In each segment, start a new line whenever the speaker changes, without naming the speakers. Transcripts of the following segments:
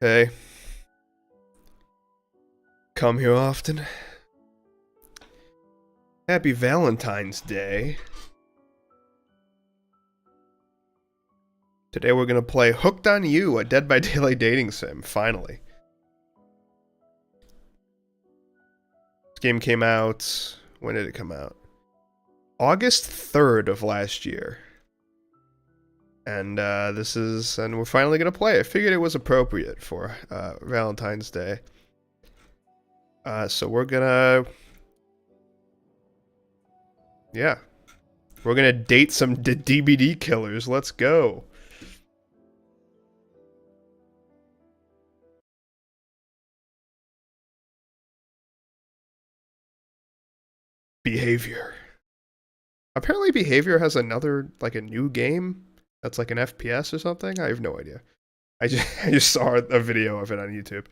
Hey. Come here often? Happy Valentine's Day. Today we're gonna play Hooked on You, a Dead by Daylight dating sim, finally. This game came out... when did it come out? August 3rd of last year. And and we're finally gonna play it. I figured it was appropriate for Valentine's Day. So we're gonna... yeah. We're gonna date some DBD killers. Let's go. Behavior. Apparently Behavior has another, like a new game that's like an FPS or something. I have no idea. I just saw a video of it on YouTube.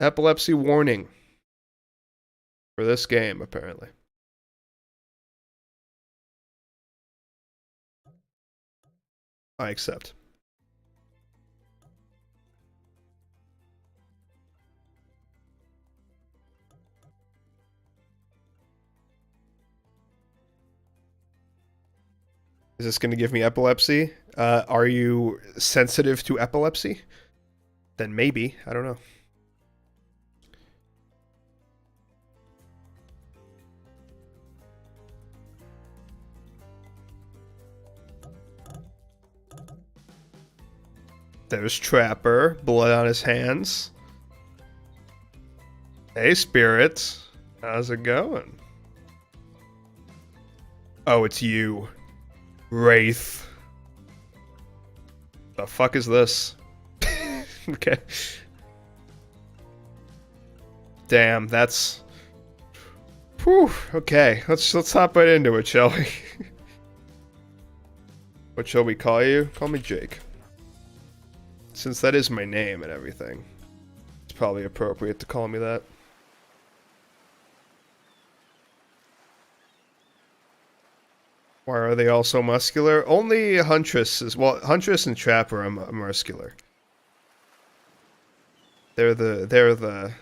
Epilepsy warning for this game, apparently. I accept. Is this going to give me epilepsy? Are you sensitive to epilepsy? Then maybe. I don't know. There's Trapper. Blood on his hands. Hey, Spirit. How's it going? Oh, it's you. Wraith. The fuck is this? Okay. Damn, that's... whew, okay. Let's hop right into it, shall we? What shall we call you? Call me Jake. Since that is my name and everything, it's probably appropriate to call me that. Why are they all so muscular? Only Huntress is... well, Huntress and Trapper are muscular. They're the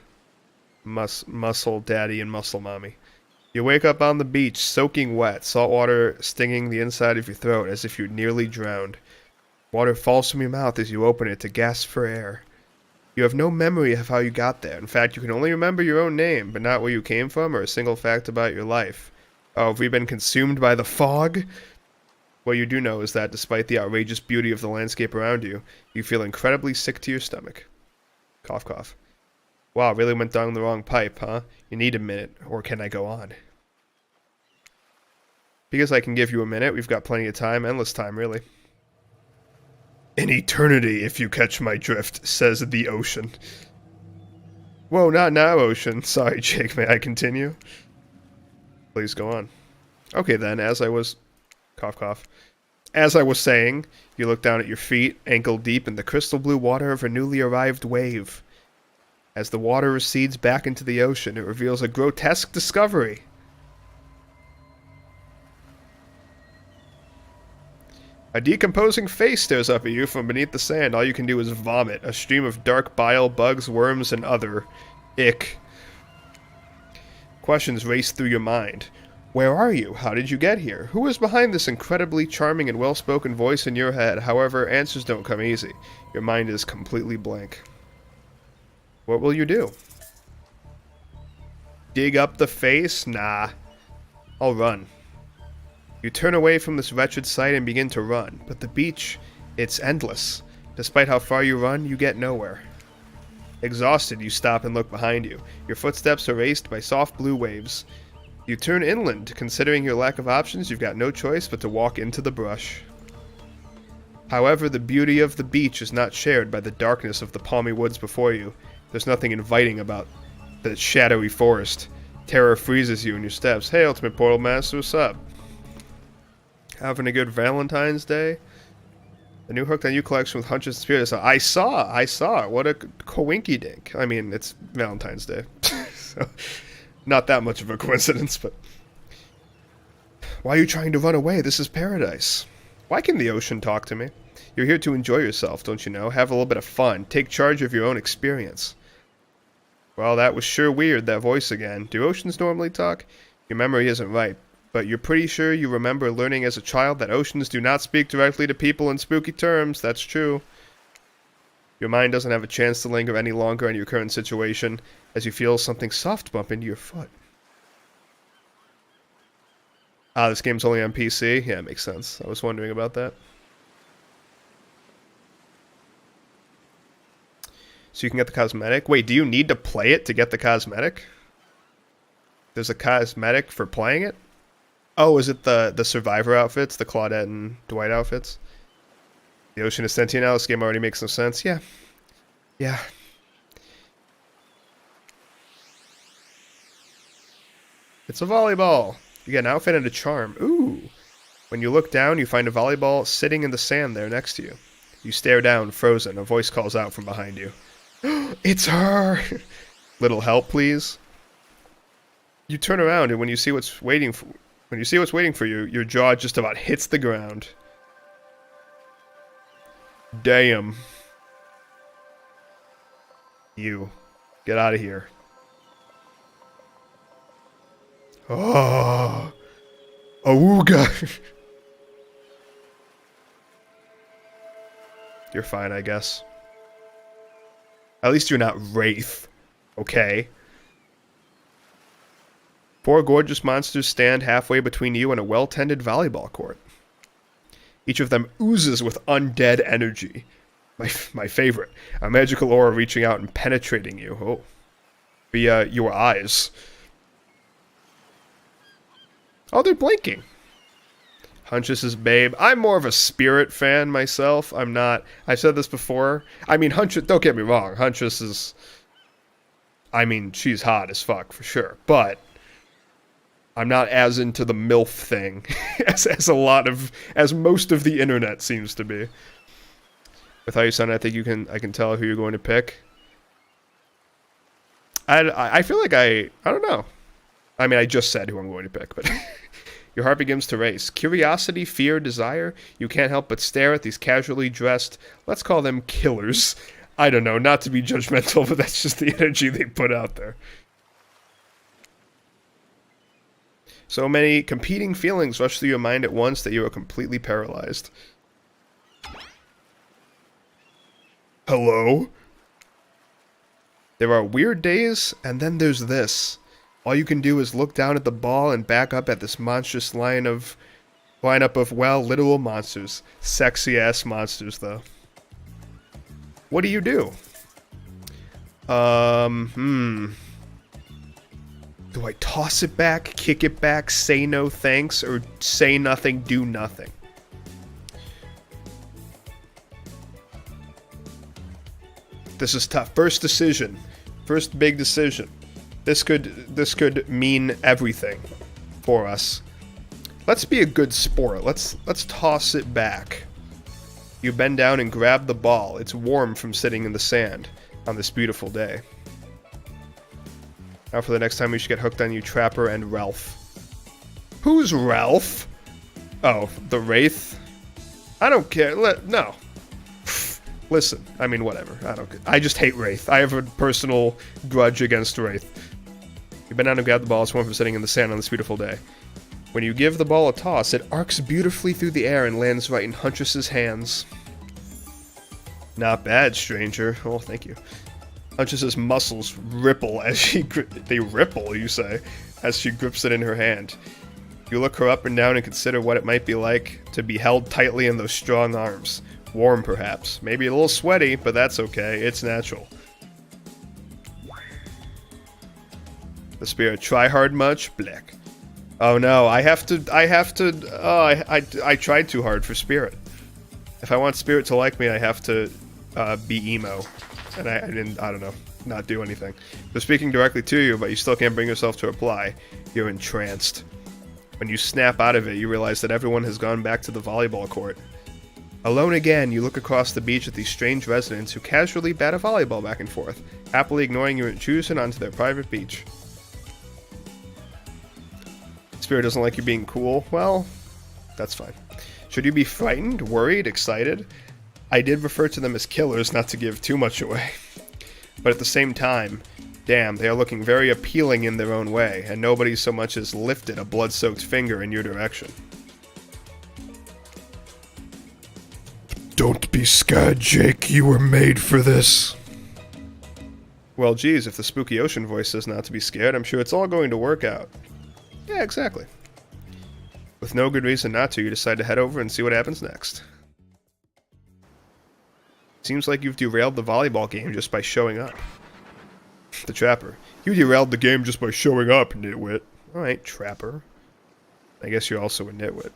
muscle daddy and muscle mommy. You wake up on the beach, soaking wet, salt water stinging the inside of your throat as if you'd nearly drowned. Water falls from your mouth as you open it to gasp for air. You have no memory of how you got there. In fact, you can only remember your own name, but not where you came from or a single fact about your life. Oh, have we been consumed by the fog? What you do know is that, despite the outrageous beauty of the landscape around you, you feel incredibly sick to your stomach. Cough, cough. Wow, really went down the wrong pipe, huh? You need a minute, or can I go on? Because I can give you a minute, we've got plenty of time, endless time, really. An eternity, if you catch my drift, says the ocean. Whoa, not now, ocean. Sorry, Jake, may I continue? Please go on. Okay then, as I was... cough, cough. As I was saying, you look down at your feet, ankle deep in the crystal blue water of a newly arrived wave. As the water recedes back into the ocean, it reveals a grotesque discovery. A decomposing face stares up at you from beneath the sand. All you can do is vomit. A stream of dark bile, bugs, worms, and other ick. Questions race through your mind. Where are you? How did you get here? Who is behind this incredibly charming and well-spoken voice in your head? However, answers don't come easy. Your mind is completely blank. What will you do? Dig up the face? Nah. I'll run. You turn away from this wretched sight and begin to run, but the beach, it's endless. Despite how far you run, you get nowhere. Exhausted, you stop and look behind you. Your footsteps erased by soft blue waves. You turn inland. Considering your lack of options, you've got no choice but to walk into the brush. However, the beauty of the beach is not shared by the darkness of the palmy woods before you. There's nothing inviting about the shadowy forest. Terror freezes you in your steps. Hey, Ultimate Portal Master, what's up? Having a good Valentine's Day? The new Hooked on You collection with Hunches and Spirits. I saw it. What a coinky dink. I mean, it's Valentine's Day. So, not that much of a coincidence, but... Why are you trying to run away? This is paradise. Why can the ocean talk to me? You're here to enjoy yourself, don't you know? Have a little bit of fun. Take charge of your own experience. Well, that was sure weird, that voice again. Do oceans normally talk? Your memory isn't right. But you're pretty sure you remember learning as a child that oceans do not speak directly to people in spooky terms. That's true. Your mind doesn't have a chance to linger any longer on your current situation as you feel something soft bump into your foot. Ah, this game's only on PC? Yeah, it makes sense. I was wondering about that. So you can get the cosmetic? Wait, do you need to play it to get the cosmetic? There's a cosmetic for playing it? Oh, is it the Survivor outfits? The Claudette and Dwight outfits? The ocean is sentient now? This game already makes some sense. Yeah. Yeah. It's a volleyball. You get an outfit and a charm. Ooh. When you look down, you find a volleyball sitting in the sand there next to you. You stare down, frozen. A voice calls out from behind you. It's her! Little help, please. You turn around, and when you see what's waiting for you, your jaw just about hits the ground. Damn. You. Get out of here. Oh. Awooga. You're fine, I guess. At least you're not Wraith. Okay. 4 gorgeous monsters stand halfway between you and a well-tended volleyball court. Each of them oozes with undead energy. My favorite. A magical aura reaching out and penetrating you. Oh. Via your eyes. Oh, they're blinking. Huntress's babe. I'm more of a Spirit fan myself. I'm not... I've said this before. I mean, Huntress... Don't get me wrong. Huntress is... I mean, she's hot as fuck, for sure. But... I'm not as into the MILF thing as most of the internet seems to be. With how you sound, I think I can tell who you're going to pick. I feel like I don't know. I mean, I just said who I'm going to pick, but your heart begins to race. Curiosity, fear, desire. You can't help but stare at these casually dressed, let's call them killers. I don't know, not to be judgmental, but that's just the energy they put out there. So many competing feelings rush through your mind at once that you are completely paralyzed. Hello? There are weird days, and then there's this. All you can do is look down at the ball and back up at this monstrous lineup of, well, literal monsters. Sexy-ass monsters, though. What do you do? Do I toss it back, kick it back, say no thanks, or say nothing, do nothing? This is tough. First decision. First big decision. This could mean everything for us. Let's be a good sport. Let's toss it back. You bend down and grab the ball. It's warm from sitting in the sand on this beautiful day. Now for the next time we should get hooked on you, Trapper and Ralph. Who's Ralph? Oh, the Wraith? I don't care. No. Listen, I mean, whatever. I just hate Wraith. I have a personal grudge against Wraith. You bend down and grab the ball. It's one from sitting in the sand on this beautiful day. When you give the ball a toss, it arcs beautifully through the air and lands right in Huntress's hands. Not bad, stranger. Oh, thank you. Huntress's muscles ripple as she they ripple, you say, as she grips it in her hand. You look her up and down and consider what it might be like to be held tightly in those strong arms. Warm, perhaps. Maybe a little sweaty, but that's okay. It's natural. The spirit. Try hard much? Black. Oh no, I tried too hard for spirit. If I want spirit to like me, I have to be emo. And I don't know, not do anything. They're speaking directly to you, but you still can't bring yourself to reply. You're entranced. When you snap out of it, you realize that everyone has gone back to the volleyball court. Alone again, you look across the beach at these strange residents who casually bat a volleyball back and forth, happily ignoring your intrusion onto their private beach. Spirit doesn't like you being cool. Well, that's fine. Should you be frightened, worried, excited? I did refer to them as killers, not to give too much away. But at the same time, damn, they are looking very appealing in their own way, and nobody so much as lifted a blood-soaked finger in your direction.
Don't be scared, Jake. You were made for this.
Well, geez, if the spooky ocean voice says not to be scared, I'm sure it's all going to work out. Yeah, exactly. With no good reason not to, you decide to head over and see what happens next. Seems like you've derailed the volleyball game just by showing up. The Trapper. You derailed the game just by showing up, nitwit. Alright, Trapper. I guess you're also a nitwit.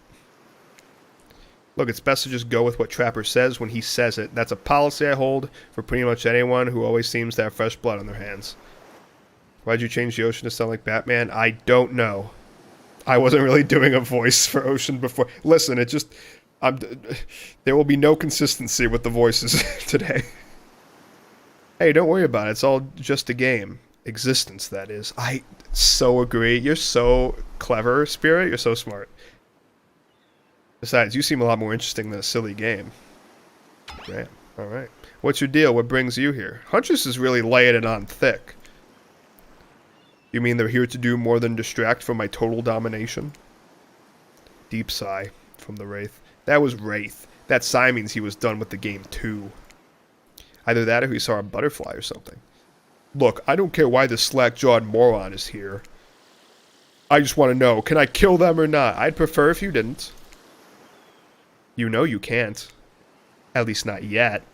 Look, it's best to just go with what Trapper says when he says it. That's a policy I hold for pretty much anyone who always seems to have fresh blood on their hands. Why'd you change the ocean to sound like Batman? I don't know. I wasn't really doing a voice for Ocean before. Listen, it just... there will be no consistency with the voices today. Hey, don't worry about it. It's all just a game. Existence, that is. I so agree. You're so clever, Spirit. You're so smart. Besides, you seem a lot more interesting than a silly game. Yeah, alright. What's your deal? What brings you here? Huntress is really laying it on thick. You mean they're here to do more than distract from my total domination? Deep sigh from the Wraith. That was Wraith. That sigh means he was done with the game too. Either that or he saw a butterfly or something. Look, I don't care why this slack-jawed moron is here. I just want to know, can I kill them or not? I'd prefer if you didn't. You know you can't. At least not yet.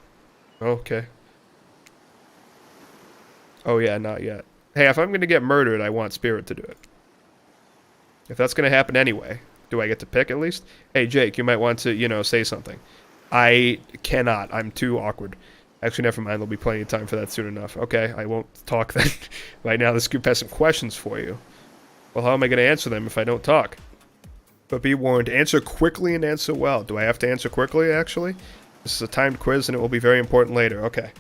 Okay. Oh yeah, not yet. Hey, if I'm going to get murdered, I want Spirit to do it. If that's going to happen anyway, do I get to pick at least? Hey, Jake, you might want to, you know, say something. I cannot. I'm too awkward. Actually, never mind. There'll be plenty of time for that soon enough. Okay, I won't talk then. Right now, this group has some questions for you. Well, how am I going to answer them if I don't talk? But be warned, answer quickly and answer well. Do I have to answer quickly, actually? This is a timed quiz, and it will be very important later. Okay,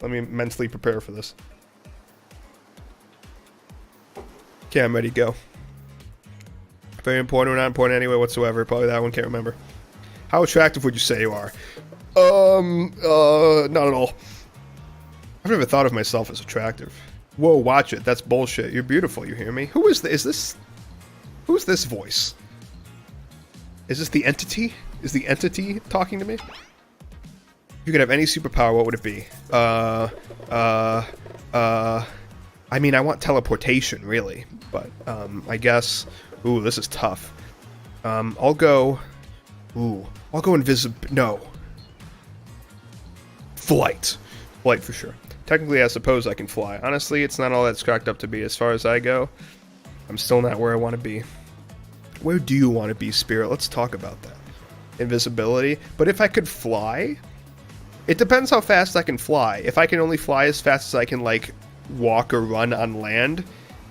let me mentally prepare for this. Okay, I'm ready to go. Very important or not important anyway whatsoever. Probably that one, can't remember. How attractive would you say you are? Not at all. I've never thought of myself as attractive. Whoa, watch it. That's bullshit. You're beautiful, you hear me? Who is this? Who's this voice? Is this the entity? Is the entity talking to me? If you could have any superpower, what would it be? I mean, I want teleportation, really. But, I guess... Ooh, this is tough. I'll go invisible... No. Flight. Flight, for sure. Technically, I suppose I can fly. Honestly, it's not all that's cracked up to be. As far as I go, I'm still not where I want to be. Where do you want to be, Spirit? Let's talk about that. Invisibility. But if I could fly... It depends how fast I can fly. If I can only fly as fast as I can, like, walk or run on land,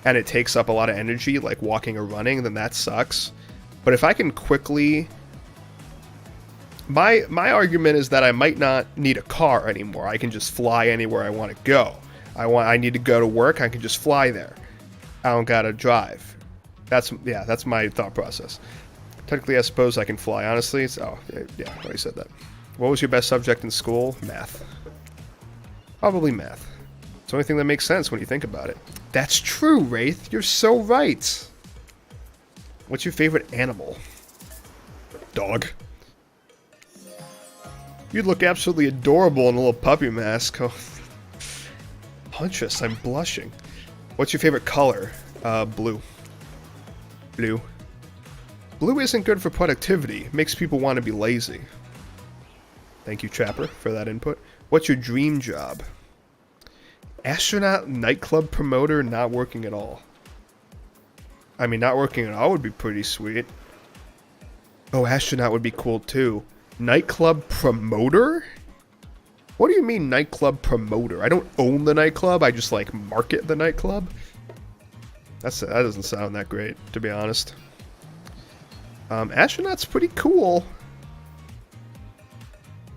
and it takes up a lot of energy, like walking or running, then that sucks. But if I can quickly... My argument is that I might not need a car anymore. I can just fly anywhere I want to go. I need to go to work, I can just fly there. I don't gotta drive. That's my thought process. Technically, I suppose I can fly, honestly. Oh, yeah, I already said that. What was your best subject in school? Math. Probably math. It's the only thing that makes sense when you think about it. That's true, Wraith. You're so right. What's your favorite animal? Dog. You'd look absolutely adorable in a little puppy mask. Oh. Huntress, I'm blushing. What's your favorite color? Blue. Blue. Blue isn't good for productivity. It makes people want to be lazy. Thank you, Trapper, for that input. What's your dream job? Astronaut, nightclub promoter, not working at all. I mean, not working at all would be pretty sweet. Oh, astronaut would be cool too. Nightclub promoter? What do you mean nightclub promoter? I don't own the nightclub, I just like market the nightclub? That doesn't sound that great, to be honest. Astronaut's pretty cool.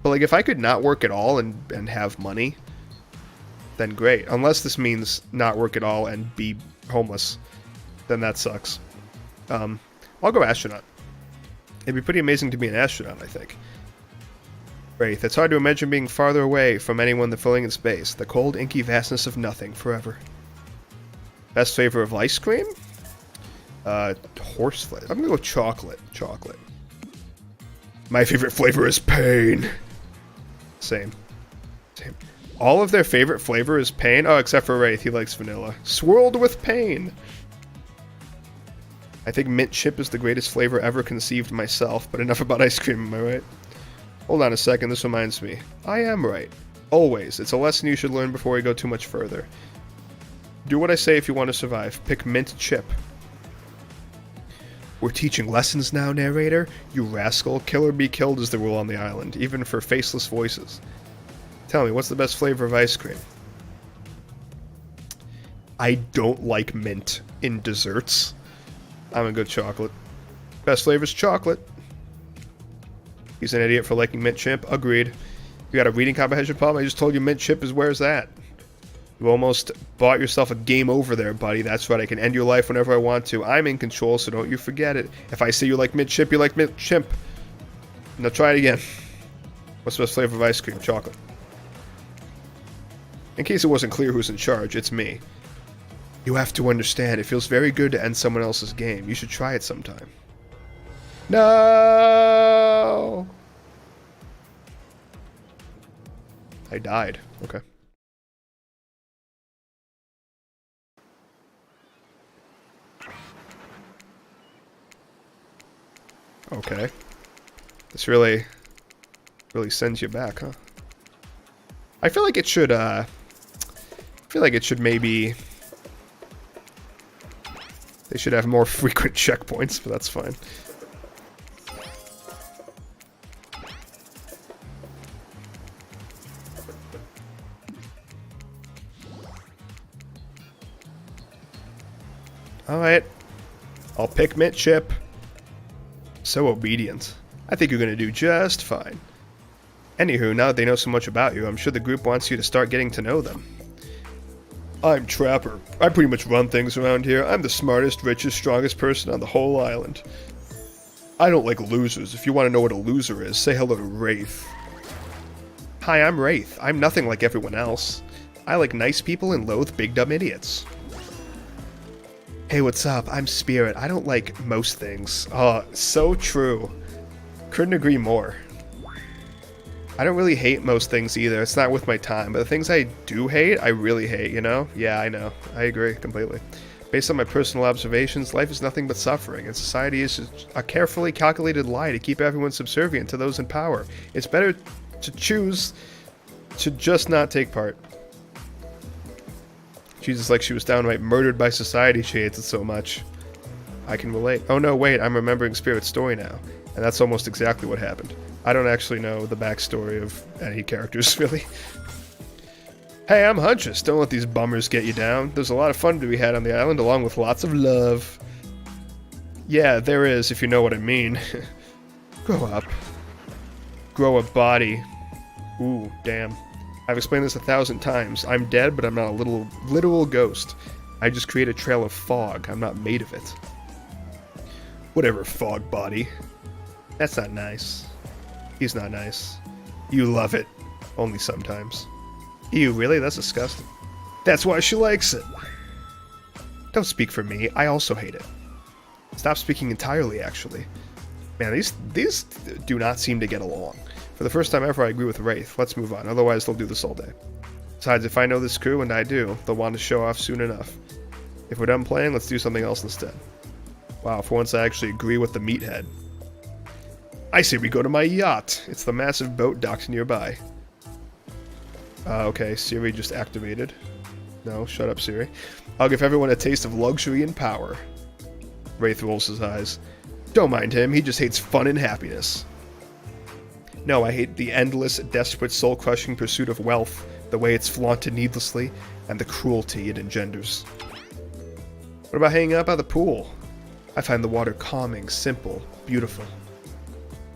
But like if I could not work at all and have money, then great. Unless this means not work at all and be homeless, then that sucks. I'll go astronaut. It'd be pretty amazing to be an astronaut, I think. Wraith, it's hard to imagine being farther away from anyone than floating in space. The cold, inky vastness of nothing forever. Best flavor of ice cream? Horse flavor. I'm gonna go chocolate. Chocolate. My favorite flavor is pain. Same. Same. All of their favorite flavor is pain? Oh, except for Wraith, he likes vanilla. Swirled with pain! I think mint chip is the greatest flavor ever conceived myself, but enough about ice cream, am I right? Hold on a second, this reminds me. I am right. Always. It's a lesson you should learn before we go too much further. Do what I say if you want to survive. Pick mint chip. We're teaching lessons now, narrator? You rascal. Kill or be killed is the rule on the island, even for faceless voices. Tell me, what's the best flavor of ice cream? I don't like mint in desserts. I'm gonna go chocolate. Best flavor is chocolate. He's an idiot for liking mint chip. Agreed. You got a reading comprehension problem? I just told you mint chip is where's that? You almost bought yourself a game over there, buddy. That's right, I can end your life whenever I want to. I'm in control, so don't you forget it. If I say you like mint chip, you like mint chimp. Now try it again. What's the best flavor of ice cream? Chocolate. In case it wasn't clear who's in charge, it's me. You have to understand, it feels very good to end someone else's game. You should try it sometime. No! I died. Okay. Okay. This really sends you back, huh? I feel like it should, maybe... They should have more frequent checkpoints, but that's fine. Alright. I'll pick mint chip. So obedient. I think you're gonna do just fine. Anywho, now that they know so much about you, I'm sure the group wants you to start getting to know them. I'm Trapper. I pretty much run things around here. I'm the smartest, richest, strongest person on the whole island. I don't like losers. If you want to know what a loser is, say hello to Wraith. Hi, I'm Wraith. I'm nothing like everyone else. I like nice people and loathe big dumb idiots. Hey, what's up? I'm Spirit. I don't like most things. Oh, so true. Couldn't agree more. I don't really hate most things either. It's not with my time. But the things I do hate, I really hate, you know? Yeah, I know. I agree completely. Based on my personal observations, life is nothing but suffering, and society is just a carefully calculated lie to keep everyone subservient to those in power. It's better to choose to just not take part. Jesus, like she was downright murdered by society, she hates it so much. I can relate. Oh no, wait, I'm remembering Spirit's story now. And that's almost exactly what happened. I don't actually know the backstory of any characters, really. Hey, I'm Huntress. Don't let these bummers get you down. There's a lot of fun to be had on the island, along with lots of love. Yeah, there is, if you know what I mean. Grow up. Grow a body. Ooh, damn. I've explained this 1,000 times. I'm dead, but I'm not a literal ghost. I just create a trail of fog. I'm not made of it. Whatever, fog body. That's not nice. He's not nice. You love it. Only sometimes. Ew, really? That's disgusting. That's why she likes it. Don't speak for me. I also hate it. Stop speaking entirely, actually. Man, these do not seem to get along. For the first time ever, I agree with Wraith. Let's move on. Otherwise, they'll do this all day. Besides, if I know this crew, and I do, they'll want to show off soon enough. If we're done playing, let's do something else instead. Wow, for once I actually agree with the meathead. I say we go to my yacht. It's the massive boat docked nearby. Okay, Siri just activated. No, shut up, Siri. I'll give everyone a taste of luxury and power. Wraith rolls his eyes. Don't mind him, he just hates fun and happiness. No, I hate the endless, desperate, soul-crushing pursuit of wealth, the way it's flaunted needlessly, and the cruelty it engenders. What about hanging out by the pool? I find the water calming, simple, beautiful.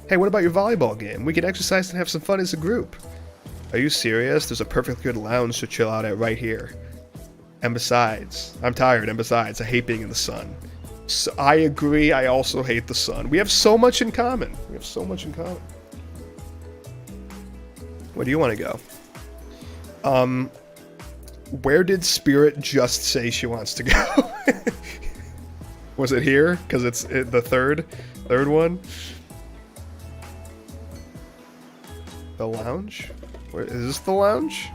Hey, what about your volleyball game? We can exercise and have some fun as a group. Are you serious? There's a perfectly good lounge to chill out at right here. And besides, I'm tired, and besides, I hate being in the sun. So I agree, I also hate the sun. We have so much in common. We have so much in common. Where do you want to go? Where did Spirit just say she wants to go? Was it here? Because it's the third one? The lounge? Where, is this the lounge?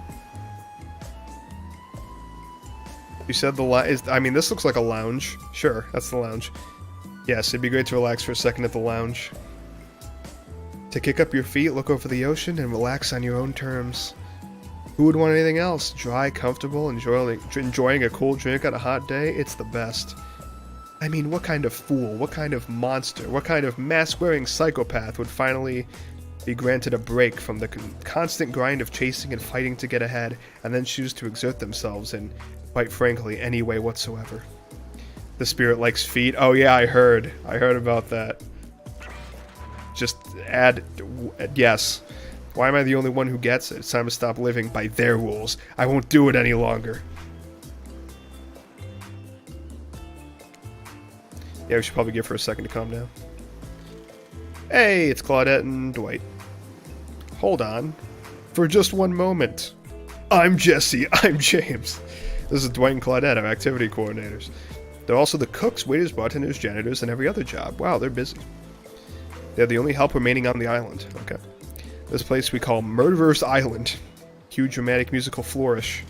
You said the lounge. I mean, this looks like a lounge. Sure, that's the lounge. Yes, it'd be great to relax for a second at the lounge. To kick up your feet, look over the ocean, and relax on your own terms. Who would want anything else? Dry, comfortable, enjoying a cool drink on a hot day? It's the best. I mean, what kind of fool, what kind of monster, what kind of mask-wearing psychopath would finally be granted a break from the constant grind of chasing and fighting to get ahead, and then choose to exert themselves in, quite frankly, any way whatsoever? The Spirit likes feet. Oh yeah, I heard about that. Just add yes. Why am I the only one who gets it? It's time to stop living by their rules. I won't do it any longer. Yeah, we should probably give her a second to calm down. Hey, it's Claudette and Dwight. Hold on. For just one moment. I'm Jesse. I'm James. This is Dwight and Claudette, our activity coordinators. They're also the cooks, waiters, bartenders, janitors, and every other job. Wow, they're busy. They're the only help remaining on the island. Okay. This place we call Murderer's Island. Huge dramatic musical flourish.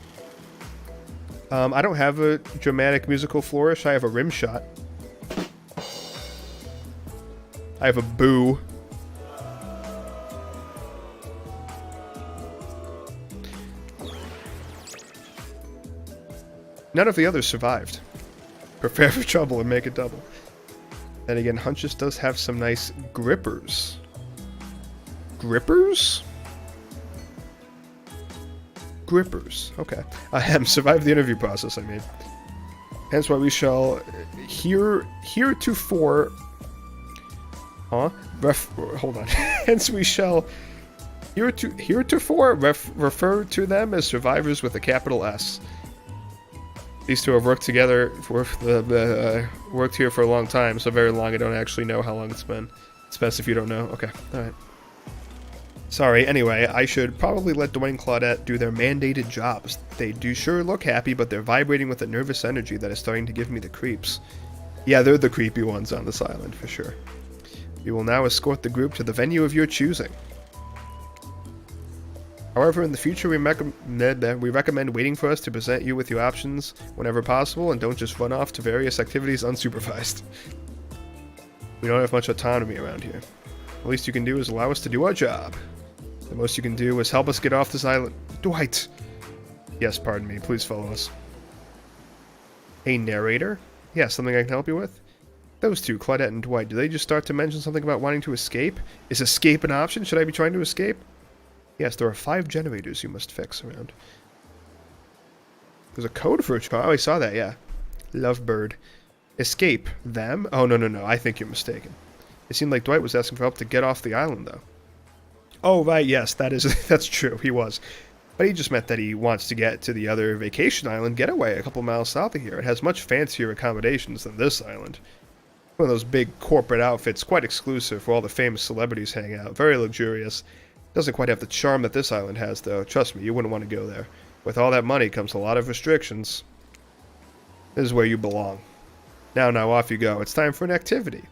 I don't have a dramatic musical flourish. I have a rim shot. I have a boo. None of the others survived. Prepare for trouble and make it double. Then again, Huntress does have some nice grippers. Grippers? Grippers. Okay. Survive the interview process, I mean. Hence why we shall heretofore... Huh? Hold on. Hence we shall heretofore refer to them as survivors with a capital S. These two have worked together, worked here for a long time, so very long I don't actually know how long it's been. It's best if you don't know. Okay, alright. Sorry, anyway, I should probably let Dwayne and Claudette do their mandated jobs. They do sure look happy, but they're vibrating with a nervous energy that is starting to give me the creeps. Yeah, they're the creepy ones on this island, for sure. You will now escort the group to the venue of your choosing. However, in the future, we recommend waiting for us to present you with your options whenever possible, and don't just run off to various activities unsupervised. We don't have much autonomy around here. The least you can do is allow us to do our job. The most you can do is help us get off this island. Dwight! Yes, pardon me. Please follow us. A narrator? Yeah, something I can help you with? Those two, Claudette and Dwight, do they just start to mention something about wanting to escape? Is escape an option? Should I be trying to escape? Yes, there are 5 generators you must fix around. There's a code for a trial. Oh, I saw that, yeah. Lovebird. Escape. Them? Oh, no. I think you're mistaken. It seemed like Dwight was asking for help to get off the island, though. Oh, right, yes, that's true. He was. But he just meant that he wants to get to the other vacation island getaway a couple miles south of here. It has much fancier accommodations than this island. One of those big corporate outfits, quite exclusive, where all the famous celebrities hang out. Very luxurious. Doesn't quite have the charm that this island has, though. Trust me, you wouldn't want to go there. With all that money comes a lot of restrictions. This is where you belong. Now off you go. It's time for an activity.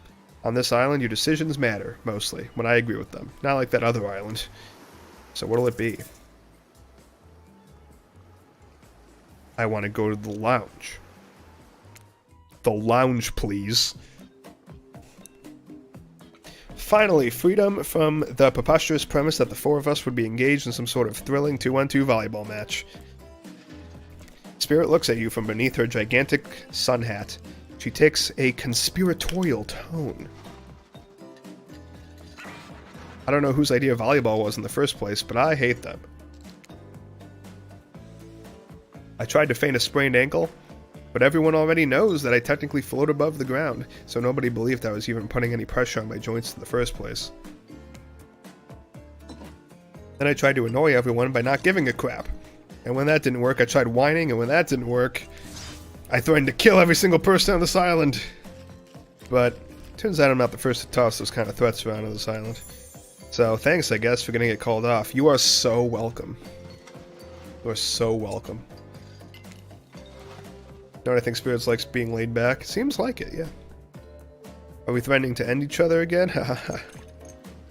On this island, your decisions matter, mostly, when I agree with them. Not like that other island. So what'll it be? I want to go to the lounge. The lounge, please. Finally, freedom from the preposterous premise that the four of us would be engaged in some sort of thrilling 2-on-2 volleyball match. Spirit looks at you from beneath her gigantic sun hat. She takes a conspiratorial tone. I don't know whose idea volleyball was in the first place, but I hate them. I tried to feign a sprained ankle, but everyone already knows that I technically float above the ground, so nobody believed I was even putting any pressure on my joints in the first place. Then I tried to annoy everyone by not giving a crap. And when that didn't work, I tried whining, and when that didn't work, I threatened to kill every single person on this island. But turns out I'm not the first to toss those kind of threats around on this island. So thanks, I guess, for getting it called off. You are so welcome. You are so welcome. You know what I think Spirits likes being laid back? Seems like it, yeah. Are we threatening to end each other again? Hahaha.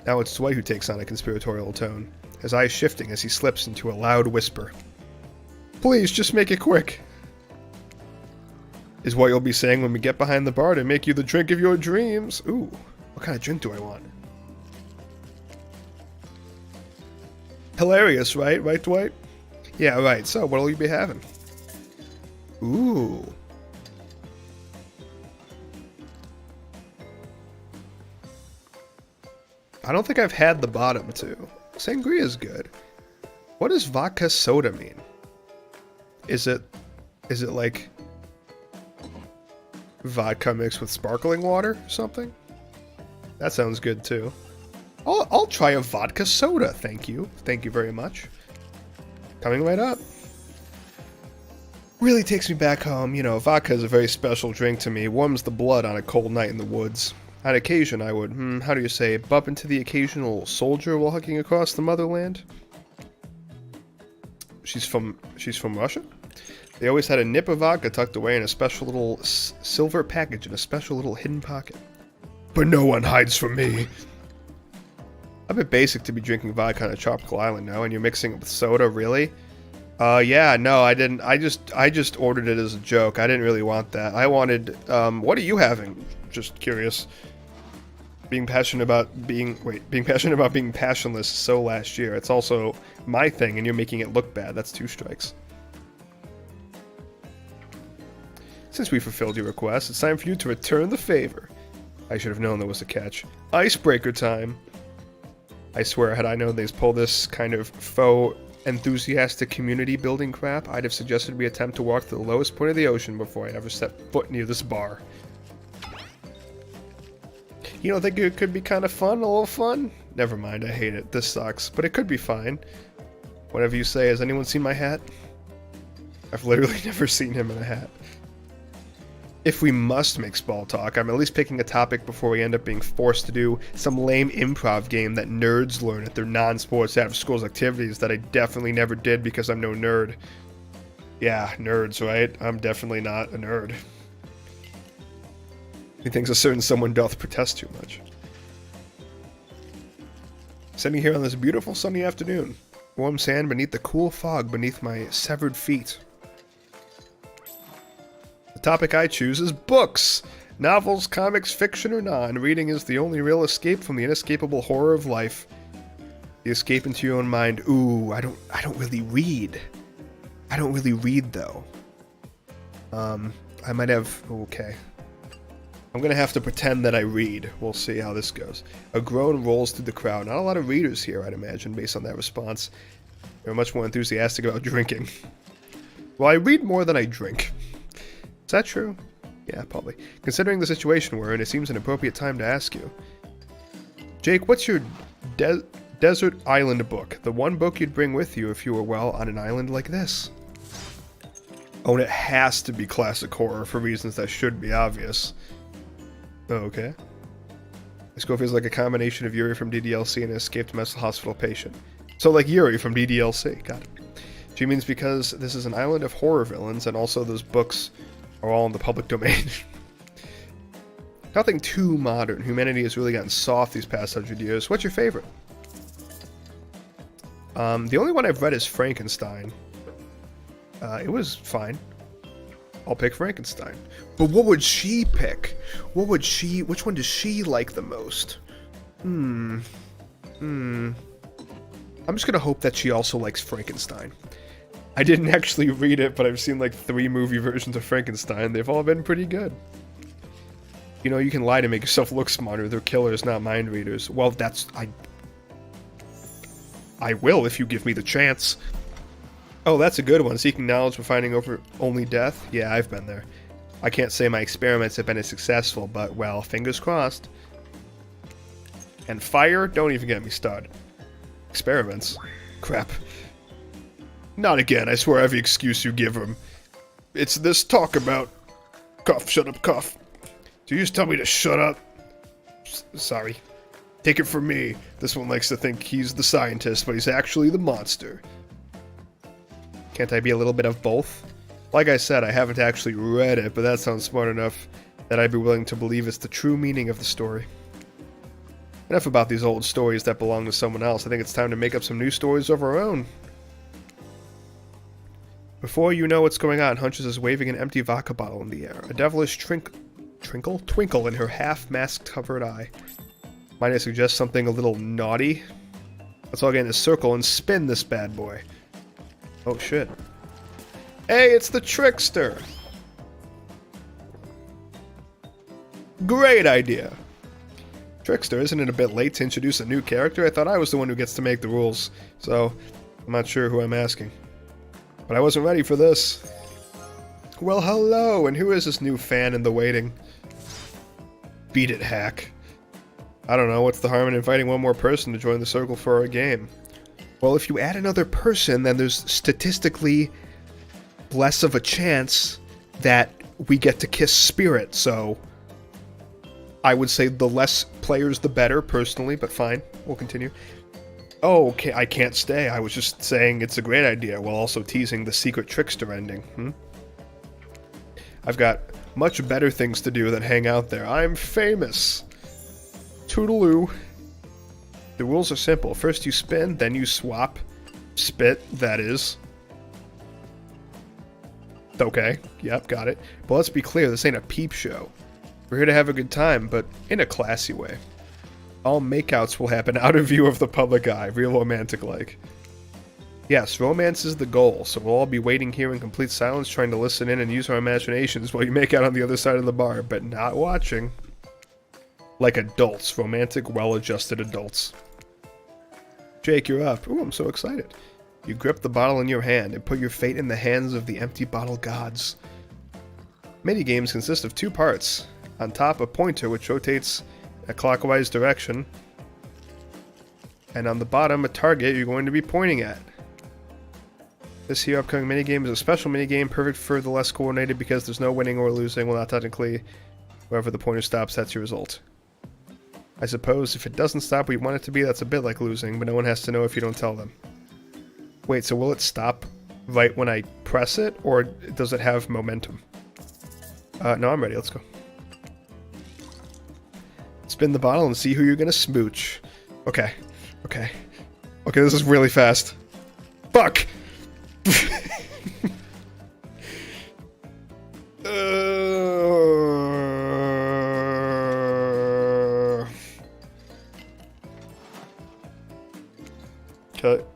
Now it's Dwight who takes on a conspiratorial tone, his eyes shifting as he slips into a loud whisper. Please, just make it quick. Is what you'll be saying when we get behind the bar to make you the drink of your dreams. Ooh, what kind of drink do I want? Hilarious, right? Right, Dwight? Yeah, right. So, what'll you be having? Ooh. I don't think I've had the bottom two. Sangria's good. What does vodka soda mean? Is it like vodka mixed with sparkling water or something? That sounds good too. I'll try a vodka soda, thank you. Thank you very much. Coming right up. Really takes me back home. You know, vodka is a very special drink to me. Warms the blood on a cold night in the woods. On occasion, I would, how do you say, bump into the occasional soldier while hiking across the motherland. She's from Russia? They always had a nip of vodka tucked away in a special little silver package in a special little hidden pocket.
But no one hides from me.
A bit basic to be drinking vodka on a tropical island now, and you're mixing it with soda, really? Yeah, no, I didn't. I just ordered it as a joke. I didn't really want that. I wanted, what are you having? Just curious. Being passionate about being passionless so last year. It's also my thing, and you're making it look bad. That's 2 strikes. Since we fulfilled your request, it's time for you to return the favor. I should have known there was a catch. Icebreaker time. I swear, had I known they'd pull this kind of faux enthusiastic community building crap, I'd have suggested we attempt to walk to the lowest point of the ocean before I ever set foot near this bar. You don't think it could be kind of fun? A little fun? Never mind, I hate it. This sucks. But it could be fine. Whatever you say, has anyone seen my hat? I've literally never seen him in a hat. If we must make small talk, I'm at least picking a topic before we end up being forced to do some lame improv game that nerds learn at their non-sports after-school activities that I definitely never did because I'm no nerd. Yeah, nerds, right? I'm definitely not a nerd. Methinks a certain someone doth protest too much. Sitting here on this beautiful sunny afternoon, warm sand beneath the cool fog beneath my severed feet. The topic I choose is books. Novels, comics, fiction, or non, reading is the only real escape from the inescapable horror of life. The escape into your own mind. Ooh, I don't really read. I don't really read though. I might have. Okay. I'm gonna have to pretend that I read. We'll see how this goes. A groan rolls through the crowd. Not a lot of readers here, I'd imagine, based on that response. They're much more enthusiastic about drinking. Well, I read more than I drink. Is that true? Yeah, probably. Considering the situation we're in, it seems an appropriate time to ask you. Jake, what's your desert island book? The one book you'd bring with you if you were, well, on an island like this. Oh, and it has to be classic horror for reasons that should be obvious. Okay. This girl feels like a combination of Yuri from DDLC and an escaped mental hospital patient. So like Yuri from DDLC. Got it. She means because this is an island of horror villains, and also those books are all in the public domain. Nothing too modern. Humanity has really gotten soft these past 100 years. What's your favorite? The only one I've read is Frankenstein. It was fine. I'll pick Frankenstein. But what would she pick? Which one does she like the most? I'm just gonna hope that she also likes Frankenstein. I didn't actually read it, but I've seen like 3 movie versions of Frankenstein. They've all been pretty good. You know, you can lie to make yourself look smarter. They're killers, not mind readers. Well, I will if you give me the chance. Oh, that's a good one. Seeking knowledge but finding only death? Yeah, I've been there. I can't say my experiments have been as successful, but, well, fingers crossed. And fire? Don't even get me started. Experiments? Crap. Not again, I swear every excuse you give him. It's this talk about... Cough, shut up, cough. Do you just tell me to shut up? Sorry. Take it from me. This one likes to think he's the scientist, but he's actually the monster. Can't I be a little bit of both? Like I said, I haven't actually read it, but that sounds smart enough that I'd be willing to believe it's the true meaning of the story. Enough about these old stories that belong to someone else. I think it's time to make up some new stories of our own. Before you know what's going on, Hunches is waving an empty vodka bottle in the air. A devilish twinkle in her half-mask covered eye. Might I suggest something a little naughty? Let's all get in a circle and spin this bad boy. Oh shit. Hey, it's the Trickster! Great idea! Trickster, isn't it a bit late to introduce a new character? I thought I was the one who gets to make the rules, so I'm not sure who I'm asking. But I wasn't ready for this. Well, hello, and who is this new fan in the waiting? Beat it, hack. I don't know, what's the harm in inviting one more person to join the circle for our game? Well, if you add another person, then there's statistically less of a chance that we get to kiss Spirit, so... I would say the less players the better, personally, but fine, we'll continue. Oh, okay, I can't stay. I was just saying it's a great idea, while also teasing the secret Trickster ending, I've got much better things to do than hang out there. I'm famous! Toodaloo. The rules are simple. First you spin, then you swap. Spit, that is. Okay, yep, got it. But let's be clear, this ain't a peep show. We're here to have a good time, but in a classy way. All makeouts will happen out of view of the public eye, real romantic-like. Yes, romance is the goal, so we'll all be waiting here in complete silence trying to listen in and use our imaginations while you make out on the other side of the bar, but not watching. Like adults, romantic, well-adjusted adults. Jake, you're up. Ooh, I'm so excited. You grip the bottle in your hand and put your fate in the hands of the empty bottle gods. Minigames consist of 2 parts. On top, a pointer which rotates a clockwise direction. And on the bottom, a target you're going to be pointing at. This here upcoming minigame is a special minigame, perfect for the less coordinated because there's no winning or losing. Well, not technically. Wherever the pointer stops, that's your result. I suppose if it doesn't stop where you want it to be, that's a bit like losing, but no one has to know if you don't tell them. Wait, so will it stop right when I press it, or does it have momentum? No, I'm ready. Let's go. Spin the bottle and see who you're gonna smooch. Okay. Okay. Okay, this is really fast. Fuck!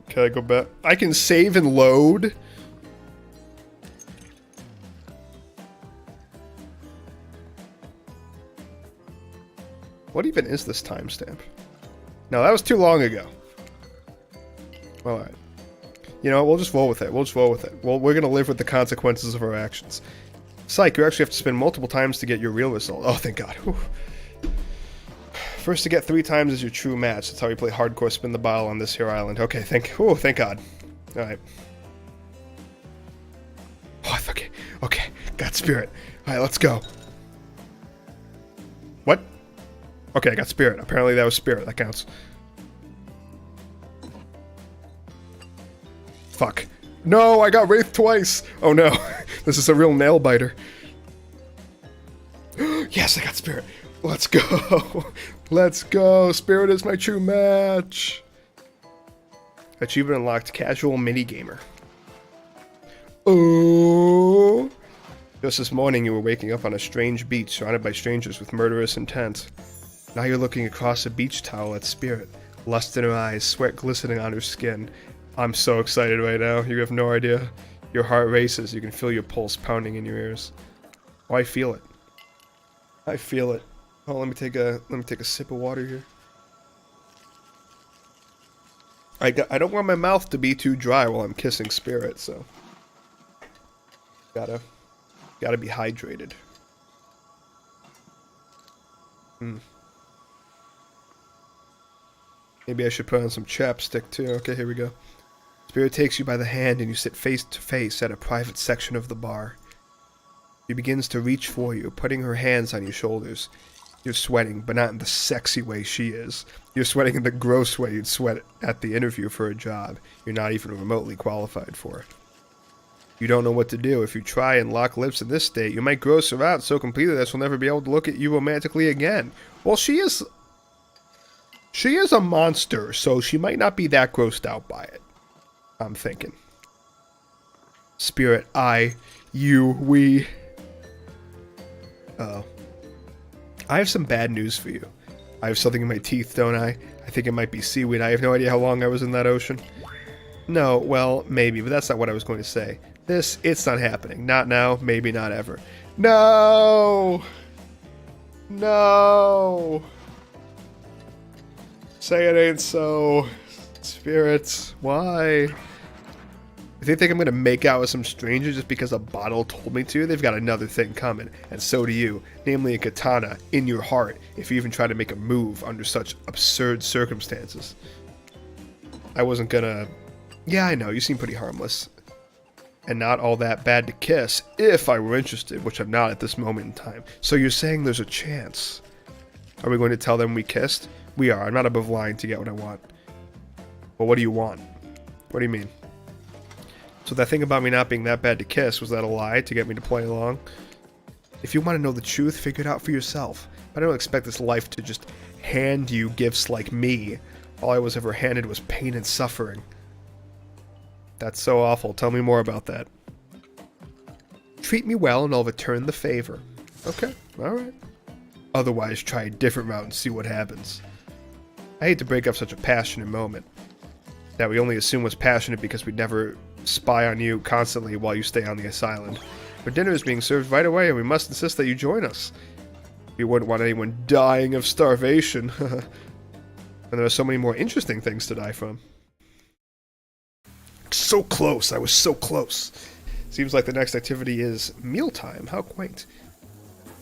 Can I go back? I can save and load? What even is this timestamp? No, that was too long ago. Alright. You know, we'll just roll with it. We'll just roll with it. Well, we're gonna live with the consequences of our actions. Psych, you actually have to spin multiple times to get your real result. Oh, thank God. Whew. First to get 3 times is your true match. That's how we play hardcore spin the bottle on this here island. Okay, thank God. Alright. Oh, okay. Okay, got spirit. Alright, let's go. What? Okay, I got spirit. Apparently that was spirit. That counts. Fuck. No, I got wraith twice. Oh no. This is a real nail biter. Yes, I got spirit. Let's go. Let's go. Spirit is my true match. Achievement unlocked. Casual minigamer. Oh. Just this morning you were waking up on a strange beach surrounded by strangers with murderous intent. Now you're looking across a beach towel at Spirit. Lust in her eyes, sweat glistening on her skin. I'm so excited right now. You have no idea. Your heart races. You can feel your pulse pounding in your ears. Oh, I feel it. I feel it. Oh, let me take a sip of water here. I don't want my mouth to be too dry while I'm kissing Spirit, so gotta be hydrated. Maybe I should put on some chapstick too. Okay, here we go. Spirit takes you by the hand and you sit face to face at a private section of the bar. She begins to reach for you, putting her hands on your shoulders. You're sweating, but not in the sexy way she is. You're sweating in the gross way you'd sweat at the interview for a job you're not even remotely qualified for. You don't know what to do. If you try and lock lips in this state, you might gross her out so completely that she'll never be able to look at you romantically again. Well, she is a monster, so she might not be that grossed out by it. I'm thinking. Spirit, I, you, we. Uh-oh. I have some bad news for you. I have something in my teeth, don't I? I think it might be seaweed. I have no idea how long I was in that ocean. No, well, maybe, but that's not what I was going to say. It's not happening. Not now, maybe not ever. No! No! Say it ain't so. Spirits, why? If they think I'm gonna make out with some stranger just because a bottle told me to, they've got another thing coming, and so do you, namely a katana in your heart if you even try to make a move under such absurd circumstances. I wasn't gonna... Yeah, I know, you seem pretty harmless. And not all that bad to kiss, if I were interested, which I'm not at this moment in time. So you're saying there's a chance. Are we going to tell them we kissed? We are. I'm not above lying to get what I want. Well, what do you want? What do you mean? So that thing about me not being that bad to kiss, was that a lie to get me to play along? If you want to know the truth, figure it out for yourself. I don't expect this life to just hand you gifts like me. All I was ever handed was pain and suffering. That's so awful. Tell me more about that. Treat me well and I'll return the favor. Okay, alright. Otherwise, try a different route and see what happens. I hate to break up such a passionate moment. That we only assume was passionate because we'd never spy on you constantly while you stay on this island. But dinner is being served right away and we must insist that you join us. We wouldn't want anyone dying of starvation. And there are so many more interesting things to die from. So close, I was so close. Seems like the next activity is mealtime. How quaint.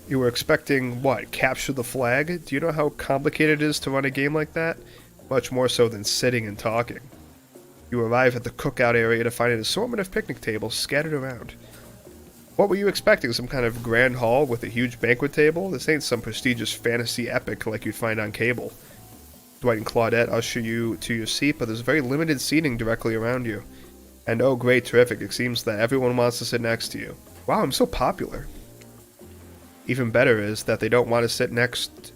You were expecting, what, capture the flag? Do you know how complicated it is to run a game like that? Much more so than sitting and talking. You arrive at the cookout area to find an assortment of picnic tables scattered around. What were you expecting, some kind of grand hall with a huge banquet table? This ain't some prestigious fantasy epic like you'd find on cable. Dwight and Claudette usher you to your seat, but there's very limited seating directly around you. And oh great, terrific, it seems that everyone wants to sit next to you. Wow, I'm so popular. Even better is that they don't want to sit next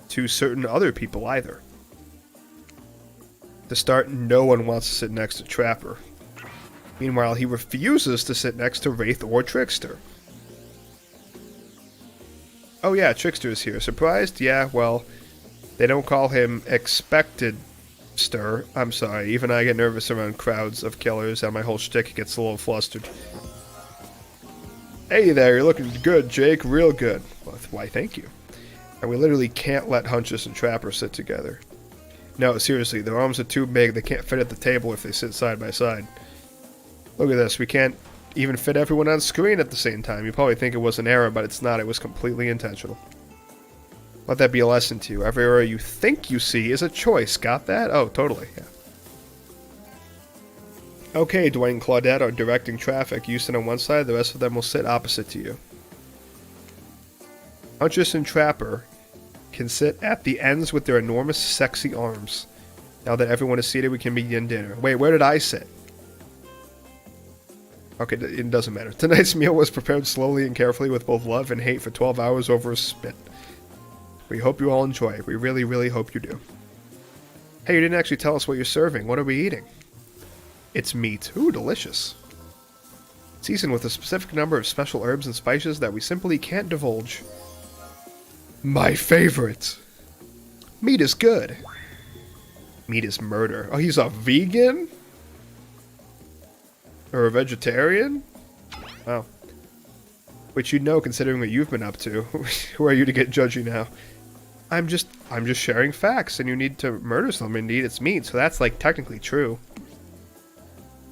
to certain other people either. To start, no one wants to sit next to Trapper. Meanwhile, he refuses to sit next to Wraith or Trickster. Oh yeah, Trickster is here. Surprised? Yeah, well, they don't call him Expected Stir. I'm sorry, even I get nervous around crowds of killers and my whole shtick gets a little flustered. Hey there, you're looking good, Jake. Real good. Well, why, thank you. And we literally can't let Huntress and Trapper sit together. No, seriously, their arms are too big. They can't fit at the table if they sit side by side. Look at this. We can't even fit everyone on screen at the same time. You probably think it was an error, but it's not. It was completely intentional. Let that be a lesson to you. Every error you think you see is a choice. Got that? Oh, totally. Yeah. Okay, Dwight and Claudette are directing traffic. You sit on one side, the rest of them will sit opposite to you. Huntress and Trapper can sit at the ends with their enormous, sexy arms. Now that everyone is seated, we can begin dinner. Wait, where did I sit? Okay, it doesn't matter. Tonight's meal was prepared slowly and carefully with both love and hate for 12 hours over a spit. We hope you all enjoy it. We really, really hope you do. Hey, you didn't actually tell us what you're serving. What are we eating? It's meat. Ooh, delicious. Seasoned with a specific number of special herbs and spices that we simply can't divulge. My favorite. Meat is good. Meat is murder. Oh, he's a vegan? Or a vegetarian? Wow. Which you'd know considering what you've been up to. Who are you to get judgy now? I'm just sharing facts, and you need to murder someone and eat its meat, so that's like technically true.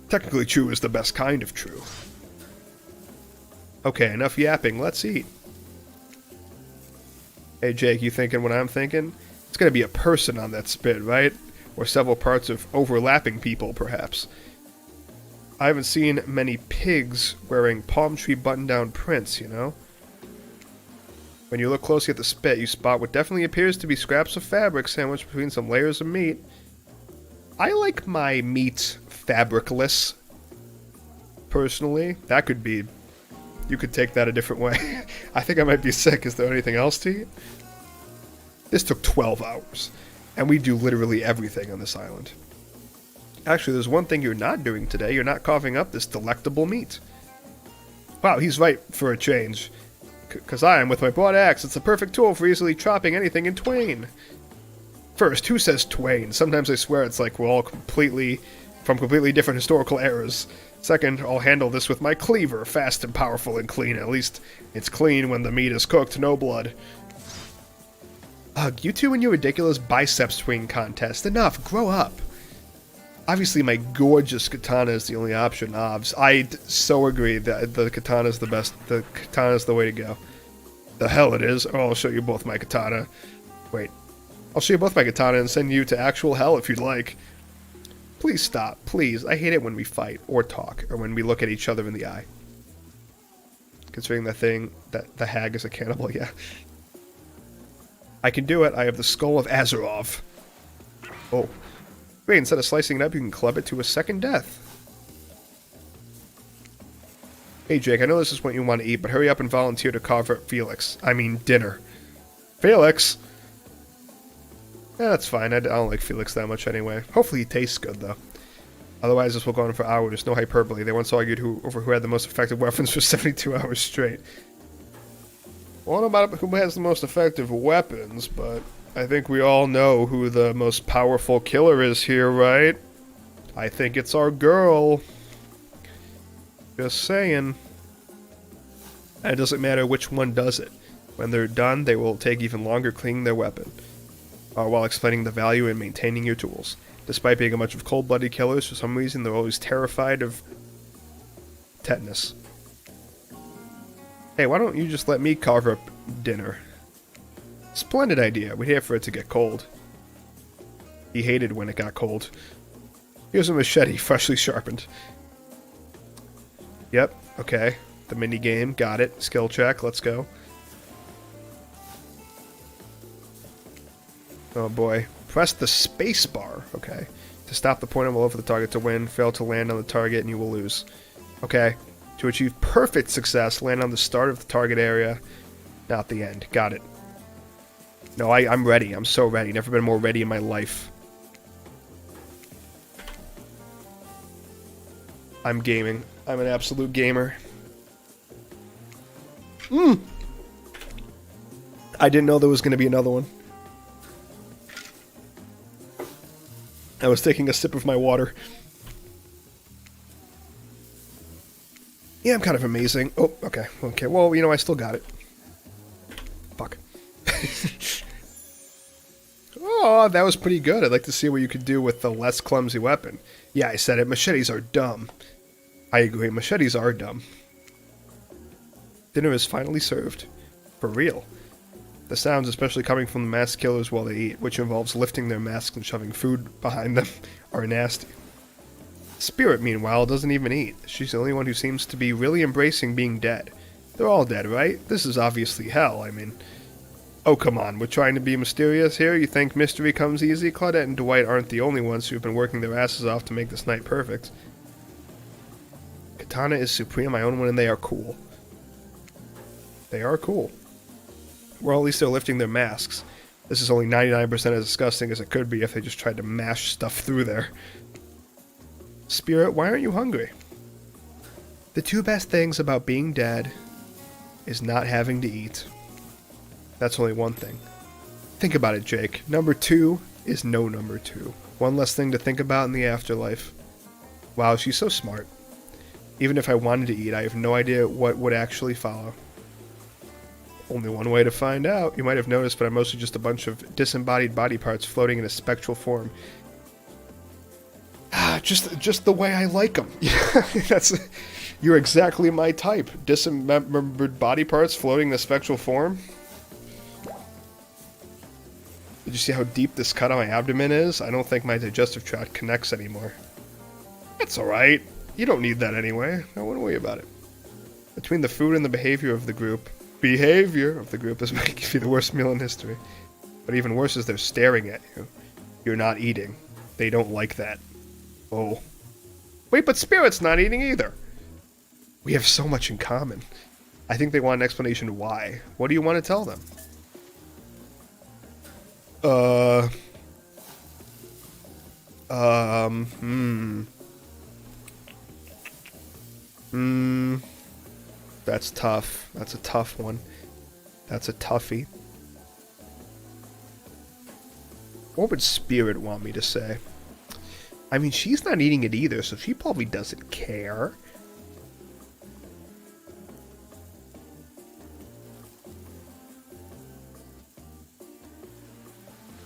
Technically true is the best kind of true. Okay, enough yapping, let's eat. Hey Jake, you thinking what I'm thinking? It's gonna be a person on that spit, right? Or several parts of overlapping people, perhaps. I haven't seen many pigs wearing palm tree button-down prints, you know? When you look closely at the spit, you spot what definitely appears to be scraps of fabric sandwiched between some layers of meat. I like my meat fabricless, personally. That could be... You could take that a different way. I think I might be sick. Is there anything else to eat? This took 12 hours, and we do literally everything on this island. Actually, there's one thing you're not doing today. You're not coughing up this delectable meat. Wow, he's right for a change. Because I am with my broad axe. It's a perfect tool for easily chopping anything in twain. First, who says twain? Sometimes I swear it's like we're all from completely different historical eras. Second, I'll handle this with my cleaver, fast and powerful and clean. At least it's clean when the meat is cooked, no blood. Ugh, you two and your ridiculous bicep swing contest. Enough, grow up. Obviously, my gorgeous katana is the only option, Obs. I so agree that the katana is the best. The katana is the way to go. The hell it is. Oh, I'll show you both my katana. Wait. I'll show you both my katana and send you to actual hell if you'd like. Please stop. Please. I hate it when we fight or talk or when we look at each other in the eye. Considering that the hag is a cannibal, yeah. I can do it. I have the skull of Azarov. Oh. Wait, instead of slicing it up, you can club it to a second death. Hey Jake, I know this is what you want to eat, but hurry up and volunteer to carve up Felix. I mean, dinner. Felix? Yeah, that's fine. I don't like Felix that much anyway. Hopefully he tastes good, though. Otherwise, this will go on for hours. No hyperbole. They once argued over who had the most effective weapons for 72 hours straight. Well, I don't know about who has the most effective weapons, but I think we all know who the most powerful killer is here, right? I think it's our girl. Just saying. And it doesn't matter which one does it. When they're done, they will take even longer cleaning their weapon, while explaining the value in maintaining your tools. Despite being a bunch of cold-blooded killers, for some reason they're always terrified of tetanus. Hey, why don't you just let me carve up dinner? Splendid idea. We'd hate for it to get cold. He hated when it got cold. Here's a machete, freshly sharpened. Yep, okay. The mini game, got it. Skill check, let's go. Oh boy. Press the space bar, okay. To stop the pointer will over the target to win. Fail to land on the target and you will lose. Okay. To achieve perfect success, land on the start of the target area, not the end. Got it. No, I'm ready. I'm so ready. Never been more ready in my life. I'm gaming. I'm an absolute gamer. I didn't know there was going to be another one. I was taking a sip of my water. Yeah, I'm kind of amazing. Oh, okay. Okay, well, you know, I still got it. Fuck. Oh, that was pretty good. I'd like to see what you could do with the less clumsy weapon. Yeah, I said it. Machetes are dumb. I agree. Machetes are dumb. Dinner is finally served. For real. The sounds, especially coming from the masked killers while they eat, which involves lifting their masks and shoving food behind them, are nasty. Spirit, meanwhile, doesn't even eat. She's the only one who seems to be really embracing being dead. They're all dead, right? This is obviously hell, I mean... Oh, come on, we're trying to be mysterious here? You think mystery comes easy? Claudette and Dwight aren't the only ones who've been working their asses off to make this night perfect. Katana is supreme, I own one, and they are cool. They are cool. Well, at least they're lifting their masks. This is only 99% as disgusting as it could be if they just tried to mash stuff through there. Spirit, why aren't you hungry? The two best things about being dead is not having to eat. That's only one thing. Think about it, Jake. Number 2 is no number 2. One less thing to think about in the afterlife. Wow, she's so smart. Even if I wanted to eat, I have no idea what would actually follow. Only one way to find out. You might have noticed, but I'm mostly just a bunch of disembodied body parts floating in a spectral form. Just the way I like them. You're exactly my type. Dismembered body parts floating in a spectral form. Did you see how deep this cut on my abdomen is? I don't think my digestive tract connects anymore. That's alright. You don't need that anyway. I wouldn't worry about it. Between the food and the behavior of the group, this might give you the worst meal in history. But even worse is they're staring at you. You're not eating. They don't like that. Oh. Wait, but Spirit's not eating either. We have so much in common. I think they want an explanation why. What do you want to tell them? That's tough. That's a tough one. That's a toughie. What would Spirit want me to say? I mean, she's not eating it either, so she probably doesn't care.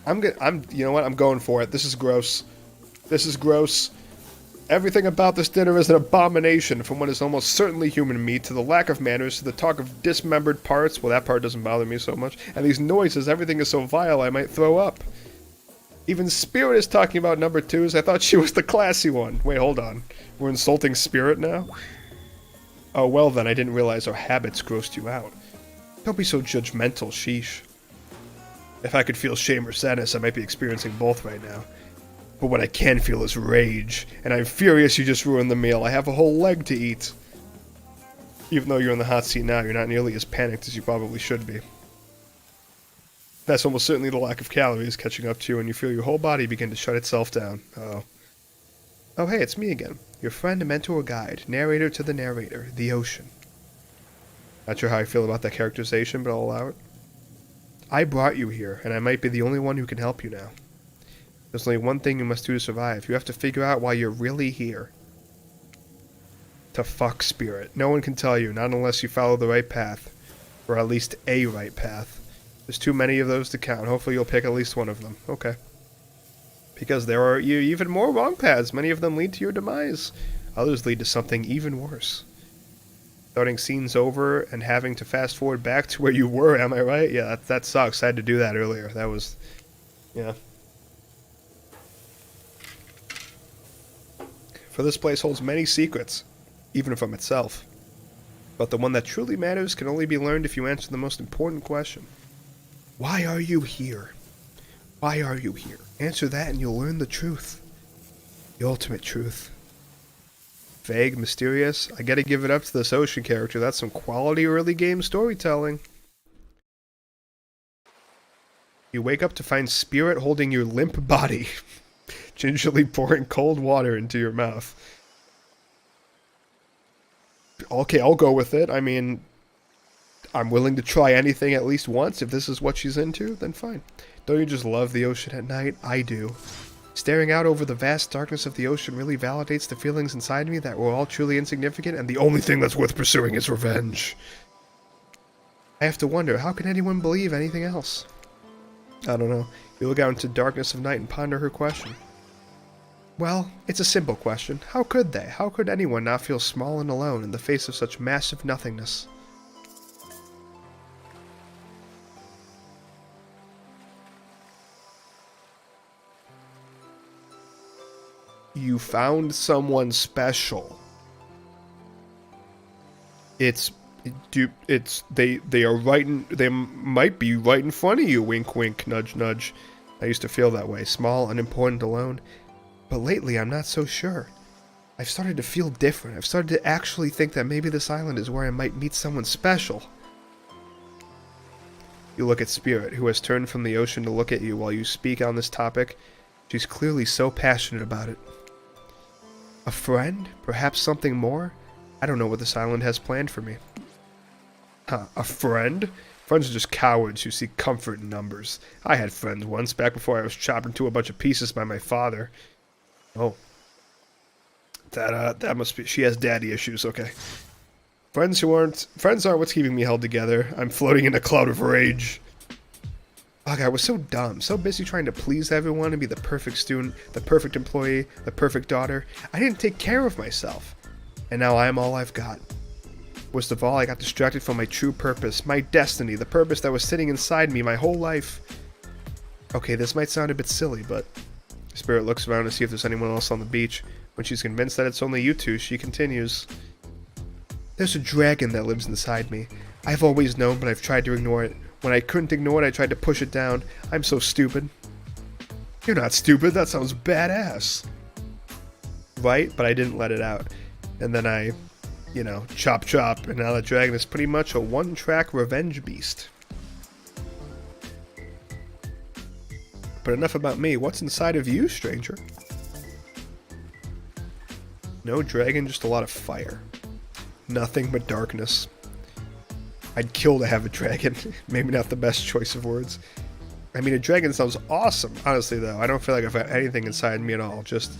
You know what? I'm going for it. This is gross. This is gross. Everything about this dinner is an abomination, from what is almost certainly human meat, to the lack of manners, to the talk of dismembered parts. Well, that part doesn't bother me so much. And these noises, everything is so vile I might throw up. Even Spirit is talking about number 2s. I thought she was the classy one. Wait, hold on. We're insulting Spirit now? Oh, well then, I didn't realize our habits grossed you out. Don't be so judgmental, sheesh. If I could feel shame or sadness, I might be experiencing both right now. But what I can feel is rage, and I'm furious you just ruined the meal. I have a whole leg to eat. Even though you're in the hot seat now, you're not nearly as panicked as you probably should be. That's almost certainly the lack of calories catching up to you, and you feel your whole body begin to shut itself down. Oh. Oh hey, it's me again. Your friend, mentor, guide, narrator to the narrator, the ocean. Not sure how I feel about that characterization, but I'll allow it. I brought you here, and I might be the only one who can help you now. There's only one thing you must do to survive. You have to figure out why you're really here. To fuck Spirit. No one can tell you, not unless you follow the right path. Or at least a right path. There's too many of those to count. Hopefully you'll pick at least one of them. Okay. Because there are even more wrong paths. Many of them lead to your demise. Others lead to something even worse. Starting scenes over and having to fast forward back to where you were, am I right? Yeah, that sucks. I had to do that earlier. That was... yeah. For this place holds many secrets, even from itself. But the one that truly matters can only be learned if you answer the most important question. Why are you here? Why are you here? Answer that and you'll learn the truth. The ultimate truth. Vague, mysterious. I gotta give it up to this ocean character. That's some quality early game storytelling. You wake up to find Spirit holding your limp body. Gingerly pouring cold water into your mouth. Okay, I'll go with it. I mean, I'm willing to try anything at least once. If this is what she's into, then fine. Don't you just love the ocean at night? I do. Staring out over the vast darkness of the ocean really validates the feelings inside me that we're all truly insignificant, and the only thing that's worth pursuing is revenge. I have to wonder, how can anyone believe anything else? I don't know. You look out into the darkness of night and ponder her question. Well, it's a simple question. How could they? How could anyone not feel small and alone in the face of such massive nothingness? You found someone special. It's They are right in, they might be right in front of you, wink wink, nudge nudge. I used to feel that way, small, unimportant, alone. But lately I'm not so sure. I've started to feel different. I've started to actually think that maybe this island is where I might meet someone special. You look at Spirit, who has turned from the ocean to look at you while you speak on this topic. She's clearly so passionate about it. A friend? Perhaps something more? I don't know what this island has planned for me. Huh, a friend? Friends are just cowards who seek comfort in numbers. I had friends once, back before I was chopped into a bunch of pieces by my father. Oh. That must be... She has daddy issues, okay. Friends aren't what's keeping me held together. I'm floating in a cloud of rage. Ugh, I was so dumb, so busy trying to please everyone and be the perfect student, the perfect employee, the perfect daughter. I didn't take care of myself. And now I am all I've got. Worst of all, I got distracted from my true purpose, my destiny, the purpose that was sitting inside me my whole life. Okay, this might sound a bit silly, but... Spirit looks around to see if there's anyone else on the beach. When she's convinced that it's only you two, she continues. There's a dragon that lives inside me. I've always known, but I've tried to ignore it. When I couldn't ignore it, I tried to push it down. I'm so stupid. You're not stupid, that sounds badass. Right, but I didn't let it out. And then I, chop chop, and now the dragon is pretty much a one-track revenge beast. But enough about me. What's inside of you, stranger? No dragon, just a lot of fire. Nothing but darkness. I'd kill to have a dragon. Maybe not the best choice of words. I mean, a dragon sounds awesome. Honestly, though, I don't feel like I've got anything inside me at all. Just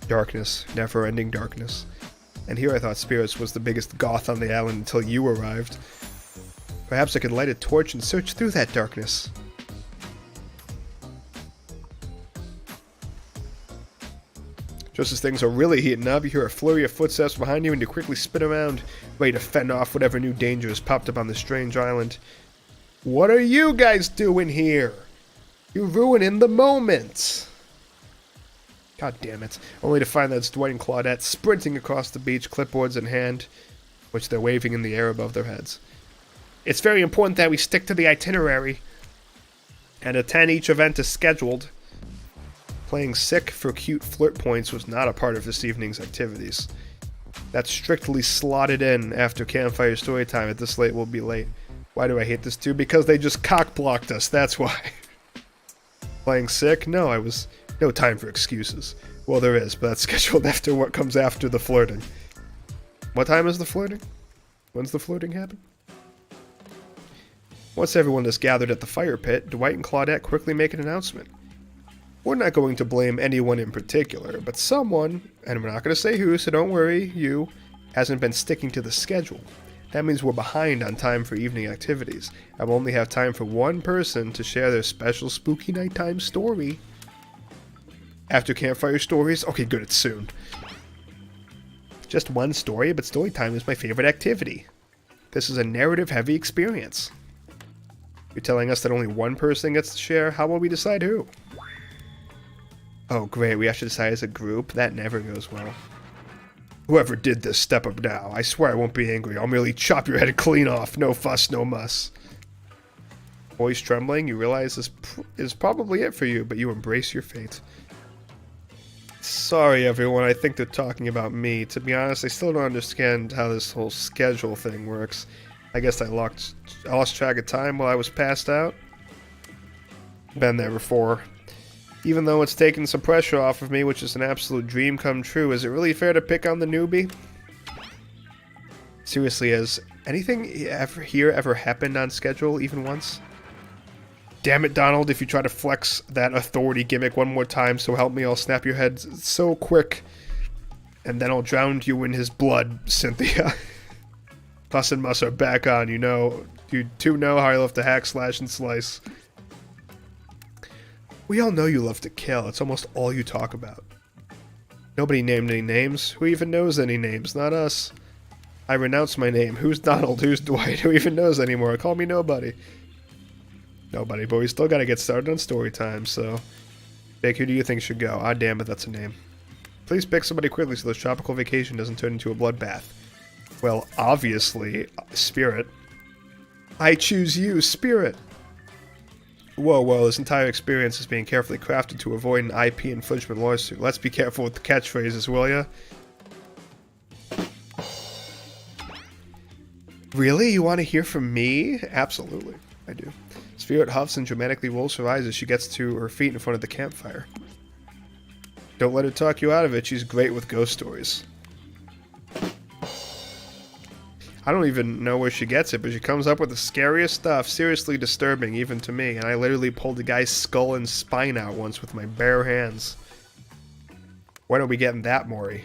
darkness. Never-ending darkness. And here I thought Spirits was the biggest goth on the island until you arrived. Perhaps I could light a torch and search through that darkness. Just as things are really heating up, you hear a flurry of footsteps behind you and you quickly spin around, ready to fend off whatever new danger has popped up on this strange island. What are you guys doing here? You're ruining the moment! God damn it. Only to find that it's Dwight and Claudette sprinting across the beach, clipboards in hand, which they're waving in the air above their heads. It's very important that we stick to the itinerary and attend each event as scheduled. Playing sick for cute flirt points was not a part of this evening's activities. That's strictly slotted in after campfire story time. At this late, we'll be late. Why do I hate this too? Because they just cock-blocked us, that's why. Playing sick? No, no time for excuses. Well, there is, but that's scheduled after what comes after the flirting. What time is the flirting? When's the flirting happen? Once everyone is gathered at the fire pit, Dwight and Claudette quickly make an announcement. We're not going to blame anyone in particular, but someone, and we're not going to say who, so don't worry, you, hasn't been sticking to the schedule. That means we're behind on time for evening activities. I will only have time for one person to share their special spooky nighttime story. After campfire stories? Okay, good, it's soon. Just one story, but story time is my favorite activity. This is a narrative-heavy experience. You're telling us that only one person gets to share? How will we decide who? Oh, great, we have to decide as a group? That never goes well. Whoever did this, step up now. I swear I won't be angry. I'll merely chop your head clean off. No fuss, no muss. Voice trembling, you realize this is probably it for you, but you embrace your fate. Sorry, everyone, I think they're talking about me. To be honest, I still don't understand how this whole schedule thing works. I guess I lost track of time while I was passed out. Been there before. Even though it's taken some pressure off of me, which is an absolute dream come true, is it really fair to pick on the newbie? Seriously, has anything ever happened on schedule even once? Damn it, Donald, if you try to flex that authority gimmick one more time, so help me, I'll snap your head so quick. And then I'll drown you in his blood, Cynthia. Fuss and Muss are back on, you know. You two know how I love to hack, slash, and slice. We all know you love to kill. It's almost all you talk about. Nobody named any names. Who even knows any names? Not us. I renounce my name. Who's Donald? Who's Dwight? Who even knows anymore? Call me nobody. Nobody, but we still gotta get started on story time, so... Vic, who do you think should go? Ah, damn it, that's a name. Please pick somebody quickly so this tropical vacation doesn't turn into a bloodbath. Well, obviously, Spirit. I choose you, Spirit! Whoa, whoa, this entire experience is being carefully crafted to avoid an IP infringement lawsuit. Let's be careful with the catchphrases, will ya? Really? You want to hear from me? Absolutely, I do. Spirit huffs and dramatically rolls her eyes as she gets to her feet in front of the campfire. Don't let her talk you out of it, she's great with ghost stories. I don't even know where she gets it, but she comes up with the scariest stuff, seriously disturbing even to me, and I literally pulled the guy's skull and spine out once with my bare hands. When are we getting that, Maury?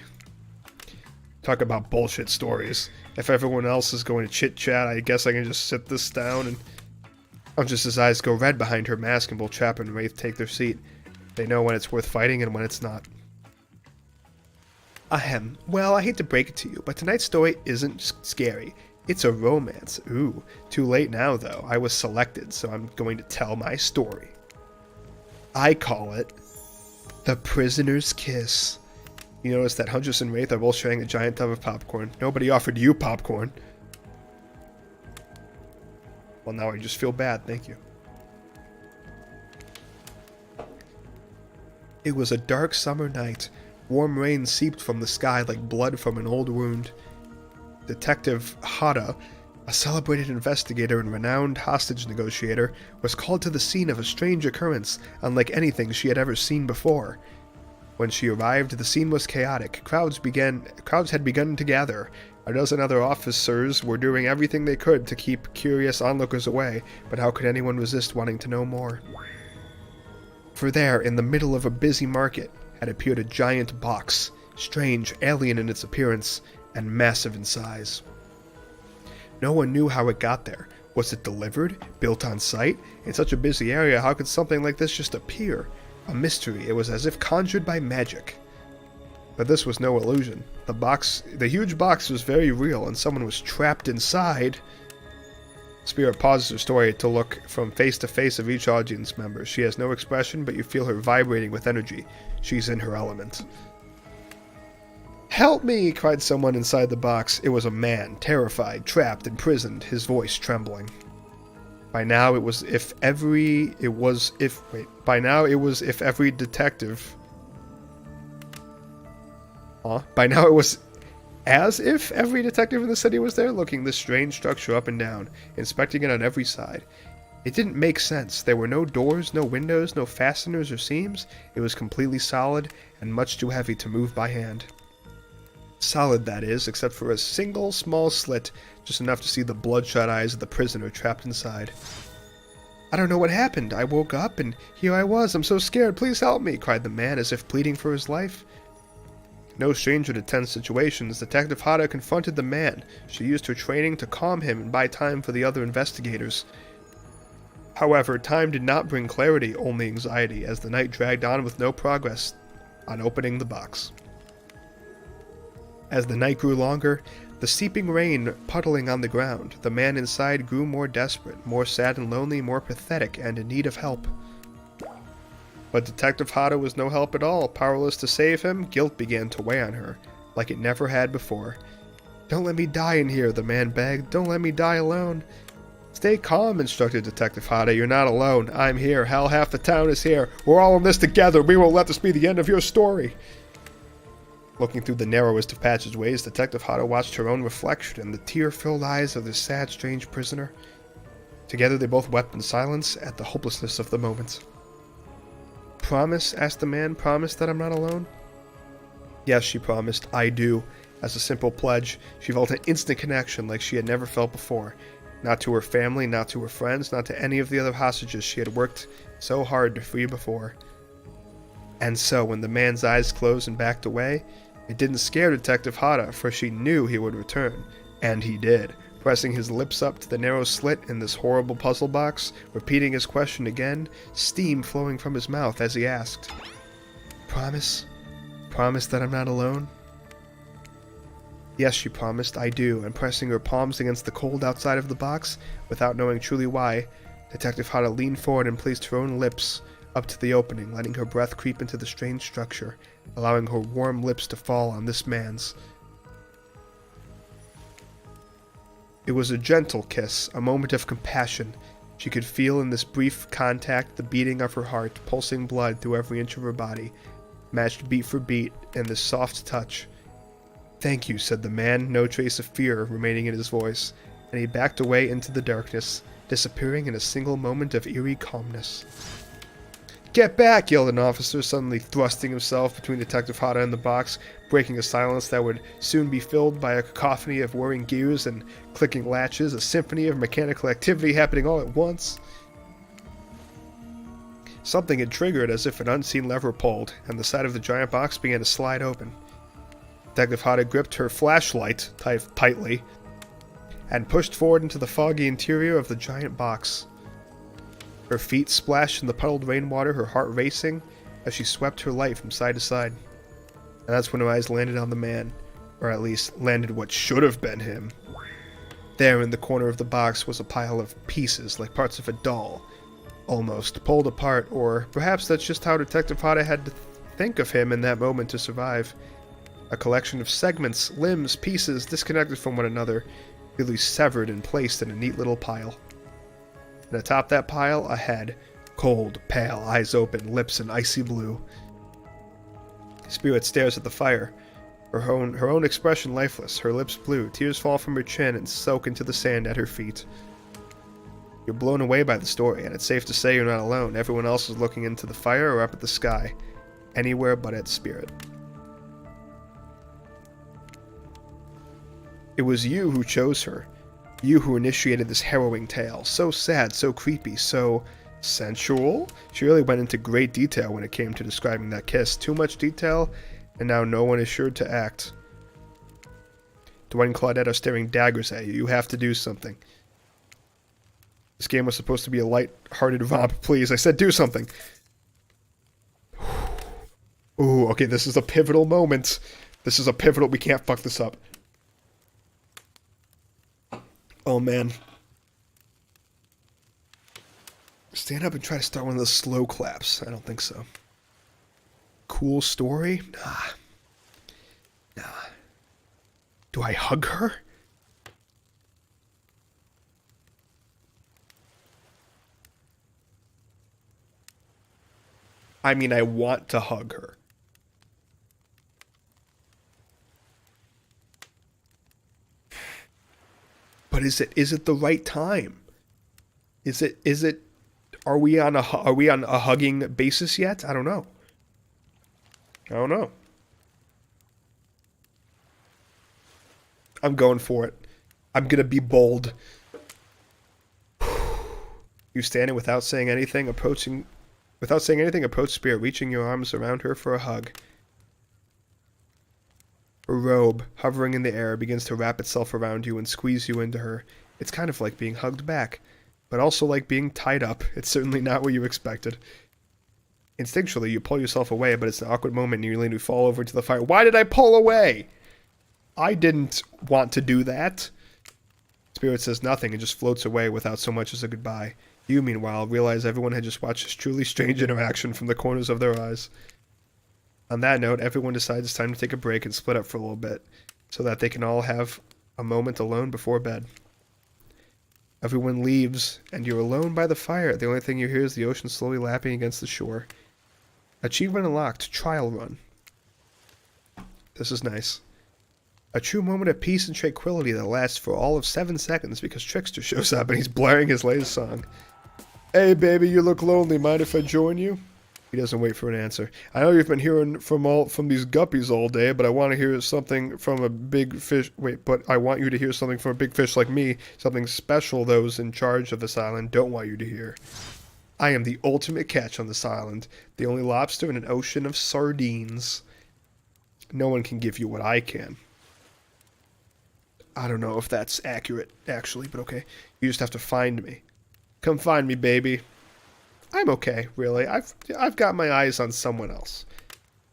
Talk about bullshit stories. If everyone else is going to chit-chat, I guess I can just sit this down and... Oh, just his eyes go red behind her mask and both Chap and Wraith take their seat. They know when it's worth fighting and when it's not. Ahem. Well, I hate to break it to you, but tonight's story isn't scary. It's a romance. Ooh. Too late now, though. I was selected, so I'm going to tell my story. I call it The Prisoner's Kiss. You notice that Huntress and Wraith are both sharing a giant tub of popcorn. Nobody offered you popcorn. Well, now I just feel bad. Thank you. It was a dark summer night. Warm rain seeped from the sky like blood from an old wound. Detective Hada, a celebrated investigator and renowned hostage negotiator, was called to the scene of a strange occurrence unlike anything she had ever seen before. When she arrived, the scene was chaotic. Crowds had begun to gather. A dozen other officers were doing everything they could to keep curious onlookers away, but how could anyone resist wanting to know more? For there, in the middle of a busy market, had appeared a giant box, strange, alien in its appearance, and massive in size. No one knew how it got there. Was it delivered? Built on site? In such a busy area, how could something like this just appear? A mystery. It was as if conjured by magic. But this was no illusion. The huge box was very real, and someone was trapped inside. Spirit pauses her story to look from face to face of each audience member. She has no expression, but you feel her vibrating with energy. She's in her element. "Help me!" cried someone inside the box. It was a man, terrified, trapped, imprisoned, his voice trembling. By now it was if every detective... By now it was as if every detective in the city was there, looking this strange structure up and down, inspecting it on every side. It didn't make sense. There were no doors, no windows, no fasteners or seams. It was completely solid and much too heavy to move by hand. Solid, that is, except for a single small slit, just enough to see the bloodshot eyes of the prisoner trapped inside. "I don't know what happened. I woke up and here I was. I'm so scared. Please help me," cried the man as if pleading for his life. No stranger to tense situations, Detective Hada confronted the man. She used her training to calm him and buy time for the other investigators. However, time did not bring clarity, only anxiety, as the night dragged on with no progress on opening the box. As the night grew longer, the seeping rain puddling on the ground, the man inside grew more desperate, more sad and lonely, more pathetic, and in need of help. But Detective Hada was no help at all. Powerless to save him, guilt began to weigh on her, like it never had before. "Don't let me die in here," the man begged. "Don't let me die alone." "Stay calm," instructed Detective Hada. "You're not alone. I'm here. Hell, half the town is here. We're all in this together. We won't let this be the end of your story." Looking through the narrowest of passageways, Detective Hada watched her own reflection in the tear-filled eyes of this sad, strange prisoner. Together they both wept in silence at the hopelessness of the moment. "Promise?" asked the man. "Promise that I'm not alone?" Yes, she promised. "I do." As a simple pledge, she felt an instant connection like she had never felt before. Not to her family, not to her friends, not to any of the other hostages she had worked so hard to free before. And so, when the man's eyes closed and backed away, it didn't scare Detective Hada, for she knew he would return. And he did, pressing his lips up to the narrow slit in this horrible puzzle box, repeating his question again, steam flowing from his mouth as he asked, "Promise? Promise that I'm not alone?" Yes, she promised. "I do," and pressing her palms against the cold outside of the box, without knowing truly why, Detective Hada leaned forward and placed her own lips up to the opening, letting her breath creep into the strange structure, allowing her warm lips to fall on this man's. It was a gentle kiss, a moment of compassion. She could feel in this brief contact the beating of her heart, pulsing blood through every inch of her body, matched beat for beat in this soft touch. "Thank you," said the man, no trace of fear remaining in his voice, and he backed away into the darkness, disappearing in a single moment of eerie calmness. "Get back!" yelled an officer, suddenly thrusting himself between Detective Hata and the box, breaking a silence that would soon be filled by a cacophony of whirring gears and clicking latches, a symphony of mechanical activity happening all at once. Something had triggered as if an unseen lever pulled, and the side of the giant box began to slide open. Detective Hata gripped her flashlight tightly and pushed forward into the foggy interior of the giant box. Her feet splashed in the puddled rainwater, her heart racing as she swept her light from side to side. And that's when her eyes landed on the man, or at least landed what should have been him. There in the corner of the box was a pile of pieces, like parts of a doll, almost pulled apart, or perhaps that's just how Detective Hata had to think of him in that moment to survive. A collection of segments, limbs, pieces disconnected from one another, really severed and placed in a neat little pile. And atop that pile, a head, cold, pale, eyes open, lips an icy blue. Spirit stares at the fire, her own expression lifeless, her lips blue, tears fall from her chin and soak into the sand at her feet. You're blown away by the story, and it's safe to say you're not alone. Everyone else is looking into the fire or up at the sky, anywhere but at Spirit. It was you who chose her. You who initiated this harrowing tale. So sad, so creepy, so sensual? She really went into great detail when it came to describing that kiss. Too much detail, and now no one is sure to act. Dwight and Claudette are staring daggers at you. You have to do something. This game was supposed to be a light-hearted romp. Please, I said do something. Ooh, okay, this is a pivotal moment. This is a pivotal... We can't fuck this up. Oh, man. Stand up and try to start one of those slow claps. I don't think so. Cool story? Nah. Do I hug her? I mean, I want to hug her. But is it the right time? Is it are we on a hugging basis yet? I don't know. I'm going for it. I'm going to be bold. You standing without saying anything, approach Spirit, reaching your arms around her for a hug. Her robe, hovering in the air, begins to wrap itself around you and squeeze you into her. It's kind of like being hugged back, but also like being tied up. It's certainly not what you expected. Instinctually, you pull yourself away, but it's an awkward moment and you nearly fall over into the fire. Why did I pull away? I didn't want to do that. Spirit says nothing and just floats away without so much as a goodbye. You, meanwhile, realize everyone had just watched this truly strange interaction from the corners of their eyes. On that note, everyone decides it's time to take a break and split up for a little bit, so that they can all have a moment alone before bed. Everyone leaves, and you're alone by the fire. The only thing you hear is the ocean slowly lapping against the shore. Achievement unlocked, trial run. This is nice. A true moment of peace and tranquility that lasts for all of 7 seconds because Trickster shows up and he's blaring his latest song. Hey baby, you look lonely, mind if I join you? He doesn't wait for an answer. I know you've been hearing from these guppies all day, but I want to hear something from a big fish. But I want you to hear something from a big fish like me. Something special those in charge of this island don't want you to hear. I am the ultimate catch on this island. The only lobster in an ocean of sardines. No one can give you what I can. I don't know if that's accurate, actually, but okay. You just have to find me. Come find me, baby. I'm okay, really. I've got my eyes on someone else.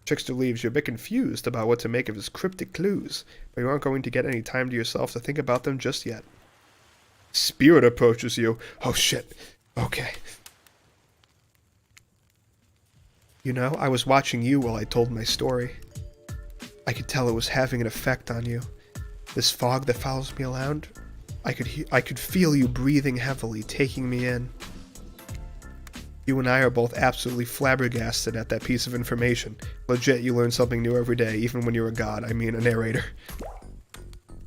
Trickster leaves. You're a bit confused about what to make of his cryptic clues, but you aren't going to get any time to yourself to think about them just yet. Spirit approaches you. Oh, shit. Okay. You know, I was watching you while I told my story. I could tell it was having an effect on you. This fog that follows me around, I could feel you breathing heavily, taking me in. You and I are both absolutely flabbergasted at that piece of information. Legit, you learn something new every day, even when you're a god. I mean, a narrator.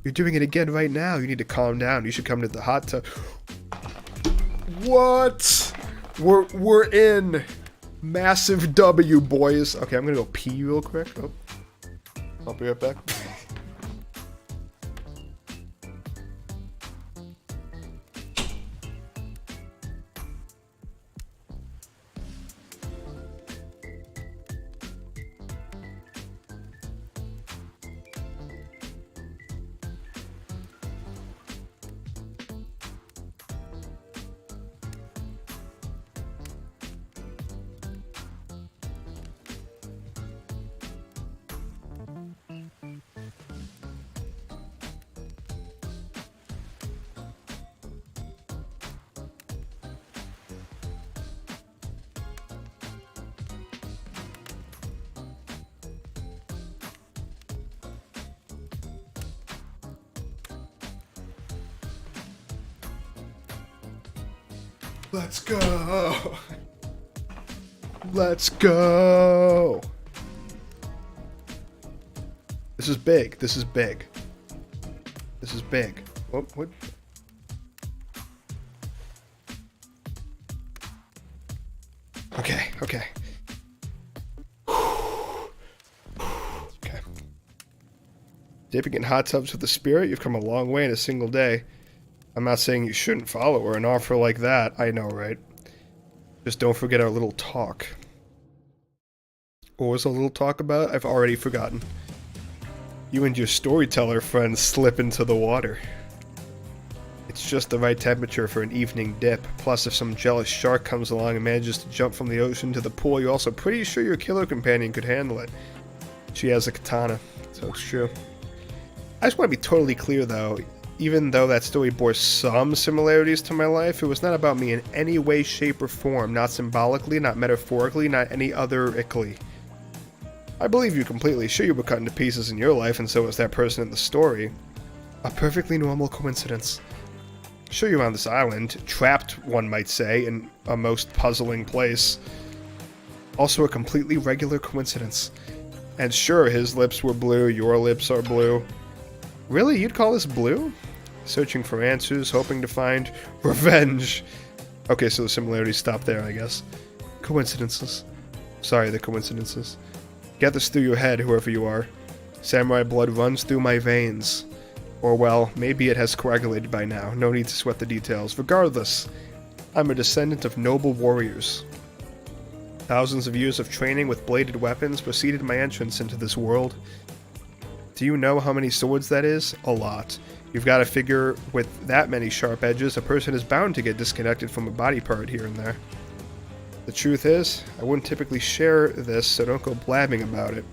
You're doing it again right now. You need to calm down. You should come to the hot tub. What? We're in. Massive W, boys. Okay, I'm gonna go pee real quick. Oh. I'll be right back. Let's go. Let's go. This is big. This is big. This is big. What? Okay. Okay. Okay. Dipping in hot tubs with the spirit, you've come a long way in a single day. I'm not saying you shouldn't follow her. An offer like that, I know, right? Just don't forget our little talk. What was the little talk about? I've already forgotten. You and your storyteller friend slip into the water. It's just the right temperature for an evening dip. Plus, if some jealous shark comes along and manages to jump from the ocean to the pool, you're also pretty sure your killer companion could handle it. She has a katana, so it's true. I just want to be totally clear, though. Even though that story bore some similarities to my life, it was not about me in any way, shape, or form. Not symbolically, not metaphorically, not any other-ically. I believe you completely. Sure, you were cut into pieces in your life, and so was that person in the story. A perfectly normal coincidence. Sure, you're on this island, trapped, one might say, in a most puzzling place. Also a completely regular coincidence. And sure, his lips were blue, your lips are blue. Really? You'd call this blue? Searching for answers, hoping to find revenge. Okay, so the similarities stop there, I guess. Coincidences. Sorry, the coincidences. Get this through your head, whoever you are. Samurai blood runs through my veins. Or, well, maybe it has coagulated by now. No need to sweat the details. Regardless, I'm a descendant of noble warriors. Thousands of years of training with bladed weapons preceded my entrance into this world. Do you know how many swords that is? A lot. You've got to figure with that many sharp edges, a person is bound to get disconnected from a body part here and there. The truth is, I wouldn't typically share this, so don't go blabbing about it.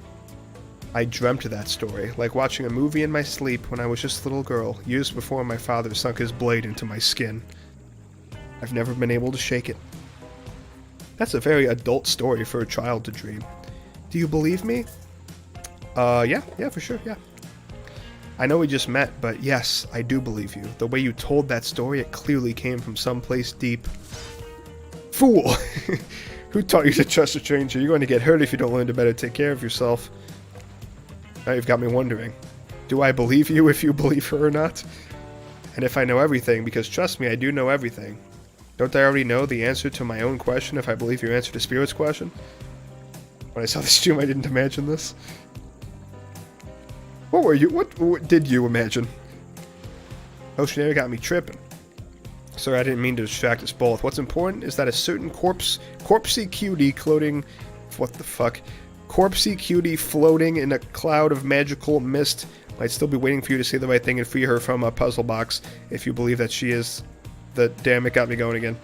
I dreamt of that story, like watching a movie in my sleep when I was just a little girl, years before my father sunk his blade into my skin. I've never been able to shake it. That's a very adult story for a child to dream. Do you believe me? Yeah, for sure, yeah. I know we just met, but yes, I do believe you. The way you told that story, it clearly came from someplace deep. Fool! Who taught you to trust a stranger? You're going to get hurt if you don't learn to better take care of yourself. Now you've got me wondering. Do I believe you if you believe her or not? And if I know everything, because trust me, I do know everything. Don't I already know the answer to my own question if I believe you answered the Spirit's question? When I saw the stream, I didn't imagine this. What were you? What did you imagine? Oceanair got me tripping. Sorry, I didn't mean to distract us both. What's important is that a certain corpsey cutie floating... What the fuck? Corpsey cutie floating in a cloud of magical mist might still be waiting for you to say the right thing and free her from a puzzle box if you believe that she is... Damn, it got me going again.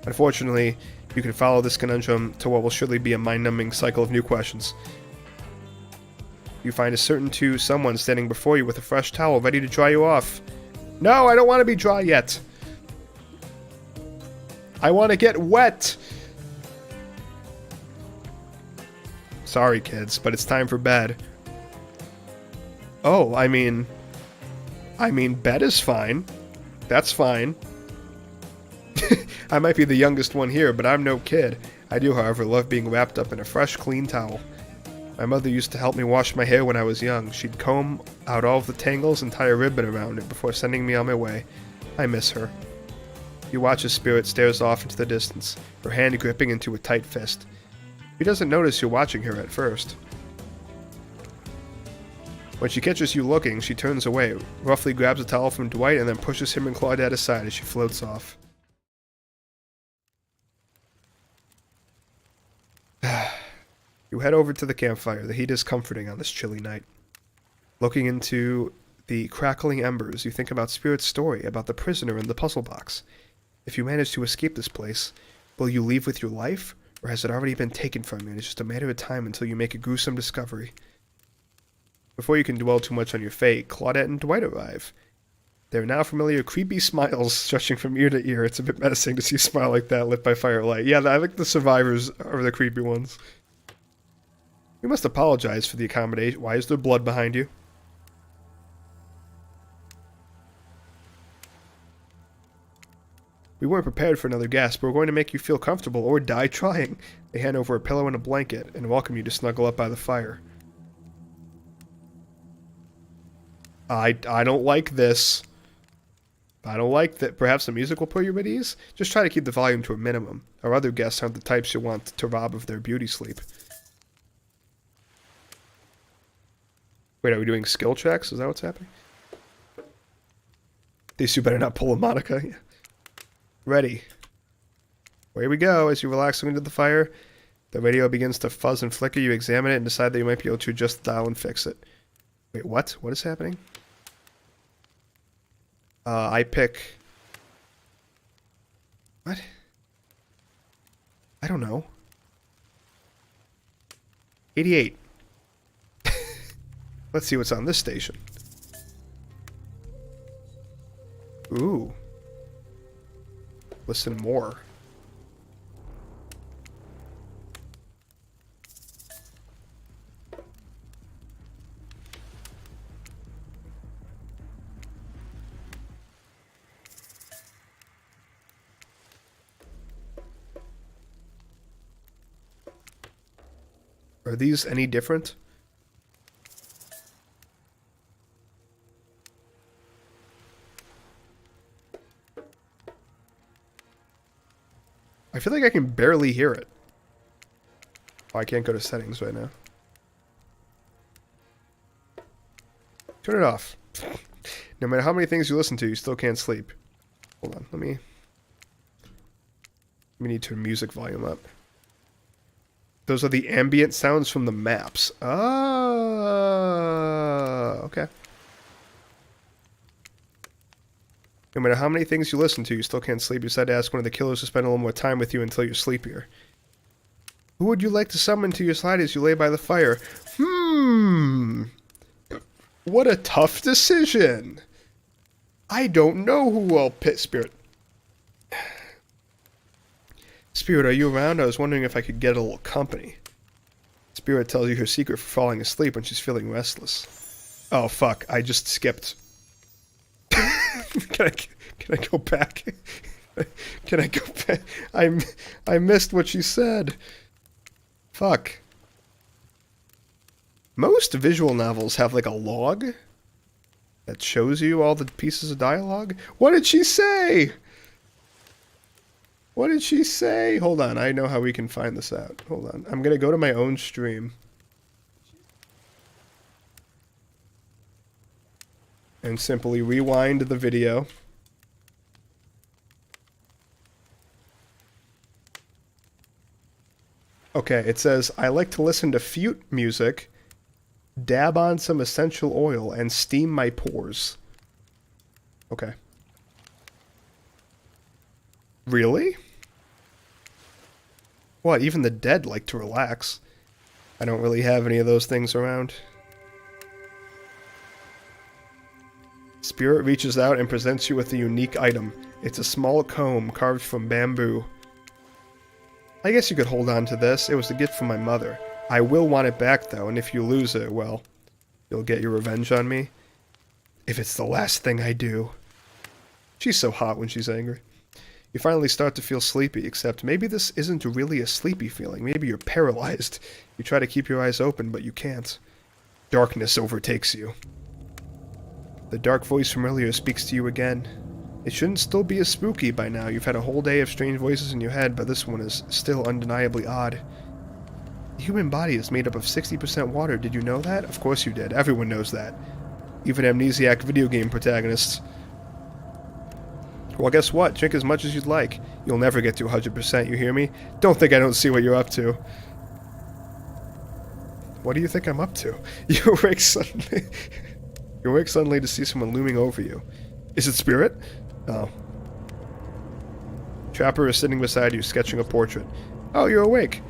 Unfortunately, you can follow this conundrum to what will surely be a mind-numbing cycle of new questions. You find a certain to someone standing before you with a fresh towel ready to dry you off. No, I don't want to be dry yet. I want to get wet. Sorry, kids, but it's time for bed. Oh, I mean, bed is fine. That's fine. I might be the youngest one here, but I'm no kid. I do, however, love being wrapped up in a fresh, clean towel. My mother used to help me wash my hair when I was young. She'd comb out all of the tangles and tie a ribbon around it before sending me on my way. I miss her. You watch as Spirit stares off into the distance, her hand gripping into a tight fist. She doesn't notice you're watching her at first. When she catches you looking, she turns away, roughly grabs a towel from Dwight, and then pushes him and Claudette aside as she floats off. You head over to the campfire. The heat is comforting on this chilly night. Looking into the crackling embers, you think about Spirit's story about the prisoner in the puzzle box. If you manage to escape this place, will you leave with your life, or has it already been taken from you and it's just a matter of time until you make a gruesome discovery? Before you can dwell too much on your fate, Claudette and Dwight arrive. Their now familiar creepy smiles stretching from ear to ear. It's a bit menacing to see a smile like that lit by firelight. Yeah, I think the survivors are the creepy ones. You must apologize for the accommodation. Why is there blood behind you? We weren't prepared for another guest, but we're going to make you feel comfortable or die trying. They hand over a pillow and a blanket and welcome you to snuggle up by the fire. I don't like this. I don't like that. Perhaps the music will put you at ease? Just try to keep the volume to a minimum. Our other guests aren't the types you want to rob of their beauty sleep. Wait, are we doing skill checks? Is that what's happening? These two better not pull a Monica. Yeah. Ready. Away we go. As you relax into the fire, the radio begins to fuzz and flicker. You examine it and decide that you might be able to adjust the dial and fix it. Wait, what? What is happening? I pick... What? I don't know. 88. Let's see what's on this station. Ooh. Listen more. Are these any different? I feel like I can barely hear it. Oh, I can't go to settings right now. Turn it off. No matter how many things you listen to, you still can't sleep. Hold on, let me need to turn music volume up. Those are the ambient sounds from the maps. Oh, okay. No matter how many things you listen to, you still can't sleep. You decide to ask one of the killers to spend a little more time with you until you're sleepier. Who would you like to summon to your side as you lay by the fire? What a tough decision. I don't know who I'll pick. Spirit. Spirit, are you around? I was wondering if I could get a little company. Spirit tells you her secret for falling asleep when she's feeling restless. Oh, fuck. I just skipped. Can I go back? Can I go back? I missed what she said. Fuck. Most visual novels have like a log that shows you all the pieces of dialogue. What did she say? What did she say? Hold on, I know how we can find this out. Hold on. I'm gonna go to my own stream. And simply rewind the video. Okay, it says, I like to listen to flute music, dab on some essential oil, and steam my pores. Okay. Really? What, even the dead like to relax. I don't really have any of those things around. Spirit reaches out and presents you with a unique item. It's a small comb carved from bamboo. I guess you could hold on to this. It was a gift from my mother. I will want it back, though, and if you lose it, well, you'll get your revenge on me. If it's the last thing I do. She's so hot when she's angry. You finally start to feel sleepy, except maybe this isn't really a sleepy feeling. Maybe you're paralyzed. You try to keep your eyes open, but you can't. Darkness overtakes you. The dark voice from earlier speaks to you again. It shouldn't still be as spooky by now. You've had a whole day of strange voices in your head, but this one is still undeniably odd. The human body is made up of 60% water. Did you know that? Of course you did. Everyone knows that. Even amnesiac video game protagonists. Well, guess what? Drink as much as you'd like. You'll never get to 100%, you hear me? Don't think I don't see what you're up to. What do you think I'm up to? You awake suddenly... You awake suddenly to see someone looming over you. Is it Spirit? Oh. Trapper is sitting beside you, sketching a portrait. Oh, you're awake.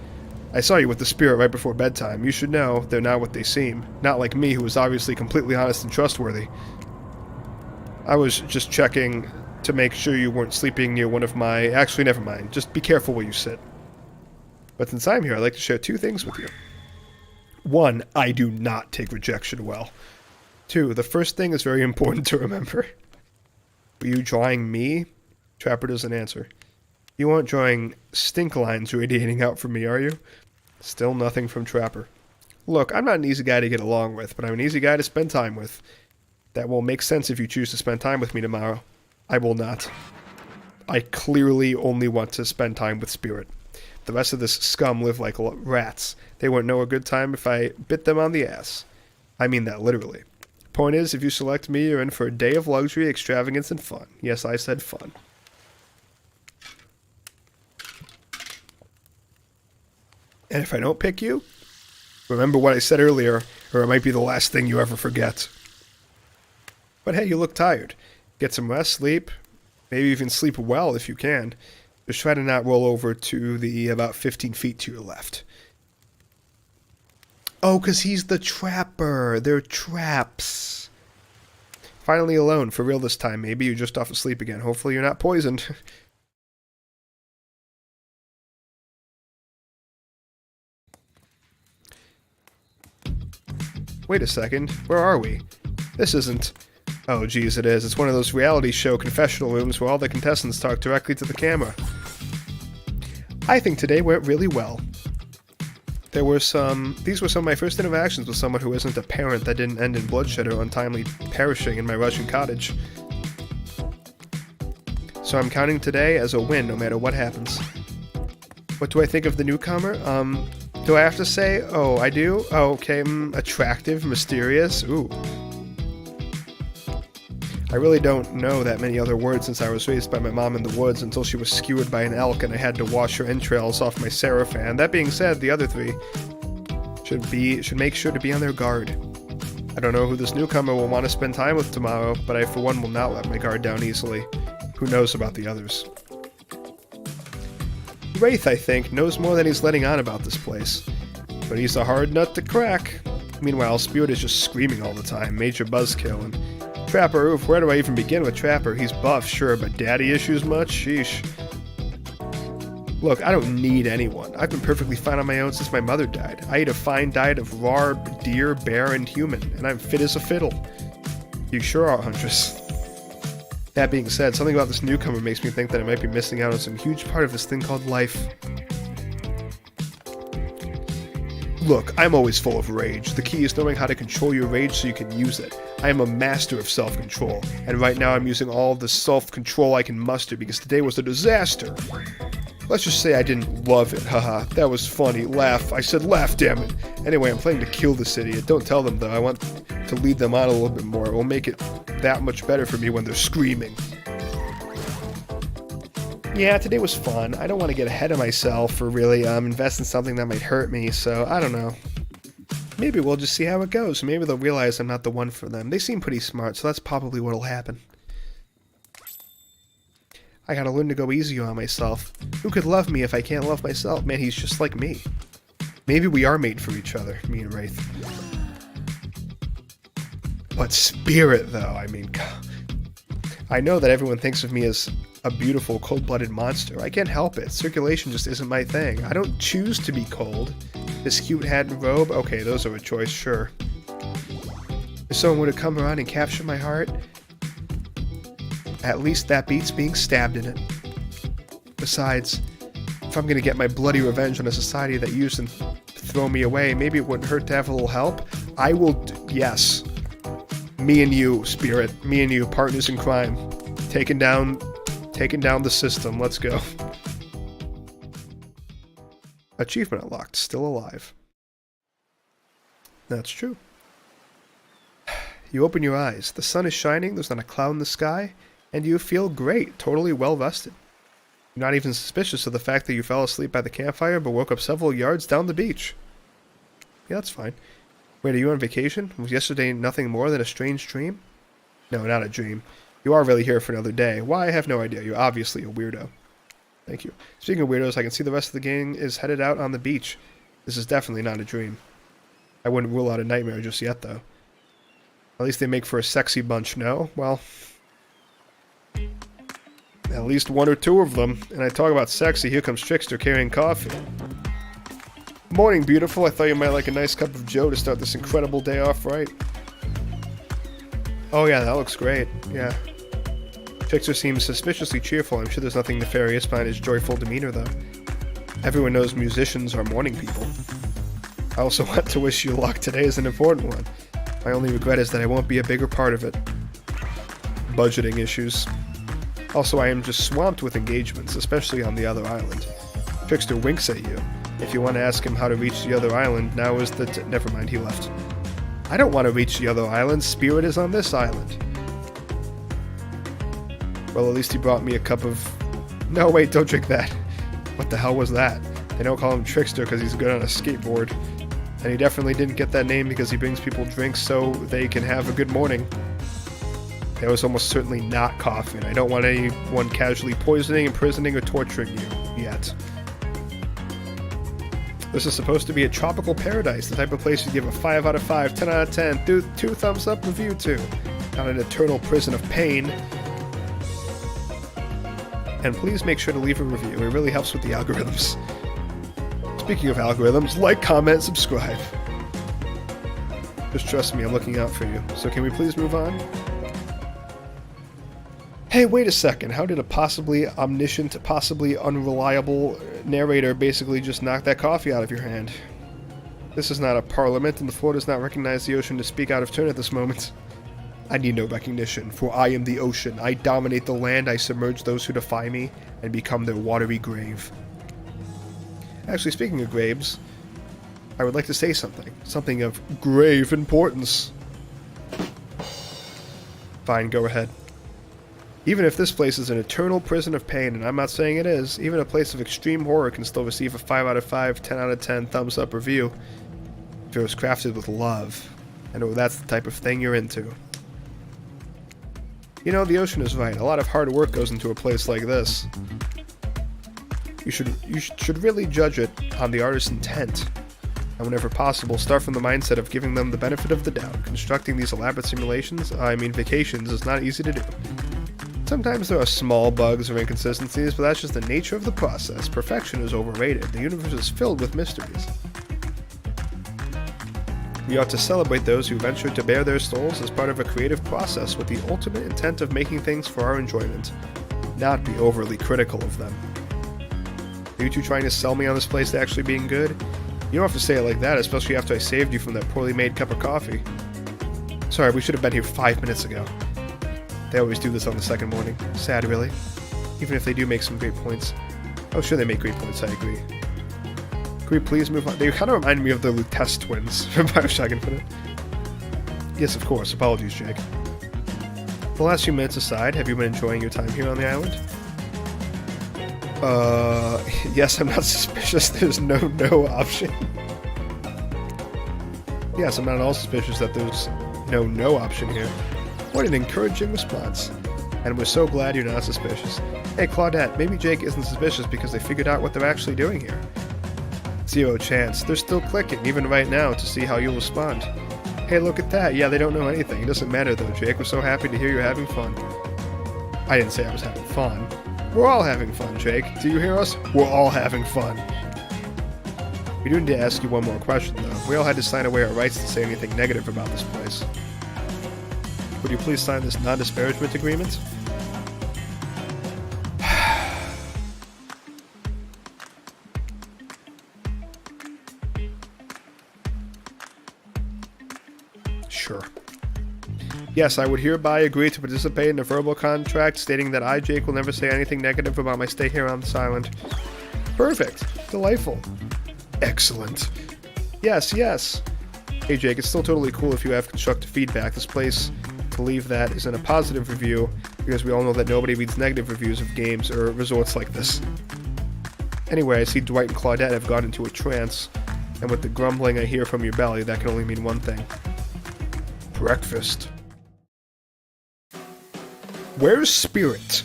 I saw you with the Spirit right before bedtime. You should know they're not what they seem. Not like me, who is obviously completely honest and trustworthy. I was just checking to make sure you weren't sleeping near one of my... Actually, never mind. Just be careful where you sit. But since I'm here, I'd like to share 2 things with you. 1, I do not take rejection well. 2, the first thing is very important to remember. Were you drawing me? Trapper doesn't answer. You aren't drawing stink lines radiating out from me, are you? Still nothing from Trapper. Look, I'm not an easy guy to get along with, but I'm an easy guy to spend time with. That will make sense if you choose to spend time with me tomorrow. I will not. I clearly only want to spend time with Spirit. The rest of this scum live like rats. They wouldn't know a good time if I bit them on the ass. I mean that literally. Point is, if you select me, you're in for a day of luxury, extravagance, and fun. Yes, I said fun. And if I don't pick you, remember what I said earlier, or it might be the last thing you ever forget. But hey, you look tired. Get some rest, sleep, maybe even sleep well if you can. Just try to not roll over to the about 15 feet to your left. Oh, because he's the trapper. They're traps. Finally alone, for real this time. Maybe you're just off asleep again. Hopefully you're not poisoned. Wait a second. Where are we? This isn't... Oh, geez, it is. It's one of those reality show confessional rooms where all the contestants talk directly to the camera. I think today went really well. These were some of my first interactions with someone who isn't a parent that didn't end in bloodshed or untimely perishing in my Russian cottage. So I'm counting today as a win no matter what happens. What do I think of the newcomer? Do I have to say? Oh, I do? Oh, okay, attractive, mysterious, ooh. I really don't know that many other words since I was raised by my mom in the woods until she was skewered by an elk and I had to wash her entrails off my sarafan. That being said, the other 3 should make sure to be on their guard. I don't know who this newcomer will want to spend time with tomorrow, but I for one will not let my guard down easily. Who knows about the others? Wraith, I think, knows more than he's letting on about this place. But he's a hard nut to crack. Meanwhile, Spirit is just screaming all the time, major buzzkill, and Trapper, oof, where do I even begin with Trapper? He's buff, sure, but daddy issues much? Sheesh. Look, I don't need anyone. I've been perfectly fine on my own since my mother died. I eat a fine diet of raw deer, bear, and human, and I'm fit as a fiddle. You sure are, Huntress. That being said, something about this newcomer makes me think that I might be missing out on some huge part of this thing called life. Look, I'm always full of rage. The key is knowing how to control your rage so you can use it. I am a master of self-control, and right now I'm using all the self-control I can muster because today was a disaster. Let's just say I didn't love it, haha. That was funny. Laugh. I said laugh, damn it. Anyway, I'm planning to kill this idiot. Don't tell them, though. I want to lead them on a little bit more. It will make it that much better for me when they're screaming. Yeah, today was fun. I don't want to get ahead of myself or really invest in something that might hurt me, so I don't know. Maybe we'll just see how it goes. Maybe they'll realize I'm not the one for them. They seem pretty smart, so that's probably what'll happen. I gotta learn to go easy on myself. Who could love me if I can't love myself? Man, he's just like me. Maybe we are made for each other, me and Wraith. But Spirit, though, I mean... I know that everyone thinks of me as a beautiful, cold-blooded monster. I can't help it. Circulation just isn't my thing. I don't choose to be cold. This cute hat and robe? Okay, those are a choice, sure. If someone were to come around and capture my heart... At least that beats being stabbed in it. Besides, if I'm gonna get my bloody revenge on a society that used and throw me away, maybe it wouldn't hurt to have a little help. I will, yes. Me and you, Spirit. Me and you, partners in crime. Taking down the system. Let's go. Achievement unlocked. Still alive. That's true. You open your eyes. The sun is shining. There's not a cloud in the sky. And you feel great. Totally well rested. You're not even suspicious of the fact that you fell asleep by the campfire but woke up several yards down the beach. Yeah, that's fine. Wait, are you on vacation? Was yesterday nothing more than a strange dream? No, not a dream. You are really here for another day. Why, I have no idea. You're obviously a weirdo. Thank you. Speaking of weirdos, I can see the rest of the gang is headed out on the beach. This is definitely not a dream. I wouldn't rule out a nightmare just yet, though. At least they make for a sexy bunch, no? Well, at least one or two of them. And I talk about sexy, here comes Trickster carrying coffee. Morning, beautiful. I thought you might like a nice cup of joe to start this incredible day off right. Oh yeah, that looks great. Yeah. Trickster seems suspiciously cheerful. I'm sure there's nothing nefarious behind his joyful demeanor, though. Everyone knows musicians are morning people. I also want to wish you luck. Today is an important one. My only regret is that I won't be a bigger part of it. Budgeting issues. Also, I am just swamped with engagements, especially on the other island. Trickster winks at you. If you want to ask him how to reach the other island, now is the never mind, he left. I don't want to reach the other island. Spirit is on this island. Well, at least he brought me a cup of... No, wait, don't drink that. What the hell was that? They don't call him Trickster because he's good on a skateboard. And he definitely didn't get that name because he brings people drinks so they can have a good morning. That was almost certainly not coffee, and I don't want anyone casually poisoning, imprisoning, or torturing you yet. This is supposed to be a tropical paradise, the type of place you give a 5 out of 5, 10 out of 10, 2 thumbs up review to. Not an eternal prison of pain. And please make sure to leave a review, it really helps with the algorithms. Speaking of algorithms, like, comment, subscribe. Just trust me, I'm looking out for you. So can we please move on? Hey, wait a second, how did a possibly omniscient, possibly unreliable narrator basically just knock that coffee out of your hand? This is not a parliament, and the floor does not recognize the ocean to speak out of turn at this moment. I need no recognition, for I am the ocean. I dominate the land, I submerge those who defy me, and become their watery grave. Actually, speaking of graves, I would like to say something. Something of grave importance. Fine, go ahead. Even if this place is an eternal prison of pain, and I'm not saying it is, even a place of extreme horror can still receive a 5 out of 5, 10 out of 10 thumbs up review if it was crafted with love. I know that's the type of thing you're into. You know, the ocean is right. A lot of hard work goes into a place like this. You should really judge it on the artist's intent. And whenever possible, start from the mindset of giving them the benefit of the doubt. Constructing these elaborate simulations, vacations, is not easy to do. Sometimes there are small bugs or inconsistencies, but that's just the nature of the process. Perfection is overrated. The universe is filled with mysteries. We ought to celebrate those who venture to bare their souls as part of a creative process with the ultimate intent of making things for our enjoyment, not be overly critical of them. Are you two trying to sell me on this place actually being good? You don't have to say it like that, especially after I saved you from that poorly made cup of coffee. Sorry, we should have been here 5 minutes ago. They always do this on the second morning. Sad, really. Even if they do make some great points. Oh, sure they make great points, I agree. Can we please move on? They kind of remind me of the Lutece twins from Bioshock Infinite. Yes, of course. Apologies, Jake. The last few minutes aside, have you been enjoying your time here on the island? Yes, I'm not suspicious. There's no option. Yes, I'm not at all suspicious that there's no option here. What an encouraging response. And we're so glad you're not suspicious. Hey, Claudette, maybe Jake isn't suspicious because they figured out what they're actually doing here. 0 chance. They're still clicking, even right now, to see how you'll respond. Hey, look at that. Yeah, they don't know anything. It doesn't matter, though, Jake. We're so happy to hear you're having fun. I didn't say I was having fun. We're all having fun, Jake. Do you hear us? We're all having fun. We do need to ask you one more question, though. We all had to sign away our rights to say anything negative about this place. Would you please sign this non-disparagement agreement? Yes, I would hereby agree to participate in a verbal contract stating that I, Jake, will never say anything negative about my stay here on this island. Perfect. Delightful.
Excellent.
Yes, yes. Hey, Jake, it's still totally cool if you have constructive feedback. This place, to leave that, is in a positive review, because we all know that nobody reads negative reviews of games or resorts like this. Anyway, I see Dwight and Claudette have gone into a trance, and with the grumbling I hear from your belly, that can only mean one thing.
Breakfast.
Where's Spirit?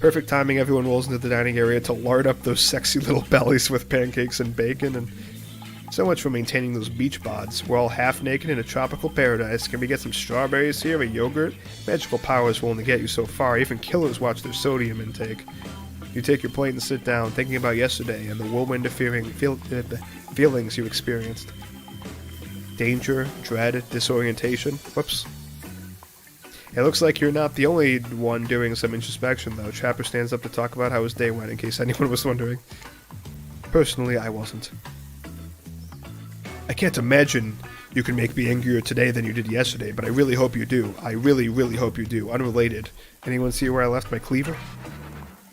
Perfect timing, everyone rolls into the dining area to lard up those sexy little bellies with pancakes and bacon, and so much for maintaining those beach bods. We're all half naked in a tropical paradise. Can we get some strawberries here, a yogurt? Magical powers will only get you so far. Even killers watch their sodium intake. You take your plate and sit down, thinking about yesterday and the whirlwind of feelings you experienced. Danger, dread, disorientation. Whoops. It looks like you're not the only one doing some introspection, though. Trapper stands up to talk about how his day went, in case anyone was wondering. Personally, I wasn't. I can't imagine you can make me angrier today than you did yesterday, but I really hope you do. I really, really hope you do. Unrelated. Anyone see where I left my cleaver?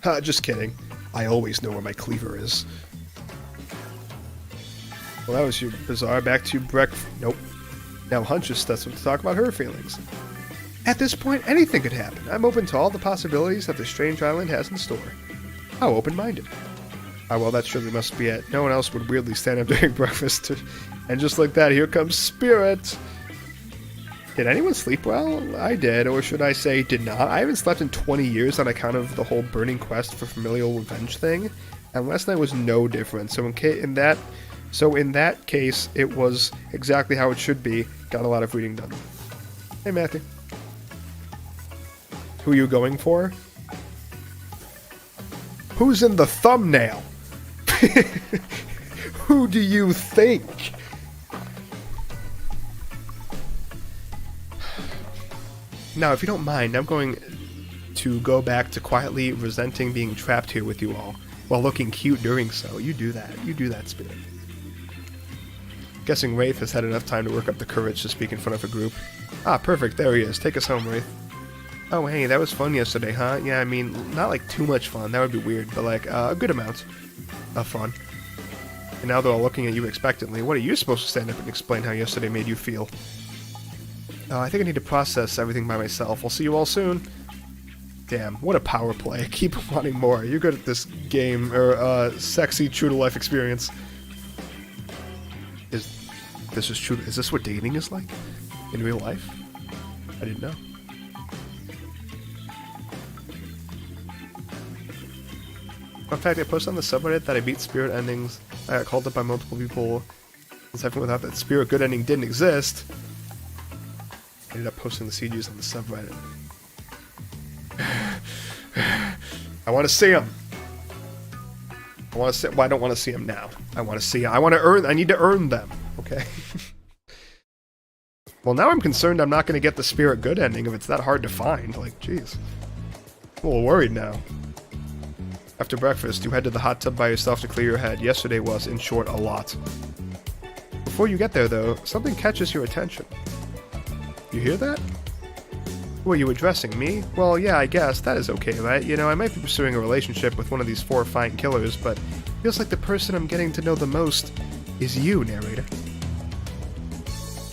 Ha, just kidding. I always know where my cleaver is. Well, that was your bizarre. Back to breakfast. Nope. Now Huntress steps up to talk about her feelings. At this point, anything could happen. I'm open to all the possibilities that the strange island has in store. How open-minded. Ah, well, that surely must be it. No one else would weirdly stand up during breakfast. And just like that, here comes Spirit. Did anyone sleep well? I did, or should I say did not. I haven't slept in 20 years on account of the whole burning quest for familial revenge thing, and last night was no different. So in that case, it was exactly how it should be. Got a lot of reading done. Hey, Matthew. Who are you going for? Who's in the thumbnail? Who do you think? Now, if you don't mind, I'm going to go back to quietly resenting being trapped here with you all, while looking cute doing so. You do that. You do that, Spirit. Guessing Wraith has had enough time to work up the courage to speak in front of a group. Ah, perfect. There he is. Take us home, Wraith. Oh, hey, that was fun yesterday, huh? Yeah, I mean, not like too much fun. That would be weird, but like a good amount of fun. And now they're all looking at you expectantly. What are you supposed to stand up and explain how yesterday made you feel? I think I need to process everything by myself. I'll see you all soon. Damn, what a power play. I keep wanting more. You're good at this game, or sexy true-to-life experience. Is this what dating is like? In real life? I didn't know. In fact, I posted on the subreddit that I beat Spirit endings. I got called up by multiple people. Since everyone thought that Spirit good ending didn't exist, I ended up posting the CGs on the subreddit. I want to see him. Well, I don't want to see him now. I want to see. I need to earn them. Okay. Well, now I'm concerned I'm not going to get the Spirit good ending if it's that hard to find. Like, jeez. I'm a little worried now. After breakfast, you head to the hot tub by yourself to clear your head. Yesterday was, in short, a lot. Before you get there, though, something catches your attention. You hear that? Who are you addressing, me? Well, yeah, I guess. That is okay, right? You know, I might be pursuing a relationship with one of these 4 fine killers, but it feels like the person I'm getting to know the most is you, narrator.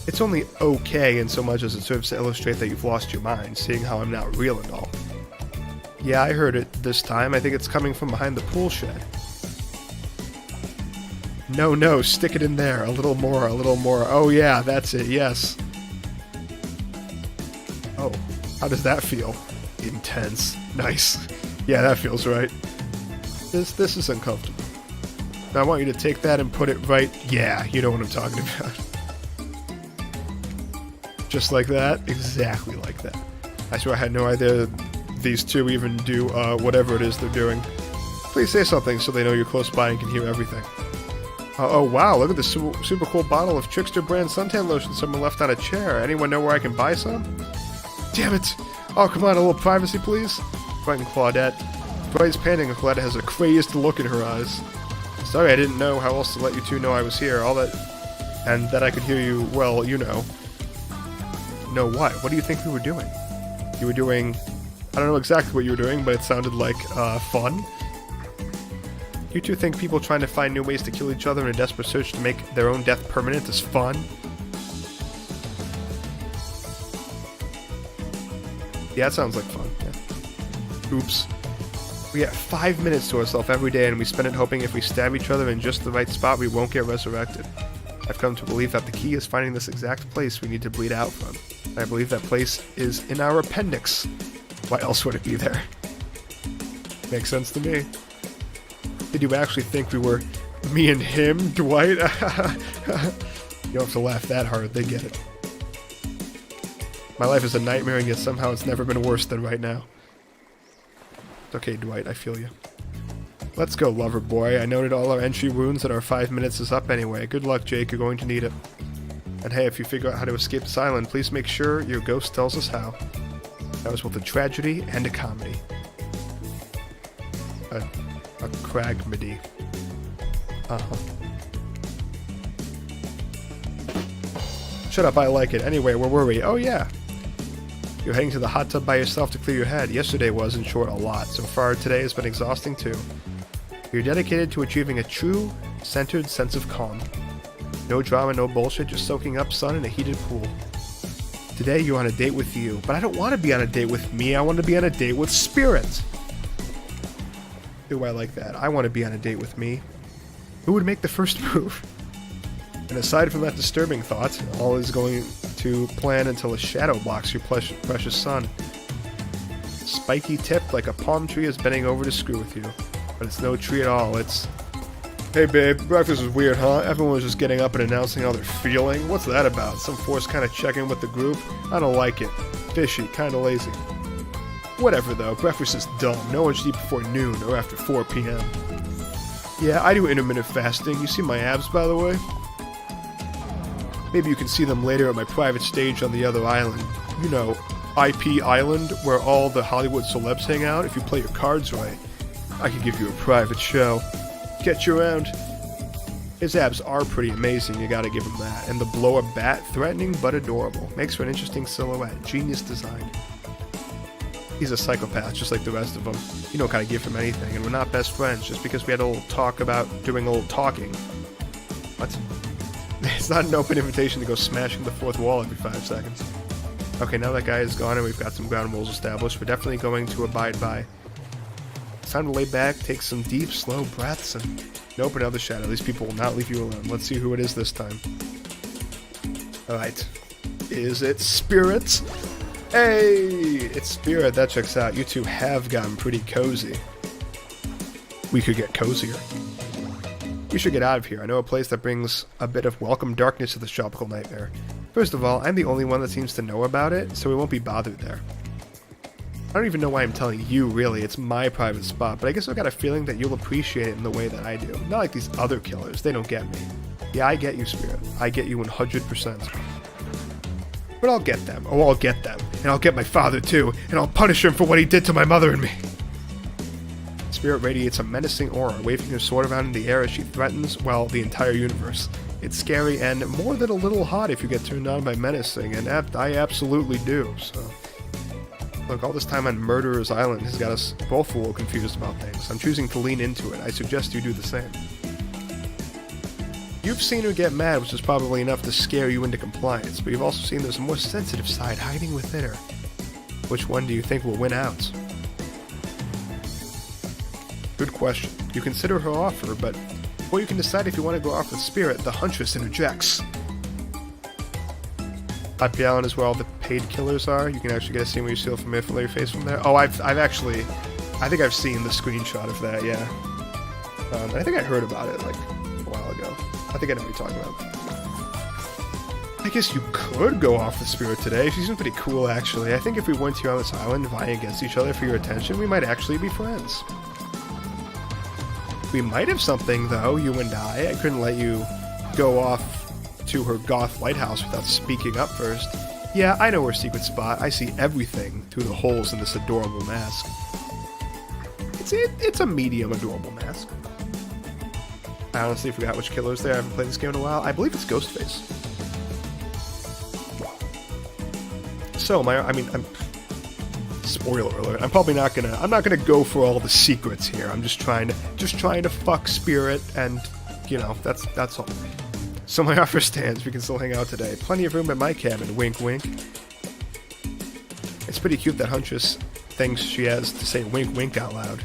It's only okay in so much as it serves to illustrate that you've lost your mind, seeing how I'm not real and all. Yeah, I heard it this time. I think it's coming from behind the pool shed. No, stick it in there. A little more. Oh yeah, that's it, yes. Oh, how does that feel? Intense. Nice. Yeah, that feels right. This is uncomfortable. Now I want you to take that and put it right... Yeah, you know what I'm talking about. Just like that? Exactly like that. I swear I had no idea these two even do whatever it is they're doing. Please say something so they know you're close by and can hear everything. Oh wow, look at this super cool bottle of Trickster brand suntan lotion someone left on a chair. Anyone know where I can buy some? Damn it! Oh, come on, a little privacy, please? Dwight and Claudette. Dwight's panting and Claudette has a crazed look in her eyes. Sorry, I didn't know how else to let you two know I was here. And that I could hear you, well, you know. No, what? What do you think we were doing? You were doing... I don't know exactly what you were doing, but it sounded like, fun. You two think people trying to find new ways to kill each other in a desperate search to make their own death permanent is fun? Yeah, it sounds like fun. Yeah. Oops. We have 5 minutes to ourselves every day, and we spend it hoping if we stab each other in just the right spot, we won't get resurrected. I've come to believe that the key is finding this exact place we need to bleed out from. I believe that place is in our appendix. Why else would it be there? Makes sense to me. Did you actually think we were me and him, Dwight? You don't have to laugh that hard, they get it. My life is a nightmare, and yet somehow it's never been worse than right now. It's okay, Dwight, I feel you. Let's go, lover boy. I noted all our entry wounds and our 5 minutes is up anyway. Good luck, Jake, you're going to need it. And hey, if you figure out how to escape this island, please make sure your ghost tells us how. That was both a tragedy and a comedy. A cragmedy. Uh-huh. Shut up, I like it. Anyway, where were we? Oh, yeah. You're heading to the hot tub by yourself to clear your head. Yesterday was, in short, a lot. So far, today has been exhausting, too. You're dedicated to achieving a true, centered sense of calm. No drama, no bullshit, just soaking up sun in a heated pool. Today, you're on a date with you. But I don't want to be on a date with me. I want to be on a date with Spirit. Ooh, I like that. I want to be on a date with me. Who would make the first move? And aside from that disturbing thought, all is going to plan until a shadow blocks your precious sun. Spiky tip like a palm tree is bending over to screw with you. But it's no tree at all, it's... Hey babe, breakfast was weird, huh? Everyone was just getting up and announcing how they're feeling. What's that about? Some force kind of checking with the group? I don't like it. Fishy, kind of lazy. Whatever though, breakfast is dumb. No one should eat before noon or after 4 p.m. Yeah, I do intermittent fasting. You see my abs, by the way? Maybe you can see them later at my private stage on the other island. You know, IP Island, where all the Hollywood celebs hang out. If you play your cards right, I could give you a private show. Catch you around. His abs are pretty amazing, you gotta give him that. And the blow-up bat, threatening but adorable. Makes for an interesting silhouette. Genius design. He's a psychopath, just like the rest of them. You don't gotta give him anything, and we're not best friends just because we had a little talk about doing a little talking. What? It's not an open invitation to go smashing the fourth wall every 5 seconds. Okay, now that guy is gone and we've got some ground rules established, we're definitely going to abide by. It's time to lay back, take some deep, slow breaths, and nope, another shadow. These people will not leave you alone. Let's see who it is this time. Alright. Is it Spirit? Hey! It's Spirit. That checks out. You two have gotten pretty cozy. We could get cozier. We should get out of here. I know a place that brings a bit of welcome darkness to this tropical nightmare. First of all, I'm the only one that seems to know about it, so we won't be bothered there. I don't even know why I'm telling you, really. It's my private spot, but I guess I've got a feeling that you'll appreciate it in the way that I do. Not like these other killers. They don't get me. Yeah, I get you, Spirit. I get you 100%. But I'll get them. Oh, I'll get them. And I'll get my father, too. And I'll punish him for what he did to my mother and me. Spirit radiates a menacing aura, waving her sword around in the air as she threatens, well, the entire universe. It's scary and more than a little hot if you get turned on by menacing, and I absolutely do, so... Look, all this time on Murderer's Island has got us both a little confused about things. I'm choosing to lean into it. I suggest you do the same. You've seen her get mad, which is probably enough to scare you into compliance, but you've also seen there's a more sensitive side hiding within her. Which one do you think will win out? Good question. You consider her offer, but before you can decide if you want to go off with Spirit, the Huntress interjects. IP Island is where all the paid killers are. You can actually get a scene where you steal a familiar face from there. Oh, I've actually... I think I've seen the screenshot of that, yeah. I think I heard about it, like, a while ago. I think I know what you're talking about. I guess you could go off with Spirit today. She seems pretty cool, actually. I think if we went here on this island vying against each other for your attention, we might actually be friends. We might have something, though, you and I. I couldn't let you go off to her goth lighthouse without speaking up first. Yeah, I know her secret spot. I see everything through the holes in this adorable mask. It's a medium adorable mask. I honestly forgot which killer is there. I haven't played this game in a while. I believe it's Ghostface. So spoiler alert. I'm probably not gonna. I'm not gonna go for all the secrets here. I'm just trying to fuck Spirit, and that's all. So my offer stands. We can still hang out today. Plenty of room at my cabin. Wink, wink. It's pretty cute that Huntress thinks she has to say wink, wink out loud.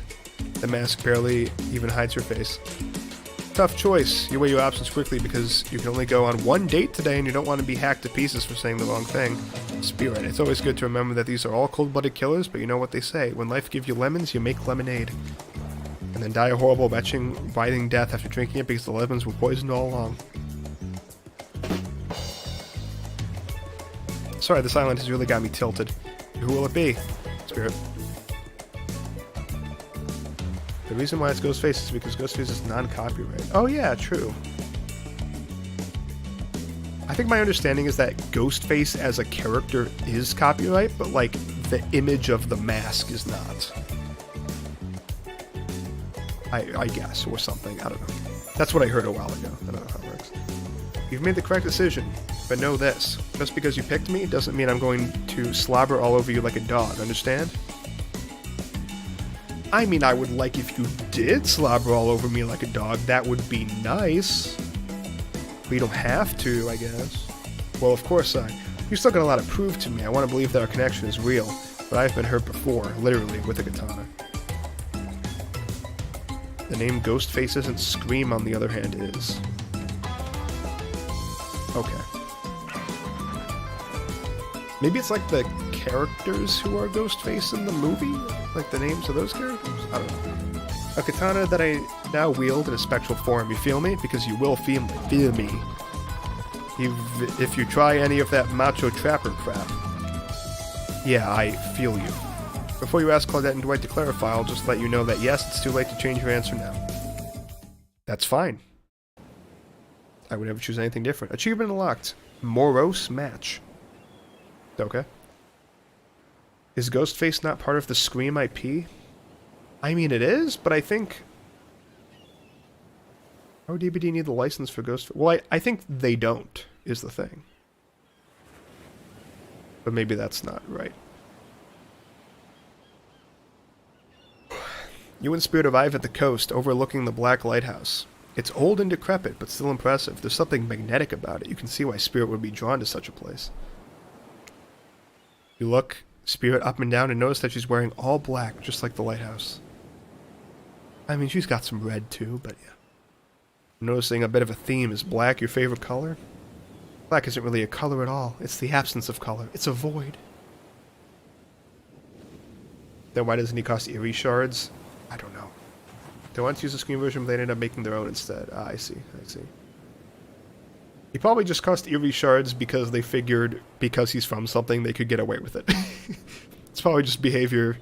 The mask barely even hides her face. Tough choice. You weigh your options quickly because you can only go on one date today and you don't want to be hacked to pieces for saying the wrong thing. Spirit. It's always good to remember that these are all cold-blooded killers, but you know what they say. When life gives you lemons, you make lemonade. And then die a horrible, writhing death after drinking it because the lemons were poisoned all along. Sorry, this island has really got me tilted. Who will it be? Spirit. The reason why it's Ghostface is because Ghostface is non-copyright. Oh yeah, true. I think my understanding is that Ghostface as a character is copyright, but like the image of the mask is not. I guess, or something. I don't know. That's what I heard a while ago. I don't know how it works. You've made the correct decision, but know this. Just because you picked me doesn't mean I'm going to slobber all over you like a dog, understand? I mean, I would like if you did slobber all over me like a dog. That would be nice. But you don't have to, I guess. Well, of course you still got a lot to prove to me. I want to believe that our connection is real. But I've been hurt before, literally, with a katana. The name Ghostface isn't Scream, on the other hand, is. Okay. Maybe it's like the characters who are Ghostface in the movie? Like the names of those characters? I don't know. A katana that I now wield in a spectral form, you feel me? Because you will feel me. If you try any of that macho trapper crap. Yeah, I feel you. Before you ask Claudette and Dwight to clarify, I'll just let you know that yes, it's too late to change your answer now. That's fine. I would never choose anything different. Achievement unlocked. Morose match. Okay. Is Ghostface not part of the Scream IP? I mean, it is, but I think... How would DBD need the license for Ghostface? Well, I think they don't, is the thing. But maybe that's not right. You and Spirit arrive at the coast, overlooking the Black Lighthouse. It's old and decrepit, but still impressive. There's something magnetic about it. You can see why Spirit would be drawn to such a place. You look Spirit up and down and notice that she's wearing all black, just like the lighthouse. I mean, she's got some red too, but yeah. I'm noticing a bit of a theme. Is black your favorite color? Black isn't really a color at all. It's the absence of color. It's a void. Then why doesn't he cost Eerie shards? I don't know. They wanted to use the Scream version, but they ended up making their own instead. Ah, I see. He probably just cost Eerie shards because they figured because he's from something they could get away with it. It's probably just behavior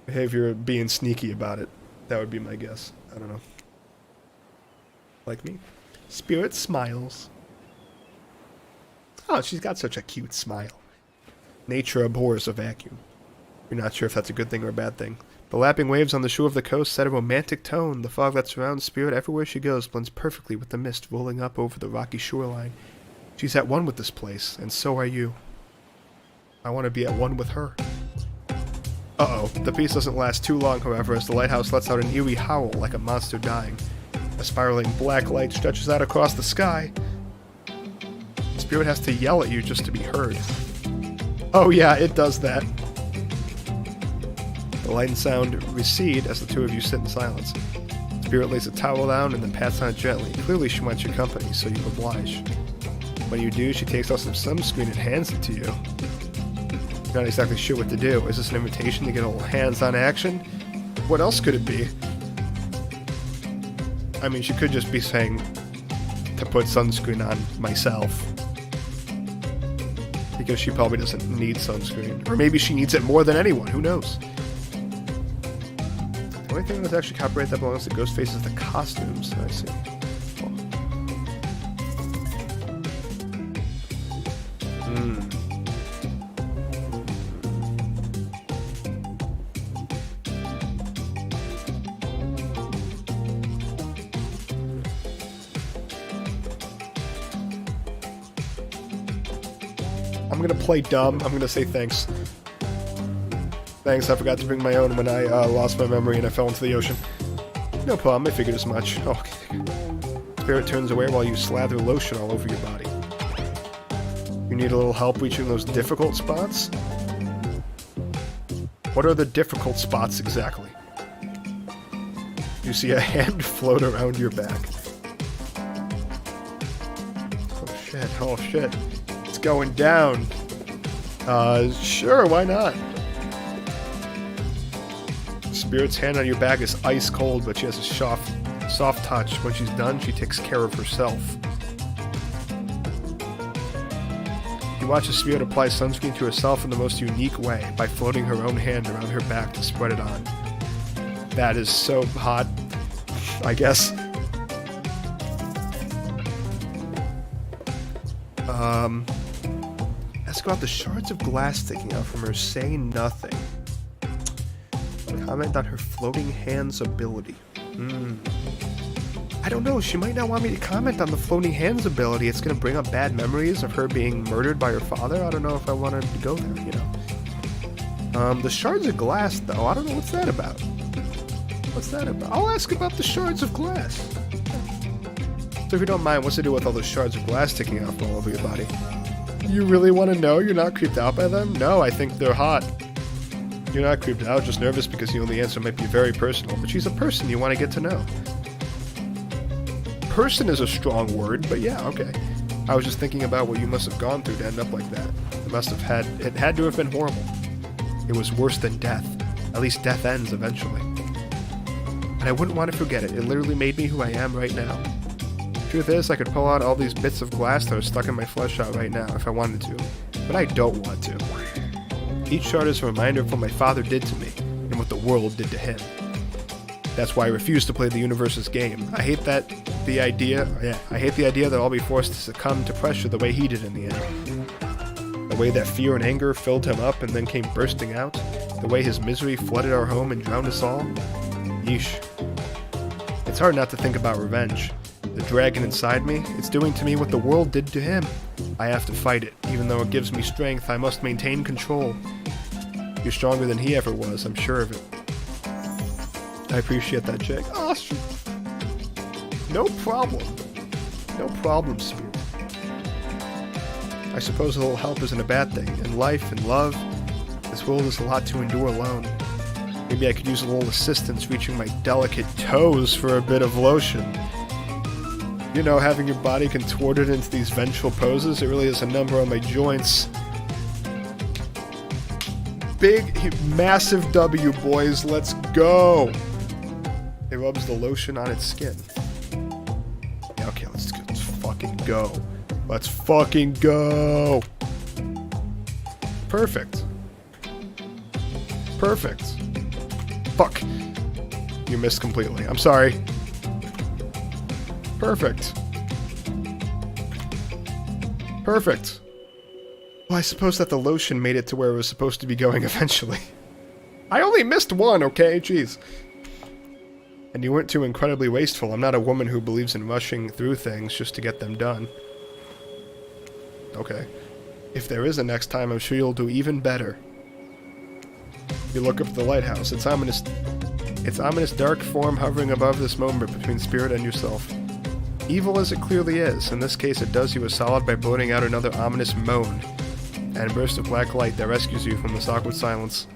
being sneaky about it. That would be my guess. I don't know. Like me. Spirit smiles. Oh, she's got such a cute smile. Nature abhors a vacuum. You're not sure if that's a good thing or a bad thing. The lapping waves on the shore of the coast set a romantic tone. The fog that surrounds Spirit everywhere she goes blends perfectly with the mist rolling up over the rocky shoreline. She's at one with this place, and so are you. I want to be at one with her. Uh-oh. The peace doesn't last too long, however, as the lighthouse lets out an eerie howl like a monster dying. A spiraling black light stretches out across the sky. Spirit has to yell at you just to be heard. Oh yeah, it does that. The light and sound recede as the two of you sit in silence. Spirit lays a towel down and then pats on it gently. Clearly she wants your company, so you oblige. When you do, she takes off some sunscreen and hands it to you. You're not exactly sure what to do. Is this an invitation to get a little hands-on action? What else could it be? I mean, she could just be saying to put sunscreen on myself. Because she probably doesn't need sunscreen. Or maybe she needs it more than anyone. Who knows? The only thing that's actually copyright that belongs to Ghostface is the costumes. I see. I'm gonna play dumb. I'm gonna say thanks. Thanks, I forgot to bring my own when I lost my memory and I fell into the ocean. No problem, I figured as much. Okay. Spirit turns away while you slather lotion all over your body. You need a little help reaching those difficult spots? What are the difficult spots exactly? You see a hand float around your back. Oh shit. It's going down. Sure, why not? Spirit's hand on your back is ice cold, but she has a soft touch. When she's done, she takes care of herself. You watch the Spirit apply sunscreen to herself in the most unique way by floating her own hand around her back to spread it on. That is so hot, I guess. Ask about the shards of glass sticking out from her. Say nothing. Comment on her floating hands ability. I don't know, she might not want me to comment on the floating hands ability. It's gonna bring up bad memories of her being murdered by her father. I don't know if I want to go there, you know. The shards of glass, though, I don't know what's that about. What's that about? I'll ask about the shards of glass. So if you don't mind, what's to do with all those shards of glass sticking out from all over your body? You really want to know? You're not creeped out by them? No, I think they're hot. You're not creeped out, just nervous because you know the answer might be very personal, but she's a person you want to get to know. Person is a strong word, but yeah, okay. I was just thinking about what you must have gone through to end up like that. It had to have been horrible. It was worse than death. At least death ends eventually. And I wouldn't want to forget it. It literally made me who I am right now. Truth is, I could pull out all these bits of glass that are stuck in my flesh out right now if I wanted to, but I don't want to. Each shard is a reminder of what my father did to me, and what the world did to him. That's why I refuse to play the universe's game. I hate the idea that I'll be forced to succumb to pressure the way he did in the end. The way that fear and anger filled him up and then came bursting out. The way his misery flooded our home and drowned us all. Yeesh. It's hard not to think about revenge. The dragon inside me, it's doing to me what the world did to him. I have to fight it. Even though it gives me strength, I must maintain control. You're stronger than he ever was, I'm sure of it. I appreciate that, Jake. Oh, no problem. No problem, Spirit. I suppose a little help isn't a bad thing. In life and love, this world is a lot to endure alone. Maybe I could use a little assistance reaching my delicate toes for a bit of lotion. You know, having your body contorted into these vengeful poses, it really is a number on my joints. Big, massive W, boys. Let's go. It rubs the lotion on its skin. Yeah, okay, let's fucking go. Let's fucking go. Perfect. Perfect. Fuck. You missed completely. I'm sorry. Perfect. Perfect. Well, I suppose that the lotion made it to where it was supposed to be going eventually. I only missed one, okay? Jeez. And you weren't too incredibly wasteful. I'm not a woman who believes in rushing through things just to get them done. Okay. If there is a next time, I'm sure you'll do even better. You look up at the lighthouse. It's ominous dark form hovering above this moment between Spirit and yourself. Evil as it clearly is, in this case it does you a solid by blowing out another ominous moan, and a burst of black light that rescues you from this awkward silence.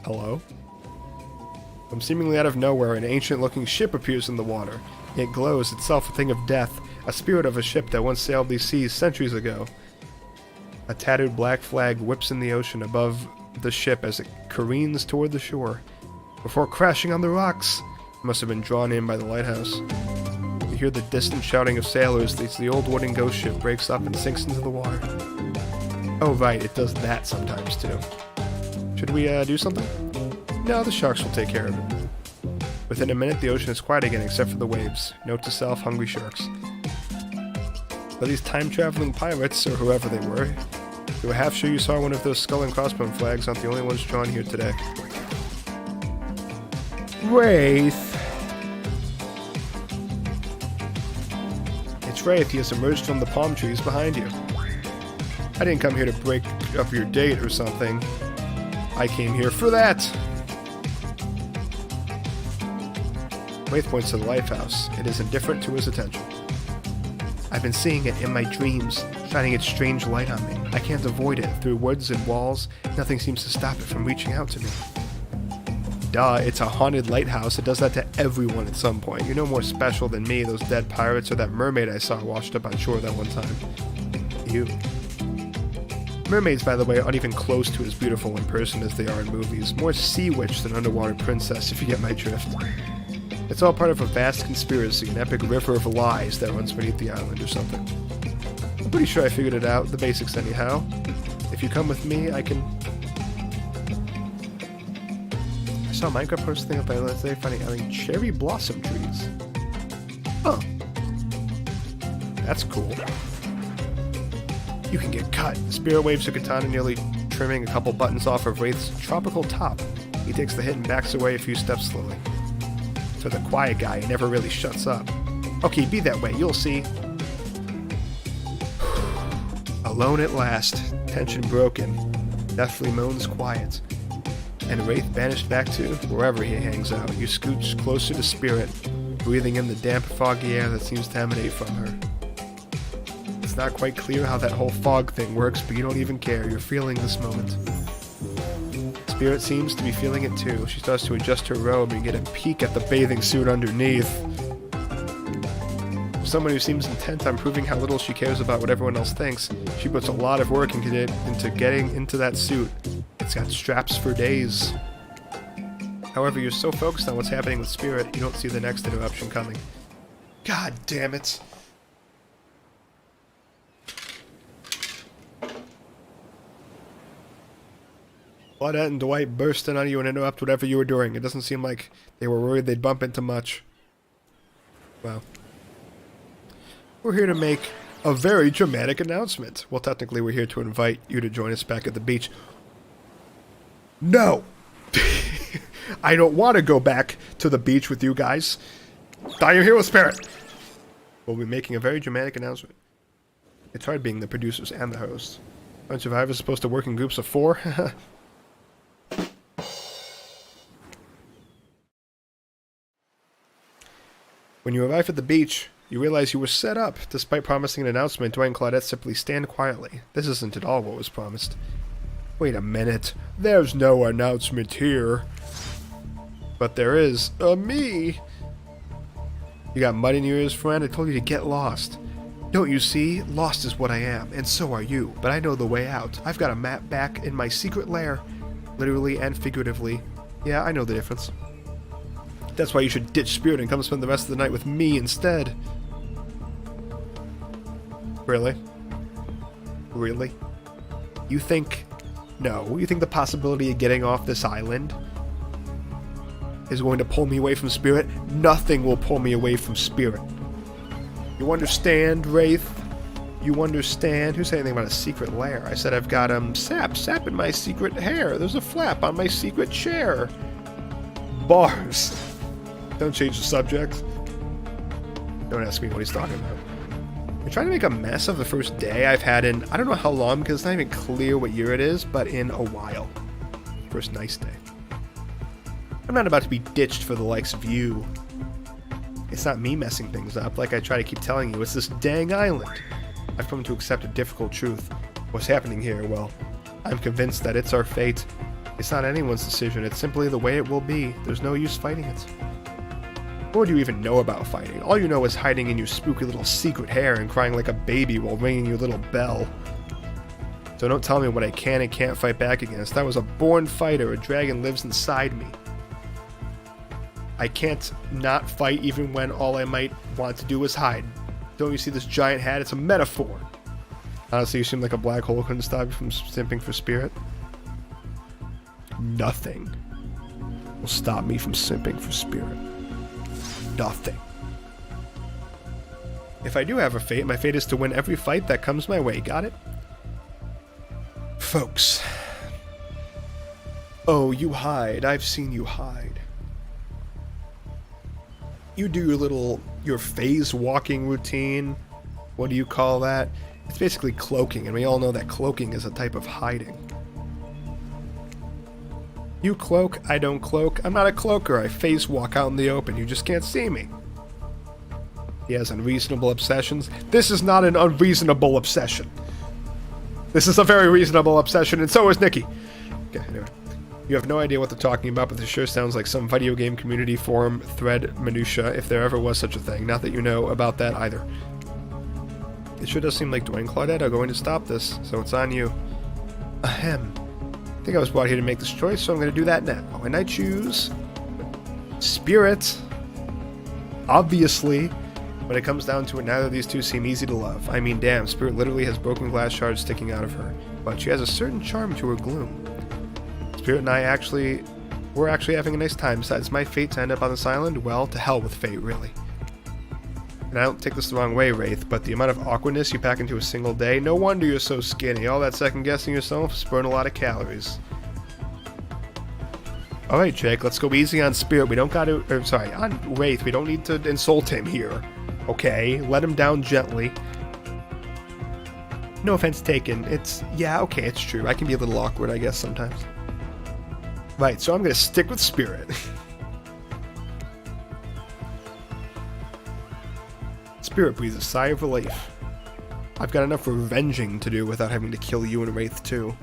Hello? From seemingly out of nowhere, an ancient-looking ship appears in the water. It glows, itself a thing of death, a spirit of a ship that once sailed these seas centuries ago. A tattered black flag whips in the ocean above the ship as it careens toward the shore, before crashing on the rocks. It must have been drawn in by the lighthouse. You hear the distant shouting of sailors as the old wooden ghost ship breaks up and sinks into the water. Oh right, it does that sometimes too. Should we do something? No, the sharks will take care of it. Within a minute, the ocean is quiet again except for the waves. Note to self, hungry sharks. But these time-traveling pirates, or whoever they were half sure you saw one of those skull and crossbone flags, not the only ones drawn here today. Wraith! It's Wraith, he has emerged from the palm trees behind you. I didn't come here to break up your date or something. I came here for that. Wraith points to the lighthouse. It is indifferent to his attention. I've been seeing it in my dreams, shining its strange light on me. I can't avoid it. Through woods and walls, nothing seems to stop it from reaching out to me. Duh, it's a haunted lighthouse. It does that to everyone at some point. You're no more special than me, those dead pirates, or that mermaid I saw washed up on shore that one time. You. Mermaids, by the way, aren't even close to as beautiful in person as they are in movies. More sea witch than underwater princess, if you get my drift. It's all part of a vast conspiracy, an epic river of lies that runs beneath the island or something. I'm pretty sure I figured it out, the basics anyhow. If you come with me, I can... I saw a Minecraft post thing up by Let's Say finding cherry blossom trees. Huh. That's cool. You can get cut. Spirit waves a katana, nearly trimming a couple buttons off of Wraith's tropical top. He takes the hit and backs away a few steps slowly. For the quiet guy, he never really shuts up. Okay, be that way, you'll see. Alone at last, tension broken, deathly moans quiet. And Wraith banished back to wherever he hangs out. You scooch closer to Spirit, breathing in the damp, foggy air that seems to emanate from her. It's not quite clear how that whole fog thing works, but you don't even care. You're feeling this moment. Spirit seems to be feeling it too. She starts to adjust her robe and get a peek at the bathing suit underneath. For someone who seems intent on proving how little she cares about what everyone else thinks, she puts a lot of work into getting into that suit. It's got straps for days. However, you're so focused on what's happening with Spirit, you don't see the next interruption coming. God damn it. Claudette and Dwight burst in on you and interrupt whatever you were doing. It doesn't seem like they were worried they'd bump into much. Wow. We're here to make a very dramatic announcement. Well, technically we're here to invite you to join us back at the beach. No! I don't want to go back to the beach with you guys. I am here with Spirit. We'll be making a very dramatic announcement. It's hard being the producers and the hosts. Aren't survivors supposed to work in groups of 4? When you arrive at the beach, you realize you were set up. Despite promising an announcement, Dwight and Claudette simply stand quietly. This isn't at all what was promised. Wait a minute. There's no announcement here. But there is. Me! You got mud in your ears, friend? I told you to get lost. Don't you see? Lost is what I am, and so are you. But I know the way out. I've got a map back in my secret lair. Literally and figuratively. Yeah, I know the difference. That's why you should ditch Spirit and come spend the rest of the night with me instead. Really? Really? You think... No, you think the possibility of getting off this island is going to pull me away from Spirit? Nothing will pull me away from Spirit. You understand, Wraith? You understand? Who said anything about a secret lair? I said I've got, sap in my secret hair. There's a flap on my secret chair. Bars. Don't change the subject. Don't ask me what he's talking about. I'm trying to make a mess of the first day I've had in, I don't know how long, because it's not even clear what year it is, but in a while. First nice day. I'm not about to be ditched for the likes of you. It's not me messing things up, like I try to keep telling you. It's this dang island. I've come to accept a difficult truth. What's happening here? Well, I'm convinced that it's our fate. It's not anyone's decision. It's simply the way it will be. There's no use fighting it. What do you even know about fighting? All you know is hiding in your spooky little secret hair and crying like a baby while ringing your little bell. So don't tell me what I can and can't fight back against. I was a born fighter. A dragon lives inside me. I can't not fight even when all I might want to do is hide. Don't you see this giant hat? It's a metaphor. Honestly, you seem like a black hole couldn't stop you from simping for Spirit. Nothing will stop me from simping for Spirit. Nothing. If I do have a fate, my fate is to win every fight that comes my way. Got it? Folks. Oh, you hide. I've seen you hide. You do your phase walking routine. What do you call that? It's basically cloaking, and we all know that cloaking is a type of hiding. You cloak, I don't cloak. I'm not a cloaker. I face walk out in the open. You just can't see me. He has unreasonable obsessions. This is not an unreasonable obsession. This is a very reasonable obsession, and so is Nikki. Okay, anyway. You have no idea what they're talking about, but this sure sounds like some video game community forum thread minutia, if there ever was such a thing. Not that you know about that either. It sure does seem like Dwayne and Claudette are going to stop this, so it's on you. Ahem. I think I was brought here to make this choice, so I'm going to do that now. And I choose Spirit. Obviously, when it comes down to it, neither of these two seem easy to love. I mean, damn, Spirit literally has broken glass shards sticking out of her, but she has a certain charm to her gloom. Spirit and we're actually having a nice time. Besides my fate to end up on this island, well, to hell with fate, really. And I don't take this the wrong way, Wraith, but the amount of awkwardness you pack into a single day, no wonder you're so skinny. All that second-guessing yourself is burn a lot of calories. Alright, Jake, let's go easy on Spirit. We don't gotta... on Wraith. We don't need to insult him here. Okay? Let him down gently. No offense taken. Yeah, okay, it's true. I can be a little awkward, I guess, sometimes. Right, so I'm gonna stick with Spirit. Spirit breathes a sigh of relief. I've got enough revenging to do without having to kill you and Wraith too.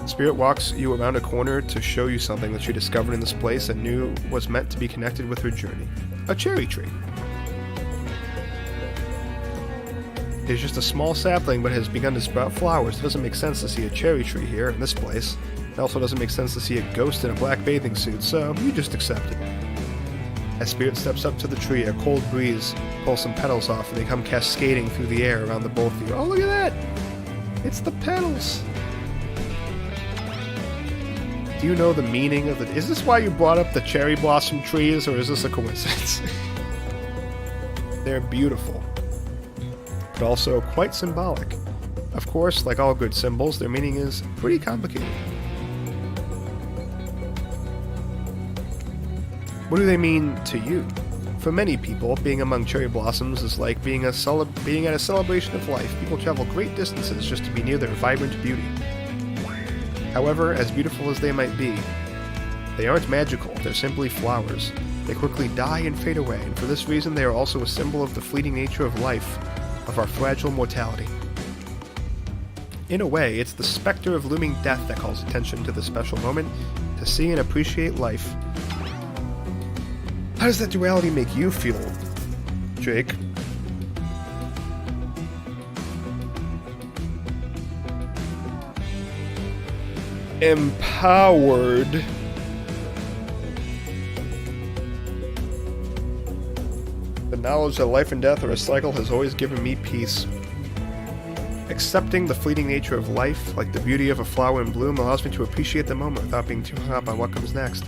Spirit walks you around a corner to show you something that she discovered in this place and knew was meant to be connected with her journey. A cherry tree. It's just a small sapling, but has begun to sprout flowers. It doesn't make sense to see a cherry tree here in this place. It also doesn't make sense to see a ghost in a black bathing suit, so you just accept it. As Spirit steps up to the tree, a cold breeze pulls some petals off and they come cascading through the air around the both of you. Oh, look at that! It's the petals! Do you know the meaning of Is this why you brought up the cherry blossom trees, or is this a coincidence? They're beautiful, but also quite symbolic. Of course, like all good symbols, their meaning is pretty complicated. What do they mean to you? For many people, being among cherry blossoms is like being at a celebration of life. People travel great distances just to be near their vibrant beauty. However, as beautiful as they might be, they aren't magical, they're simply flowers. They quickly die and fade away, and for this reason they are also a symbol of the fleeting nature of life, of our fragile mortality. In a way, it's the specter of looming death that calls attention to this special moment, to see and appreciate life. How does that duality make you feel, Jake? Empowered. The knowledge that life and death are a cycle has always given me peace. Accepting the fleeting nature of life, like the beauty of a flower in bloom, allows me to appreciate the moment without being too hung up on what comes next.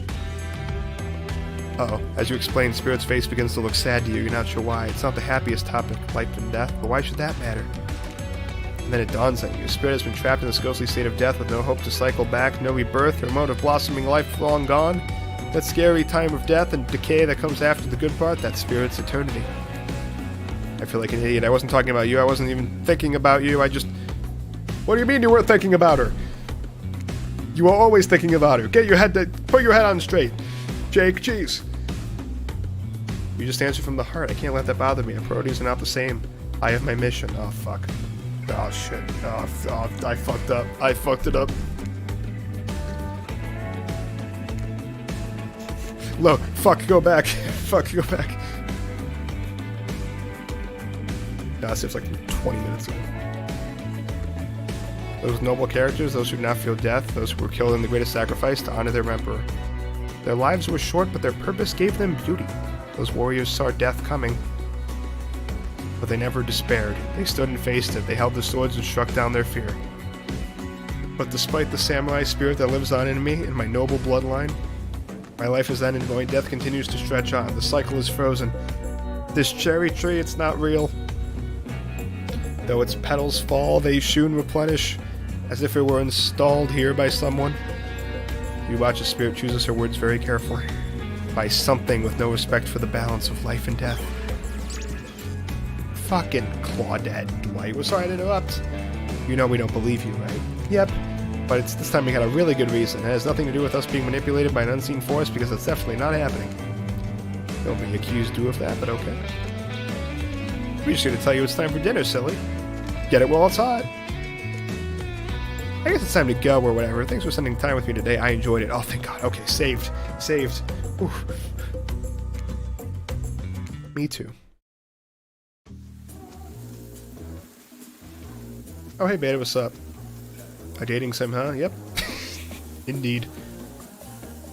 Uh-oh. As you explain, Spirit's face begins to look sad to you. You're not sure why. It's not the happiest topic, life and death, but why should that matter? And then it dawns on you. Spirit has been trapped in this ghostly state of death with no hope to cycle back, no rebirth or mode of blossoming life long gone. That scary time of death and decay that comes after the good part, that's Spirit's eternity. I feel like an idiot. I wasn't talking about you. I wasn't even thinking about you. What do you mean you weren't thinking about her? You were always thinking about her. Put your head on straight. Jake, jeez. You just answered from the heart. I can't let that bother me. Our priorities are not the same. I have my mission. Oh, fuck. Oh, shit. Oh, I fucked up. I fucked it up. Look, fuck, go back. Fuck, go back. Nah, it's like 20 minutes ago. Those noble characters, those who did not feel death, those who were killed in the greatest sacrifice to honor their emperor. Their lives were short, but their purpose gave them beauty. Those warriors saw death coming, but they never despaired. They stood and faced it. They held their swords and struck down their fear. But despite the samurai spirit that lives on in me, in my noble bloodline, my life is ended going. Death continues to stretch on. The cycle is frozen. This cherry tree, it's not real. Though its petals fall, they soon replenish, as if it were installed here by someone. You watch as Spirit chooses her words very carefully. By something with no respect for the balance of life and death. Fucking Claudette Dwight. We're sorry to interrupt. You know we don't believe you, right? Yep. But it's this time we had a really good reason. It has nothing to do with us being manipulated by an unseen force, because that's definitely not happening. Nobody accused you of that, but okay. We're just here to tell you it's time for dinner, silly. Get it while it's hot. I guess it's time to go or whatever. Thanks for spending time with me today. I enjoyed it. Oh, thank God. Okay, saved. Saved. Oof. Me too. Oh, hey, beta, what's up? A dating sim, huh? Yep. Indeed.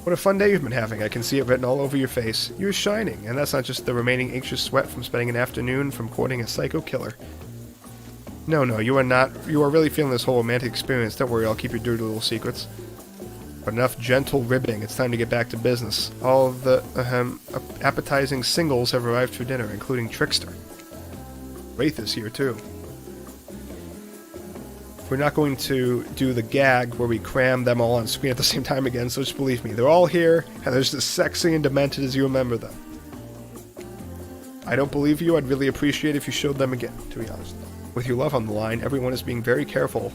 What a fun day you've been having. I can see it written all over your face. You're shining, and that's not just the remaining anxious sweat from spending an afternoon from courting a psycho killer. No, you are not. You are really feeling this whole romantic experience. Don't worry, I'll keep your dirty little secrets. But enough gentle ribbing. It's time to get back to business. All of the appetizing singles have arrived for dinner, including Trickster. Wraith is here, too. We're not going to do the gag where we cram them all on screen at the same time again, so just believe me. They're all here, and they're just as sexy and demented as you remember them. I don't believe you. I'd really appreciate it if you showed them again, to be honest. With your love on the line, everyone is being very careful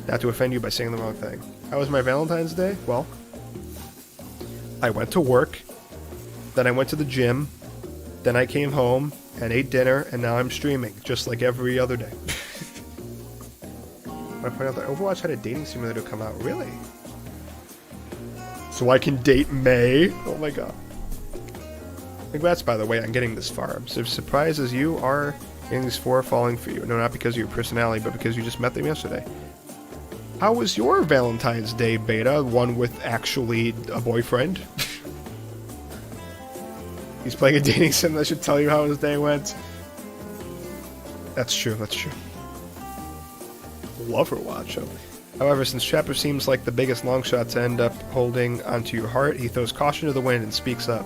not to offend you by saying the wrong thing. How was my Valentine's Day? Well, I went to work, then I went to the gym, then I came home and ate dinner, and now I'm streaming, just like every other day. I point out that Overwatch had a dating simulator come out. Really? So I can date May? Oh my god. Congrats, by the way, on getting this far. I'm so surprised as you are getting these 4 falling for you. No, not because of your personality, but because you just met them yesterday. How was your Valentine's Day, Beta? One with actually a boyfriend? He's playing a dating sim that should tell you how his day went. That's true, that's true. Love her watch. However, since Trapper seems like the biggest longshot to end up holding onto your heart, he throws caution to the wind and speaks up.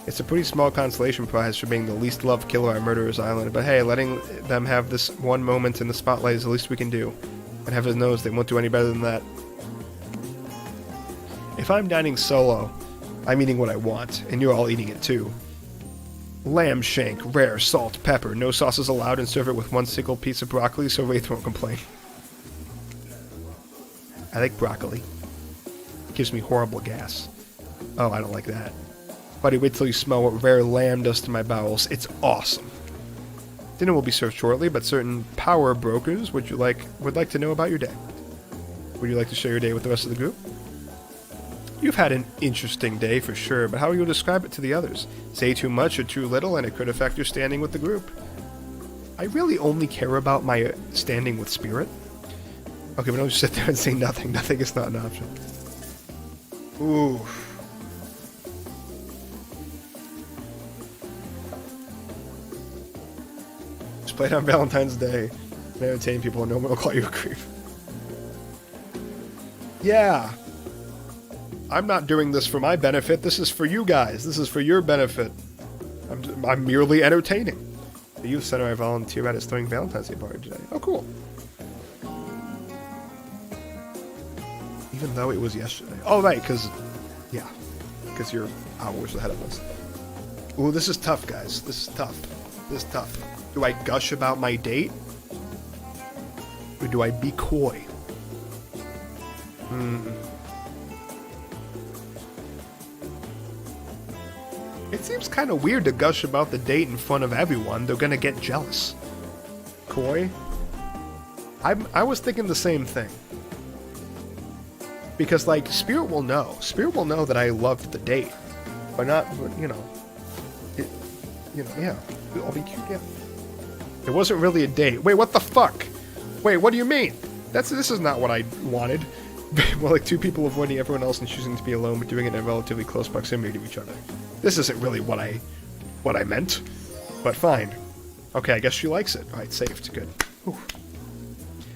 It's a pretty small consolation prize for being the least loved killer on Murderer's Island, but hey, letting them have this one moment in the spotlight is the least we can do. And heaven knows they won't do any better than that. If I'm dining solo, I'm eating what I want, and you're all eating it too. Lamb shank, rare, salt, pepper, no sauces allowed, and serve it with one single piece of broccoli so Wraith won't complain. I like broccoli. It gives me horrible gas. Oh, I don't like that. Buddy, wait till you smell what rare lamb does to my bowels. It's awesome. Dinner will be served shortly, but certain power brokers would like to know about your day. Would you like to share your day with the rest of the group? You've had an interesting day for sure, but how will you describe it to the others? Say too much or too little, and it could affect your standing with the group. I really only care about my standing with Spirit. Okay, but don't just sit there and say nothing. Nothing is not an option. Ooh. Just play it on Valentine's Day and entertain people, and no one will call you a creep. Yeah. I'm not doing this for my benefit. This is for you guys. This is for your benefit. I'm merely entertaining. The youth center I volunteer at is throwing Valentine's Day party today. Oh, cool. Even though it was yesterday. Oh, right, because you're hours ahead of us. Ooh, this is tough, guys. This is tough. This is tough. Do I gush about my date? Or do I be coy? It seems kind of weird to gush about the date in front of everyone. They're gonna get jealous. Coy? I was thinking the same thing. Because, like, Spirit will know. Spirit will know that I loved the date. But not, yeah. I'll be cute, yeah. It wasn't really a date. Wait, what the fuck? Wait, what do you mean? This is not what I wanted. Well, like, 2 people avoiding everyone else and choosing to be alone, but doing it in relatively close proximity to each other. This isn't really what I meant. But fine. Okay, I guess she likes it. Alright, saved. Good. Whew.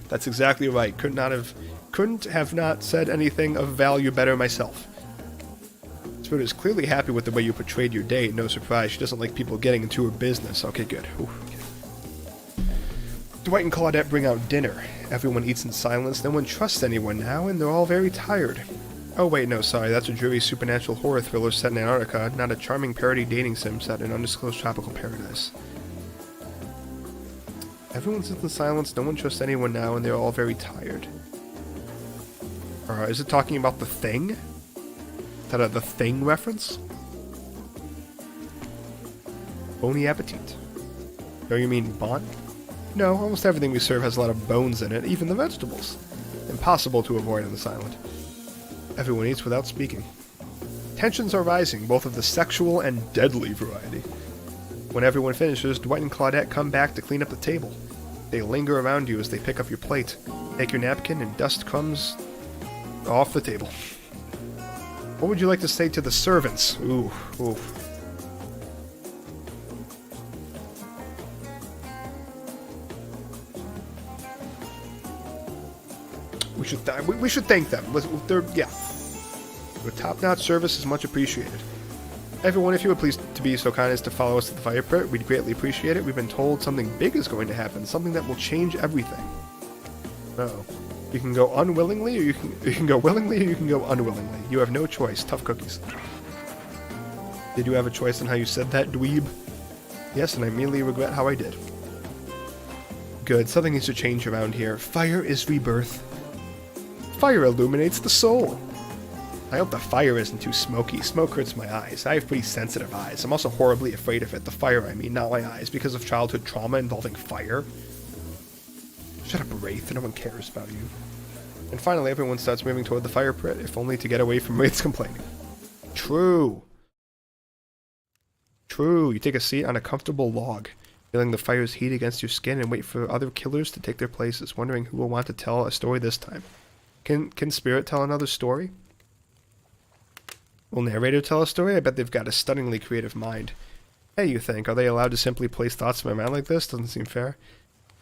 That's exactly right. Couldn't have not said anything of value better myself. Spirit is clearly happy with the way you portrayed your date. No surprise, she doesn't like people getting into her business. Okay, good. Ooh, okay. Dwight and Claudette bring out dinner. Everyone eats in silence. No one trusts anyone now, and they're all very tired. Oh wait, no, sorry. That's a dreary supernatural horror thriller set in Antarctica, not a charming parody dating sim set in undisclosed tropical paradise. Everyone sits in silence, no one trusts anyone now, and they're all very tired. Is it talking about the Thing? Is that the Thing reference? Bony appetit. Don't you mean bon? No, almost everything we serve has a lot of bones in it, even the vegetables. Impossible to avoid in the silent. Everyone eats without speaking. Tensions are rising, both of the sexual and deadly variety. When everyone finishes, Dwight and Claudette come back to clean up the table. They linger around you as they pick up your plate, take your napkin, and dust crumbs off the table. What would you like to say to the servants? Ooh. We should thank them. Your top-notch service is much appreciated. Everyone, if you would please to be so kind as to follow us to the fire pit, we'd greatly appreciate it. We've been told something big is going to happen, something that will change everything. Oh. You can go unwillingly, or you can go willingly, or you can go unwillingly. You have no choice. Tough cookies. Did you have a choice in how you said that, dweeb? Yes, and I immediately regret how I did. Good. Something needs to change around here. Fire is rebirth. Fire illuminates the soul. I hope the fire isn't too smoky. Smoke hurts my eyes. I have pretty sensitive eyes. I'm also horribly afraid of it. The fire, I mean, not my eyes, because of childhood trauma involving fire. Shut up, Wraith. No one cares about you. And finally, everyone starts moving toward the fire pit, if only to get away from Wraith's complaining. True. You take a seat on a comfortable log, feeling the fire's heat against your skin, and wait for other killers to take their places, wondering who will want to tell a story this time. Can Spirit tell another story? Will narrator tell a story? I bet they've got a stunningly creative mind. Hey, you think, are they allowed to simply place thoughts in my mind like this? Doesn't seem fair.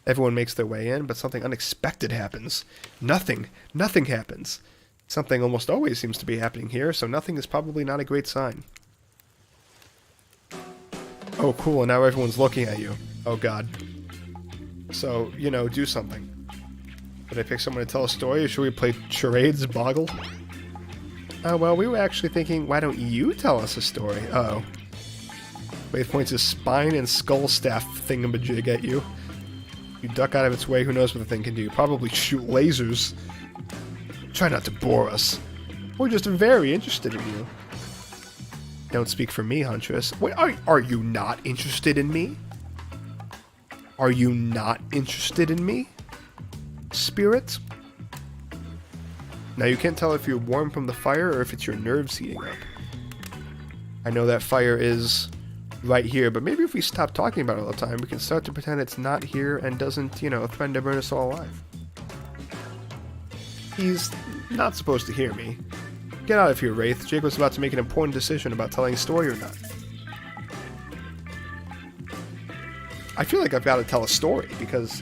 Everyone makes their way in, but something unexpected happens. Nothing happens. Something almost always seems to be happening here, so nothing is probably not a great sign. Oh, cool, and now everyone's looking at you. Oh, God. So, do something. Should I pick someone to tell a story, or should we play charades, Boggle? Well, we were actually thinking, why don't you tell us a story? Uh-oh. Wraith points his spine and skull staff thingamajig at you. You duck out of its way, who knows what the thing can do. Probably shoot lasers. Try not to bore us. We're just very interested in you. Don't speak for me, Huntress. Wait, are you not interested in me? Are you not interested in me? Spirit? Now you can't tell if you're warm from the fire or if it's your nerves heating up. I know that fire is right here, but maybe if we stop talking about it all the time, we can start to pretend it's not here and doesn't, threaten to burn us all alive. He's not supposed to hear me. Get out of here, Wraith. Jake was about to make an important decision about telling a story or not. I feel like I've got to tell a story, because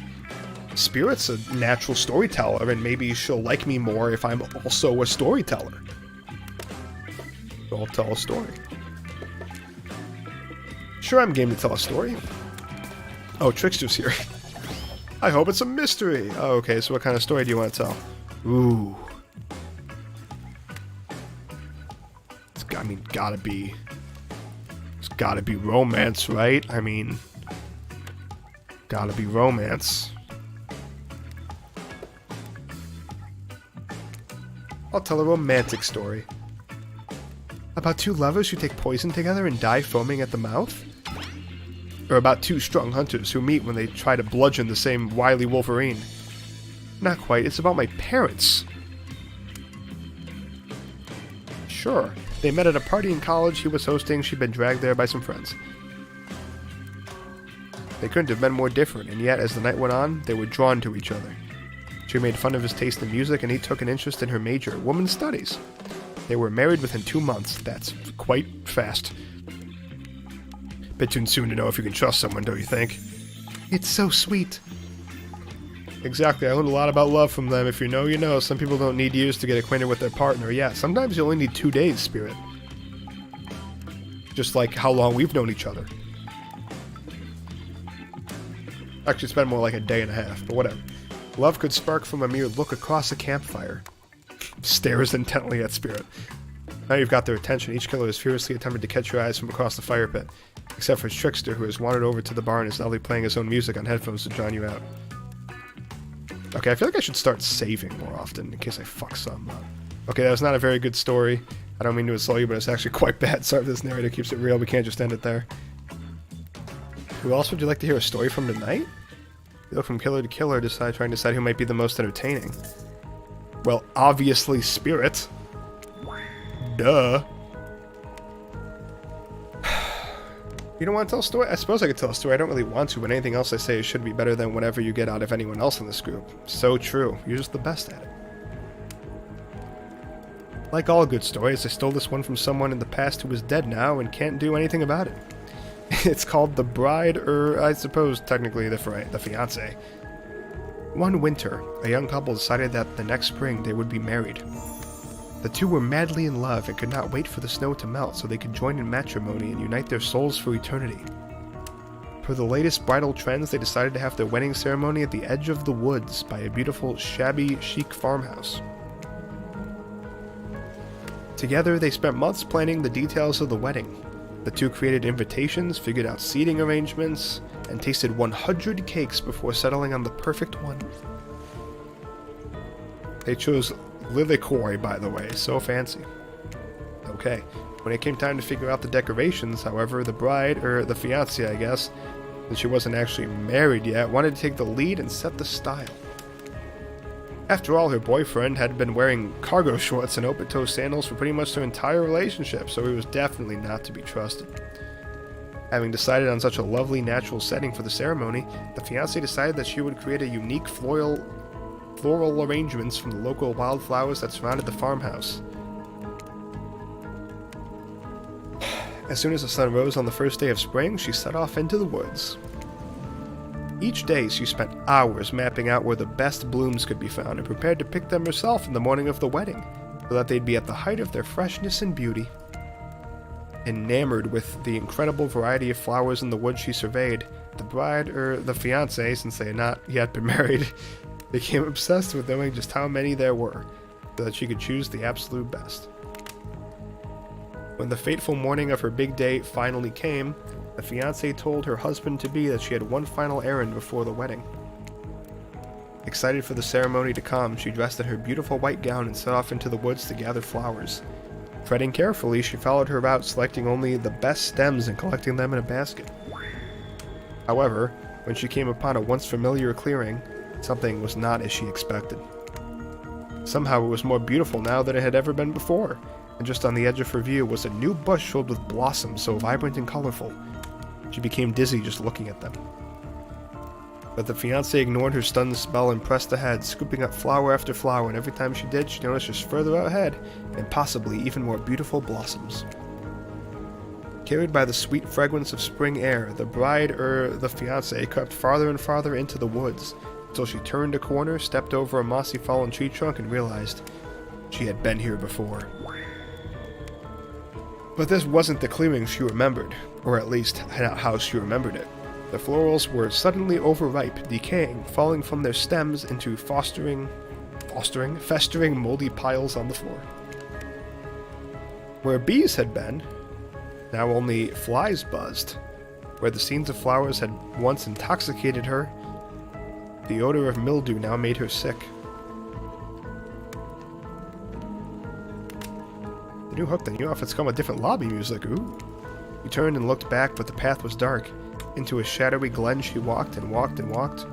Spirit's a natural storyteller, and maybe she'll like me more if I'm also a storyteller. So I'll tell a story. Sure, I'm game to tell a story. Oh, Trickster's here. I hope it's a mystery. Oh, okay, so what kind of story do you want to tell? Ooh. It's gotta be romance, right? Gotta be romance. I'll tell a romantic story. About two lovers who take poison together and die foaming at the mouth? Or about two strong hunters who meet when they try to bludgeon the same wily Wolverine? Not quite, it's about my parents. Sure, they met at a party in college he was hosting. She'd been dragged there by some friends. They couldn't have been more different, and yet as the night went on, they were drawn to each other. She made fun of his taste in music, and he took an interest in her major, women's studies. They were married within 2 months. That's quite fast. Bit too soon to know if you can trust someone, don't you think? It's so sweet. Exactly, I learned a lot about love from them. If you know, you know. Some people don't need years to get acquainted with their partner. Yeah, sometimes you only need 2 days, Spirit. Just like how long we've known each other. Actually, it's been more like a day and a half, but whatever. Love could spark from a mere look across a campfire. Stares intently at Spirit. Now you've got their attention. Each killer has furiously attempted to catch your eyes from across the fire pit, except for Trickster, who has wandered over to the bar and is loudly playing his own music on headphones to drown you out. Okay, I feel like I should start saving more often in case I fuck something up. Okay, that was not a very good story. I don't mean to insult you, but it's actually quite bad. Sorry if this narrator keeps it real. We can't just end it there. Who else would you like to hear a story from tonight? You look from killer to killer, trying to decide who might be the most entertaining. Well, obviously Spirit. Duh. You don't want to tell a story? I suppose I could tell a story. I don't really want to, but anything else I say should be better than whatever you get out of anyone else in this group. So true. You're just the best at it. Like all good stories, I stole this one from someone in the past who is dead now and can't do anything about it. It's called The Bride, or I suppose technically the fiancé. One winter, a young couple decided that the next spring they would be married. The two were madly in love and could not wait for the snow to melt so they could join in matrimony and unite their souls for eternity. Per the latest bridal trends, they decided to have their wedding ceremony at the edge of the woods by a beautiful, shabby, chic farmhouse. Together, they spent months planning the details of the wedding. The two created invitations, figured out seating arrangements, and tasted 100 cakes before settling on the perfect one. They chose Lilikoi, by the way, so fancy. Okay, when it came time to figure out the decorations, however, the bride, or the fiancé, I guess, since she wasn't actually married yet, wanted to take the lead and set the style. After all, her boyfriend had been wearing cargo shorts and open-toe sandals for pretty much their entire relationship, so he was definitely not to be trusted. Having decided on such a lovely natural setting for the ceremony, the fiancé decided that she would create a unique floral arrangements from the local wildflowers that surrounded the farmhouse. As soon as the sun rose on the first day of spring, she set off into the woods. Each day, she spent hours mapping out where the best blooms could be found and prepared to pick them herself in the morning of the wedding, so that they'd be at the height of their freshness and beauty. Enamored with the incredible variety of flowers in the woods she surveyed, the bride, or the fiancé, since they had not yet been married, became obsessed with knowing just how many there were, so that she could choose the absolute best. When the fateful morning of her big day finally came, the fiancé told her husband-to-be that she had one final errand before the wedding. Excited for the ceremony to come, she dressed in her beautiful white gown and set off into the woods to gather flowers. Treading carefully, she followed her route, selecting only the best stems and collecting them in a basket. However, when she came upon a once familiar clearing, something was not as she expected. Somehow it was more beautiful now than it had ever been before, and just on the edge of her view was a new bush filled with blossoms so vibrant and colorful. She became dizzy just looking at them. But the fiancé ignored her stunned spell and pressed ahead, scooping up flower after flower, and every time she did, she noticed just further out ahead, and possibly even more beautiful blossoms. Carried by the sweet fragrance of spring air, the bride, or the fiancé, crept farther and farther into the woods, until she turned a corner, stepped over a mossy fallen tree trunk, and realized she had been here before. But this wasn't the clearing she remembered, or at least not how she remembered it. The florals were suddenly overripe, decaying, falling from their stems into festering moldy piles on the floor. Where bees had been, now only flies buzzed. Where the scenes of flowers had once intoxicated her, the odor of mildew now made her sick. The new hook, the new outfits come with different lobby music. Ooh. She turned and looked back, but the path was dark. Into a shadowy glen she walked and walked and walked.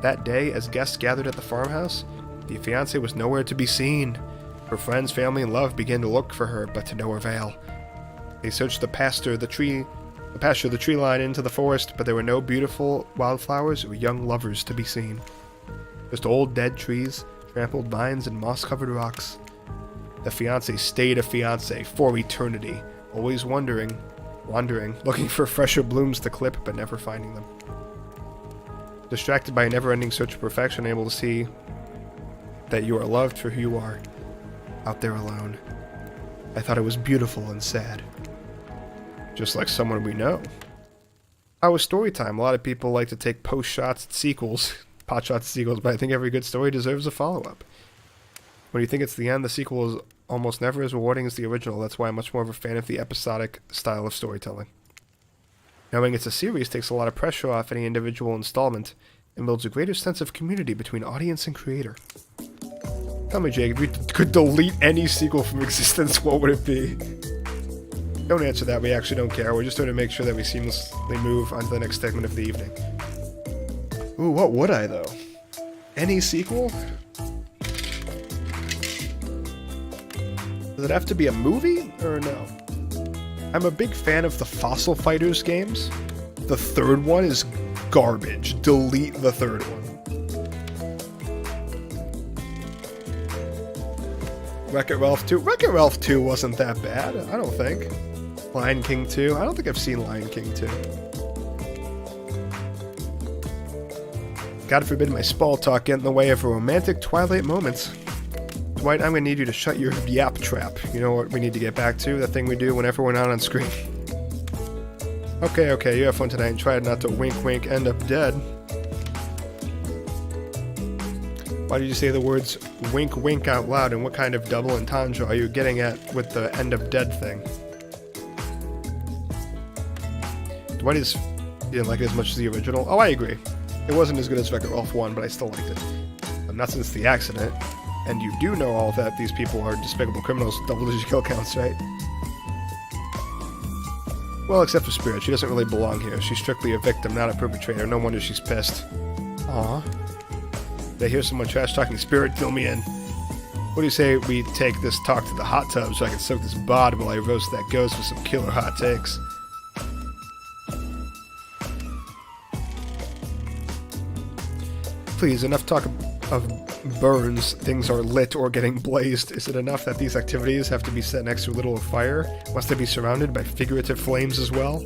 That day, as guests gathered at the farmhouse, the fiancé was nowhere to be seen. Her friends, family, and love began to look for her, but to no avail. They searched the pasture, the tree line into the forest, but there were no beautiful wildflowers or young lovers to be seen. Just old dead trees, trampled vines, and moss-covered rocks. The fiancé stayed a fiancé for eternity, always wandering, looking for fresher blooms to clip, but never finding them. Distracted by a never-ending search for perfection, able to see that you are loved for who you are, out there alone. I thought it was beautiful and sad. Just like someone we know. How was story time? A lot of people like to take post-shots at sequels, pot shots at sequels, but I think every good story deserves a follow-up. When you think it's the end, the sequel is almost never as rewarding as the original. That's why I'm much more of a fan of the episodic style of storytelling. Knowing it's a series takes a lot of pressure off any individual installment and builds a greater sense of community between audience and creator. Tell me, Jake, if you could delete any sequel from existence, what would it be? Don't answer that, we actually don't care. We're just trying to make sure that we seamlessly move on to the next segment of the evening. Ooh, what would I, though? Any sequel? Does it have to be a movie, or no? I'm a big fan of the Fossil Fighters games. The third one is garbage. Delete the third one. Wreck-It Ralph 2. Wreck-It Ralph 2 wasn't that bad, I don't think. Lion King 2. I don't think I've seen Lion King 2. God forbid my spall talk get in the way of romantic Twilight moments. Dwight, I'm gonna need you to shut your yap trap. You know what we need to get back to? That thing we do whenever we're not on screen. Okay, you have fun tonight and try not to wink end up dead. Why did you say the words wink out loud, and what kind of double entendre are you getting at with the end of dead thing? Dwight didn't like it as much as the original. Oh, I agree. It wasn't as good as Wreck-It Ralph 1, but I still liked it. Not since the accident. And you do know all that these people are despicable criminals with double-digit kill counts, right? Well, except for Spirit. She doesn't really belong here. She's strictly a victim, not a perpetrator. No wonder she's pissed. Aw. Did I hear someone trash-talking Spirit? Fill me in. What do you say we take this talk to the hot tub so I can soak this bod while I roast that ghost with some killer hot takes? Please, enough talk of burns. Things are lit or getting blazed. Is it enough that these activities have to be set next to a little fire? Must they be surrounded by figurative flames as well?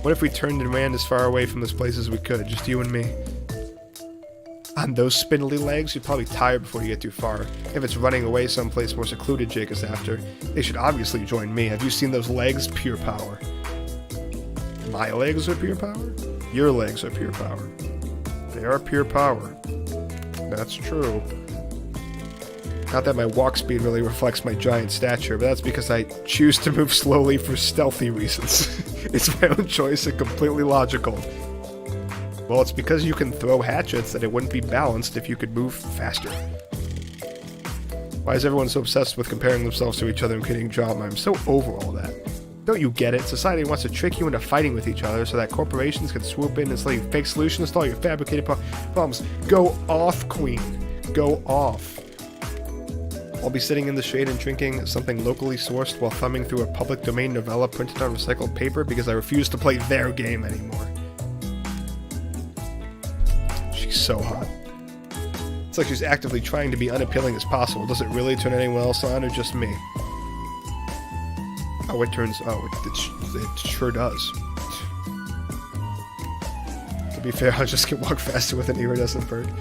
What if we turned and ran as far away from this place as we could, just you and me? On those spindly legs, you'd probably tire before you get too far. If it's running away someplace more secluded Jake is after, they should obviously join me. Have you seen those legs? Pure power. My legs are pure power? Your legs are pure power. They are pure power. That's true. Not that my walk speed really reflects my giant stature, but that's because I choose to move slowly for stealthy reasons. It's my own choice and completely logical. Well, it's because you can throw hatchets that it wouldn't be balanced if you could move faster. Why is everyone so obsessed with comparing themselves to each other and creating drama? I'm so over all that. Don't you get it? Society wants to trick you into fighting with each other so that corporations can swoop in and sell you fake solutions to all your fabricated problems. Go off, queen. Go off. I'll be sitting in the shade and drinking something locally sourced while thumbing through a public domain novella printed on recycled paper because I refuse to play their game anymore. She's so hot. It's like she's actively trying to be unappealing as possible. Does it really turn anyone else on or just me? Oh, it turns... Oh, it sure does. To be fair, I just can walk faster with an iridescent bird.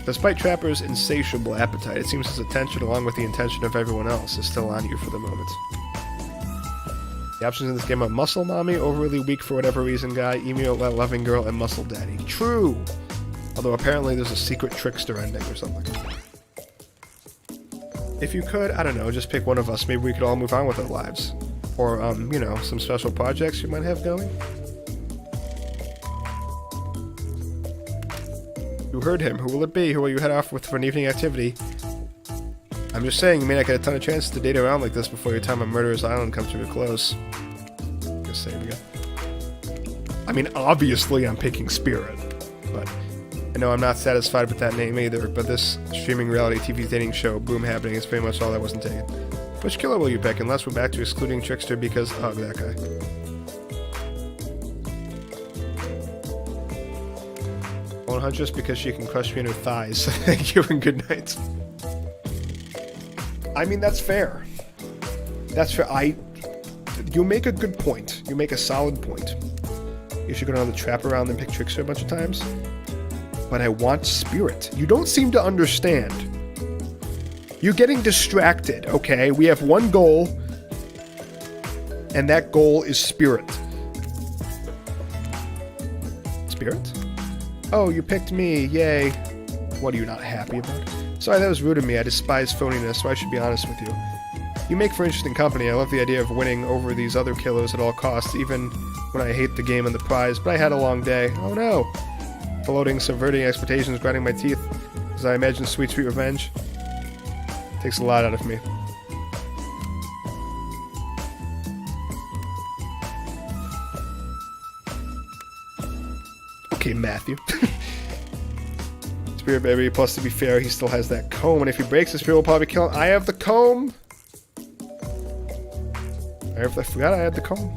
Despite Trapper's insatiable appetite, it seems his attention, along with the intention of everyone else, is still on you for the moment. The options in this game are Muscle Mommy, Overly Weak for Whatever Reason Guy, Emo Loving Girl, and Muscle Daddy. True! Although apparently there's a secret trickster ending or something. If you could, I don't know, just pick one of us. Maybe we could all move on with our lives. Or, you know, some special projects you might have going. You heard him. Who will it be? Who will you head off with for an evening activity? I'm just saying, you may not get a ton of chances to date around like this before your time on Murderous Island comes to a close. Just saying again. I mean, obviously I'm picking Spirit. But I know I'm not satisfied with that name either, but this streaming reality TV dating show, Boom Happening, is pretty much all that wasn't taken. Which killer will you pick? Unless we're back to excluding Trickster because, ugh, that guy. Won't Huntress because she can crush me in her thighs. Thank you and good night. I mean, that's fair. That's fair. You make a good point. You make a solid point. You should go down the trap around and pick Trickster a bunch of times. But I want Spirit. You don't seem to understand. You're getting distracted, okay? We have one goal, and that goal is Spirit. Spirit? Oh, you picked me. Yay. What are you not happy about? Sorry, that was rude of me. I despise phoniness, so I should be honest with you. You make for interesting company. I love the idea of winning over these other killers at all costs, even when I hate the game and the prize, but I had a long day. Oh no! Floating, subverting expectations, grinding my teeth, as I imagine sweet, sweet revenge. Takes a lot out of me. Okay, Matthew. Spirit baby, plus to be fair, he still has that comb, and if he breaks the spirit, will probably kill him. I have the comb! I forgot I had the comb.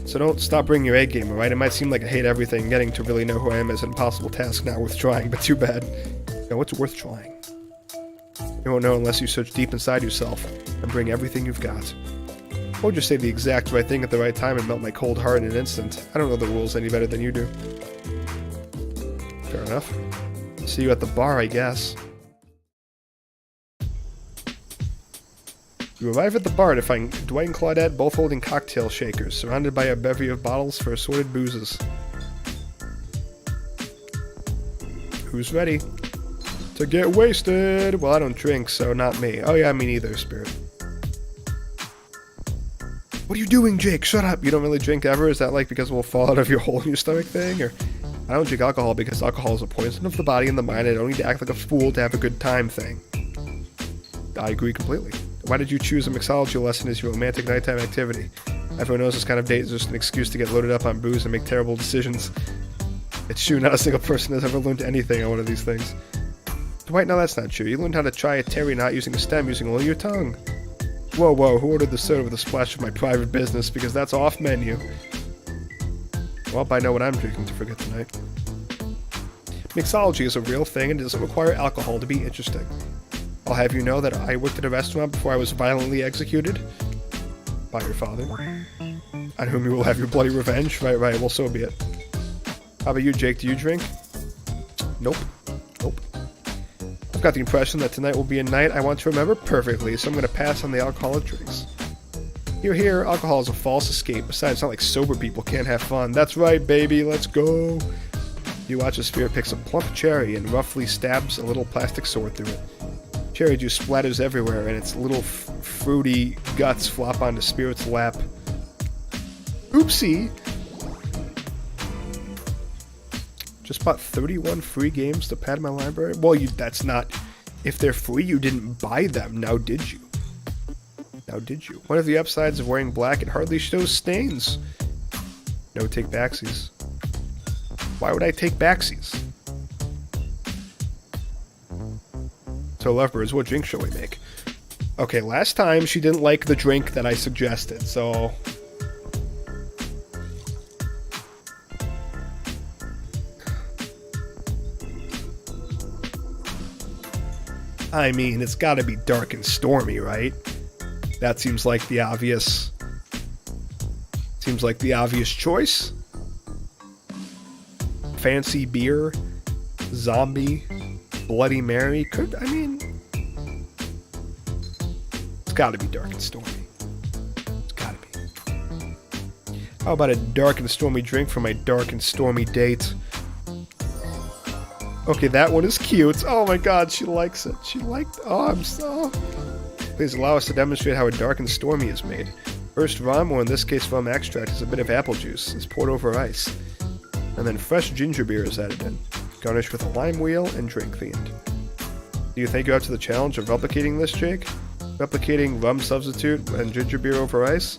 So don't stop bringing your A game, alright? It might seem like I hate everything. Getting to really know who I am is an impossible task, not worth trying, but too bad. Now, what's worth trying? You won't know unless you search deep inside yourself and bring everything you've got. Or just say the exact right thing at the right time and melt my cold heart in an instant. I don't know the rules any better than you do. Fair enough. See you at the bar, I guess. You arrive at the bar to find Dwight and Claudette both holding cocktail shakers, surrounded by a bevy of bottles for assorted boozes. Who's ready? To get wasted! Well, I don't drink, so not me. Oh yeah, me neither, Spirit. What are you doing, Jake? Shut up! You don't really drink ever? Is that like because it will fall out of your hole in your stomach thing? Or I don't drink alcohol because alcohol is a poison of the body and the mind. I don't need to act like a fool to have a good time thing. I agree completely. Why did you choose a mixology lesson as your romantic nighttime activity? Everyone knows this kind of date is just an excuse to get loaded up on booze and make terrible decisions. It's true, not a single person has ever learned anything on one of these things. Dwight, no, that's not true. You learned how to try a terry not using a stem, using only your tongue. Whoa, whoa, who ordered the soda with a splash of my private business? Because that's off menu. Well, I know what I'm drinking to forget the night. Mixology is a real thing and it doesn't require alcohol to be interesting. I'll have you know that I worked at a restaurant before I was violently executed. By your father. On whom you will have your bloody revenge. Right, well, so be it. How about you, Jake? Do you drink? Nope. Nope. I've got the impression that tonight will be a night I want to remember perfectly, so I'm going to pass on the alcoholic drinks. Here, alcohol is a false escape. Besides, it's not like sober people can't have fun. That's right, baby, let's go. You watch as Spirit picks a plump cherry and roughly stabs a little plastic sword through it. Cherry juice splatters everywhere, and its little fruity guts flop onto Spirit's lap. Oopsie! Just bought 31 free games to pad my library? Well, that's not... If they're free, you didn't buy them, now did you? Now did you? One of the upsides of wearing black, it hardly shows stains. No take backsies. Why would I take backsies? So, Lovebirds, what drink shall we make? Okay, last time she didn't like the drink that I suggested, so... I mean, it's gotta be dark and stormy, right? That seems like the obvious... Seems like the obvious choice. Fancy beer. Zombie. Bloody Mary. I mean... It's gotta be dark and stormy. It's gotta be. How about a dark and stormy drink for my dark and stormy date? Okay, that one is cute. Oh my god, she likes it. She liked... Oh, I'm so... Please allow us to demonstrate how a dark and stormy is made. First, rum, or in this case rum extract, is a bit of apple juice. It's poured over ice. And then fresh ginger beer is added in. Garnished with a lime wheel and drink themed. Do you think you're up to the challenge of replicating this, Jake? Replicating rum substitute and ginger beer over ice?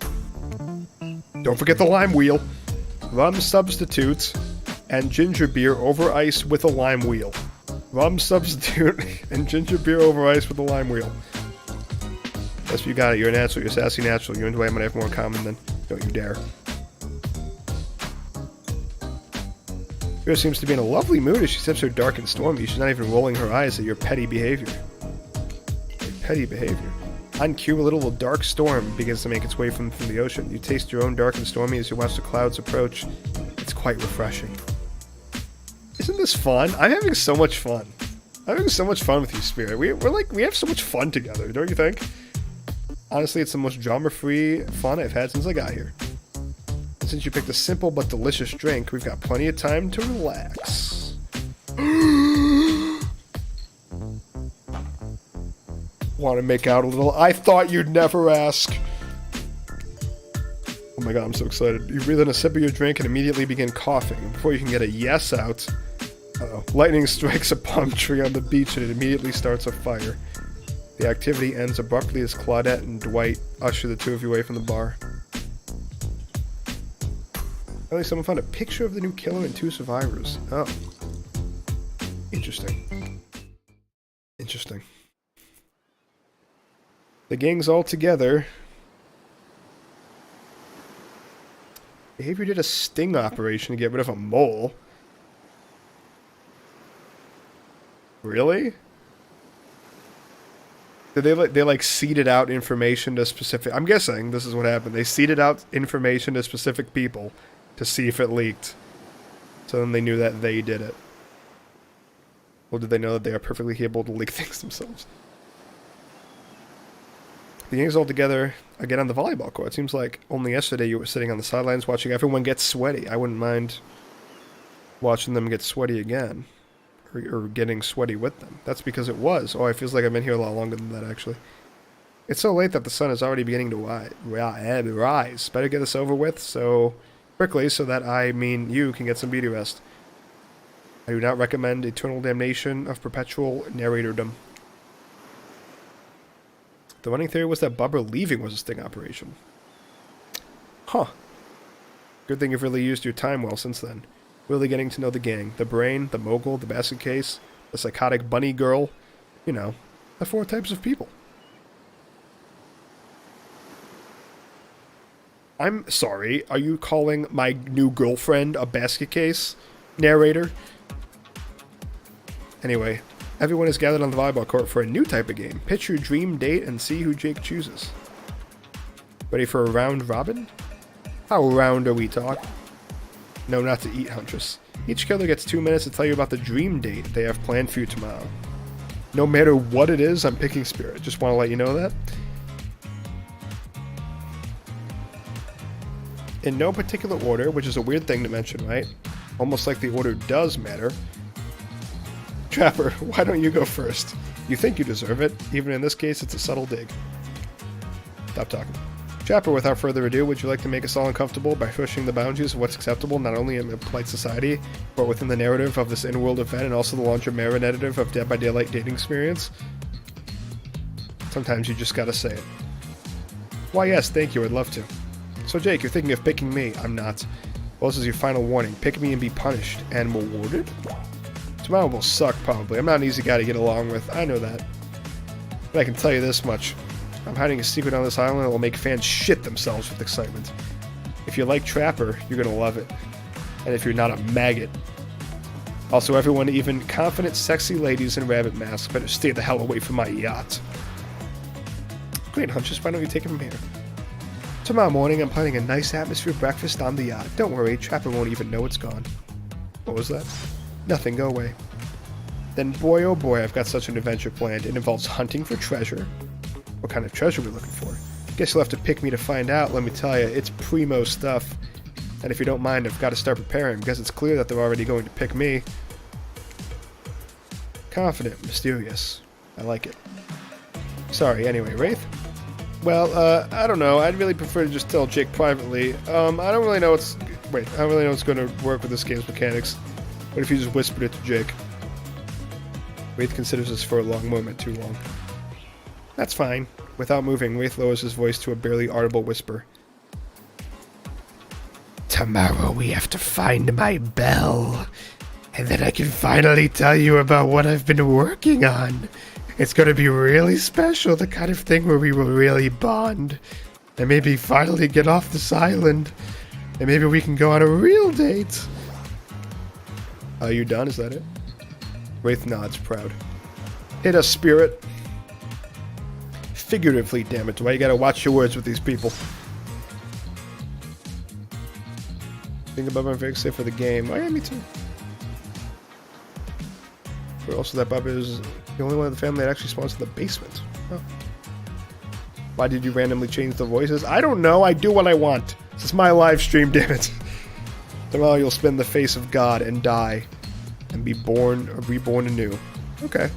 Don't forget the lime wheel. Rum substitute and ginger beer over ice with a lime wheel. Rum substitute and ginger beer over ice with a lime wheel. Yes, you got it. You're a natural. You're a sassy natural. You and Dwight might have more in common than don't you dare. Vera seems to be in a lovely mood as she sips her dark and stormy. She's not even rolling her eyes at your petty behavior. Your petty behavior. On cue, a little dark storm begins to make its way from the ocean. You taste your own dark and stormy as you watch the clouds approach. It's quite refreshing. Isn't this fun? I'm having so much fun. I'm having so much fun with you, Spirit. We have so much fun together, don't you think? Honestly, it's the most drama-free fun I've had since I got here. And since you picked a simple but delicious drink, we've got plenty of time to relax. Want to make out a little? I thought you'd never ask. Oh my god, I'm so excited. You breathe in a sip of your drink and immediately begin coughing. Before you can get a yes out, lightning strikes a palm tree on the beach and it immediately starts a fire. The activity ends abruptly as Claudette and Dwight usher the two of you away from the bar. Finally, someone found a picture of the new killer and 2 survivors. Oh. Interesting. Interesting. The gang's all together. Behavior did a sting operation to get rid of a mole. Really? Did they like seeded out information to specific... I'm guessing this is what happened. They seeded out information to specific people to see if it leaked. So then they knew that they did it. Or did they know that they are perfectly capable to leak things themselves? The gang's all together again on the volleyball court. It seems like only yesterday you were sitting on the sidelines watching everyone get sweaty. I wouldn't mind watching them get sweaty again. Or getting sweaty with them. That's because it was. Oh, it feels like I've been here a lot longer than that, actually. It's so late that the sun is already beginning to rise. Better get this over with so quickly so that you can get some beauty rest. I do not recommend eternal damnation of perpetual narratordom. The running theory was that Bubba leaving was a sting operation. Huh. Good thing you've really used your time well since then. Really getting to know the gang. The brain, the mogul, the basket case, the psychotic bunny girl. You know, the 4 types of people. I'm sorry, are you calling my new girlfriend a basket case? Narrator? Anyway, everyone is gathered on the volleyball court for a new type of game. Pitch your dream date and see who Jake chooses. Ready for a round robin? How round are we talking? No, not to eat, Huntress. Each killer gets 2 minutes to tell you about the dream date they have planned for you tomorrow. No matter what it is, I'm picking Spirit. Just want to let you know that. In no particular order, which is a weird thing to mention, right? Almost like the order does matter. Trapper, why don't you go first? You think you deserve it. Even in this case, it's a subtle dig. Stop talking. Trapper, without further ado, would you like to make us all uncomfortable by pushing the boundaries of what's acceptable, not only in a polite society, but within the narrative of this in-world event and also the larger mirror narrative of Dead by Daylight dating experience? Sometimes you just gotta say it. Why yes, thank you, I'd love to. So Jake, you're thinking of picking me. I'm not. Well, this is your final warning. Pick me and be punished. And rewarded? Tomorrow will suck, probably. I'm not an easy guy to get along with. I know that. But I can tell you this much. I'm hiding a secret on this island that will make fans shit themselves with excitement. If you like Trapper, you're gonna love it. And if you're not a maggot. Also, everyone, even confident, sexy ladies in rabbit masks, better stay the hell away from my yacht. Great, Huntress, why don't you take it from here? Tomorrow morning, I'm planning a nice atmosphere breakfast on the yacht. Don't worry, Trapper won't even know it's gone. What was that? Nothing, go away. Then boy oh boy, I've got such an adventure planned. It involves hunting for treasure. What kind of treasure we're looking for? Guess you'll have to pick me to find out. Let me tell you, it's primo stuff. And if you don't mind, I've got to start preparing, because it's clear that they're already going to pick me. Confident, mysterious. I like it. Sorry, anyway, Wraith? Well, I don't know. I'd really prefer to just tell Jake privately. I don't really know what's... Wait, I don't really know what's going to work with this game's mechanics. What if you just whispered it to Jake? Wraith considers this for a long moment, too long. That's fine. Without moving, Wraith lowers his voice to a barely audible whisper. Tomorrow we have to find my bell. And then I can finally tell you about what I've been working on. It's going to be really special, the kind of thing where we will really bond. And maybe finally get off this island. And maybe we can go on a real date. Are you done? Is that it? Wraith nods, proud. Hit us, Spirit. Figuratively, damn it. Why you gotta watch your words with these people? Think about my very excited for the game. Oh yeah, me too. But also that Bubba is the only one of the family that actually spawns in the basement. Oh. Why did you randomly change the voices? I don't know. I do what I want. This is my live stream, damn it. Tomorrow you'll spin the face of God and die. And be born or reborn anew. Okay.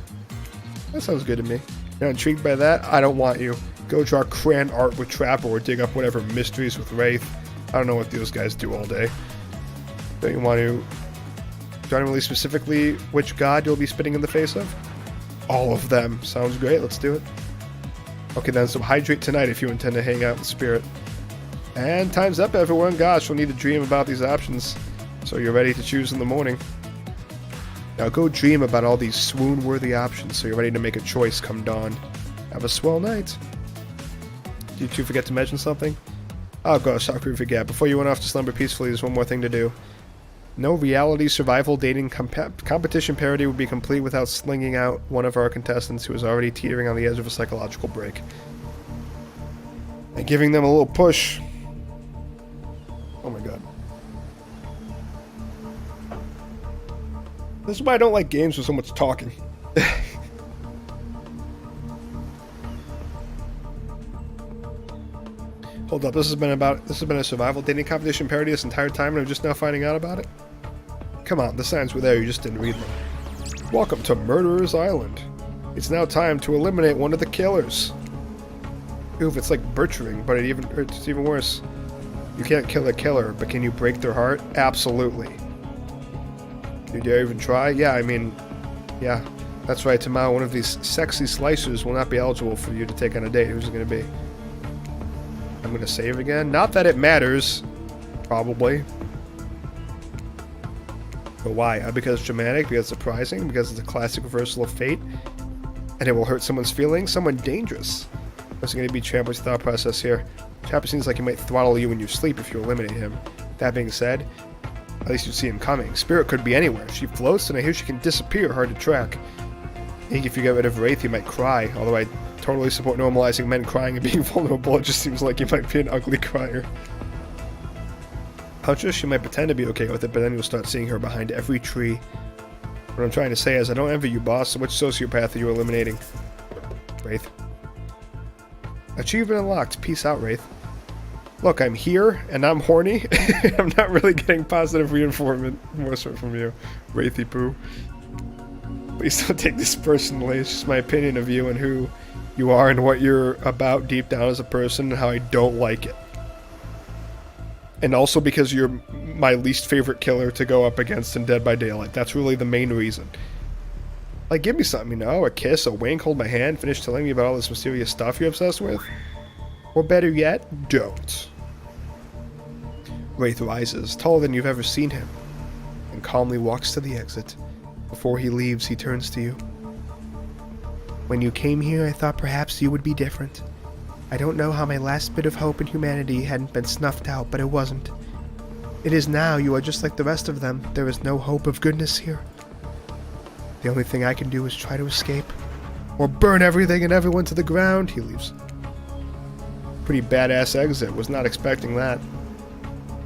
That sounds good to me. You're intrigued by that? I don't want you. Go draw crayon art with Trapper or dig up whatever mysteries with Wraith. I don't know what those guys do all day. Don't you want to... Do you want to really specifically which god you'll be spitting in the face of? All of them. Sounds great. Let's do it. Okay then, so hydrate tonight if you intend to hang out with Spirit. And time's up, everyone. Gosh, you'll need to dream about these options so you're ready to choose in the morning. Now go dream about all these swoon-worthy options so you're ready to make a choice come dawn. Have a swell night. Did you two forget to mention something? Oh gosh, how could we forget? Before you went off to slumber peacefully, there's one more thing to do. No reality survival dating competition parody would be complete without slinging out one of our contestants who is already teetering on the edge of a psychological break. And giving them a little push. Oh my god. This is why I don't like games with so much talking. Hold up, this has been a survival dating competition parody this entire time and I'm just now finding out about it? Come on, the signs were there, you just didn't read them. Welcome to Murderer's Island. It's now time to eliminate one of the killers. Oof, it's like butchering, but it's even worse. You can't kill a killer, but can you break their heart? Absolutely. You dare even try? Yeah, I mean, yeah. That's right, tomorrow one of these sexy slicers will not be eligible for you to take on a date. Who's it going to be? I'm going to save again. Not that it matters. Probably. But why? Because it's dramatic, because it's surprising, because it's a classic reversal of fate, and it will hurt someone's feelings, someone dangerous. What's going to be Champer's thought process here? Champer seems like he might throttle you in your sleep if you eliminate him. That being said, at least you'd see him coming. Spirit could be anywhere. She floats, and I hear she can disappear, hard to track. I think if you get rid of Wraith, he might cry, although I totally support normalizing men crying and being vulnerable. It just seems like he might be an ugly crier. Huntress, she might pretend to be okay with it, but then you'll start seeing her behind every tree. What I'm trying to say is, I don't envy you, boss, so which sociopath are you eliminating? Wraith. Achievement unlocked. Peace out, Wraith. Look, I'm here, and I'm horny. I'm not really getting positive reinforcement from you, Wraithy Poo. Please don't take this personally. It's just my opinion of you and who you are and what you're about deep down as a person and how I don't like it. And also because you're my least favorite killer to go up against in Dead by Daylight. That's really the main reason. Like, give me something, you know? A kiss, a wink, hold my hand, finish telling me about all this mysterious stuff you're obsessed with. Or better yet, don't. Wraith rises, taller than you've ever seen him, and calmly walks to the exit. Before he leaves, he turns to you. When you came here, I thought perhaps you would be different. I don't know how my last bit of hope in humanity hadn't been snuffed out, but it wasn't. It is now. You are just like the rest of them. There is no hope of goodness here. The only thing I can do is try to escape. Or burn everything and everyone to the ground. He leaves. Pretty badass exit. Was not expecting that.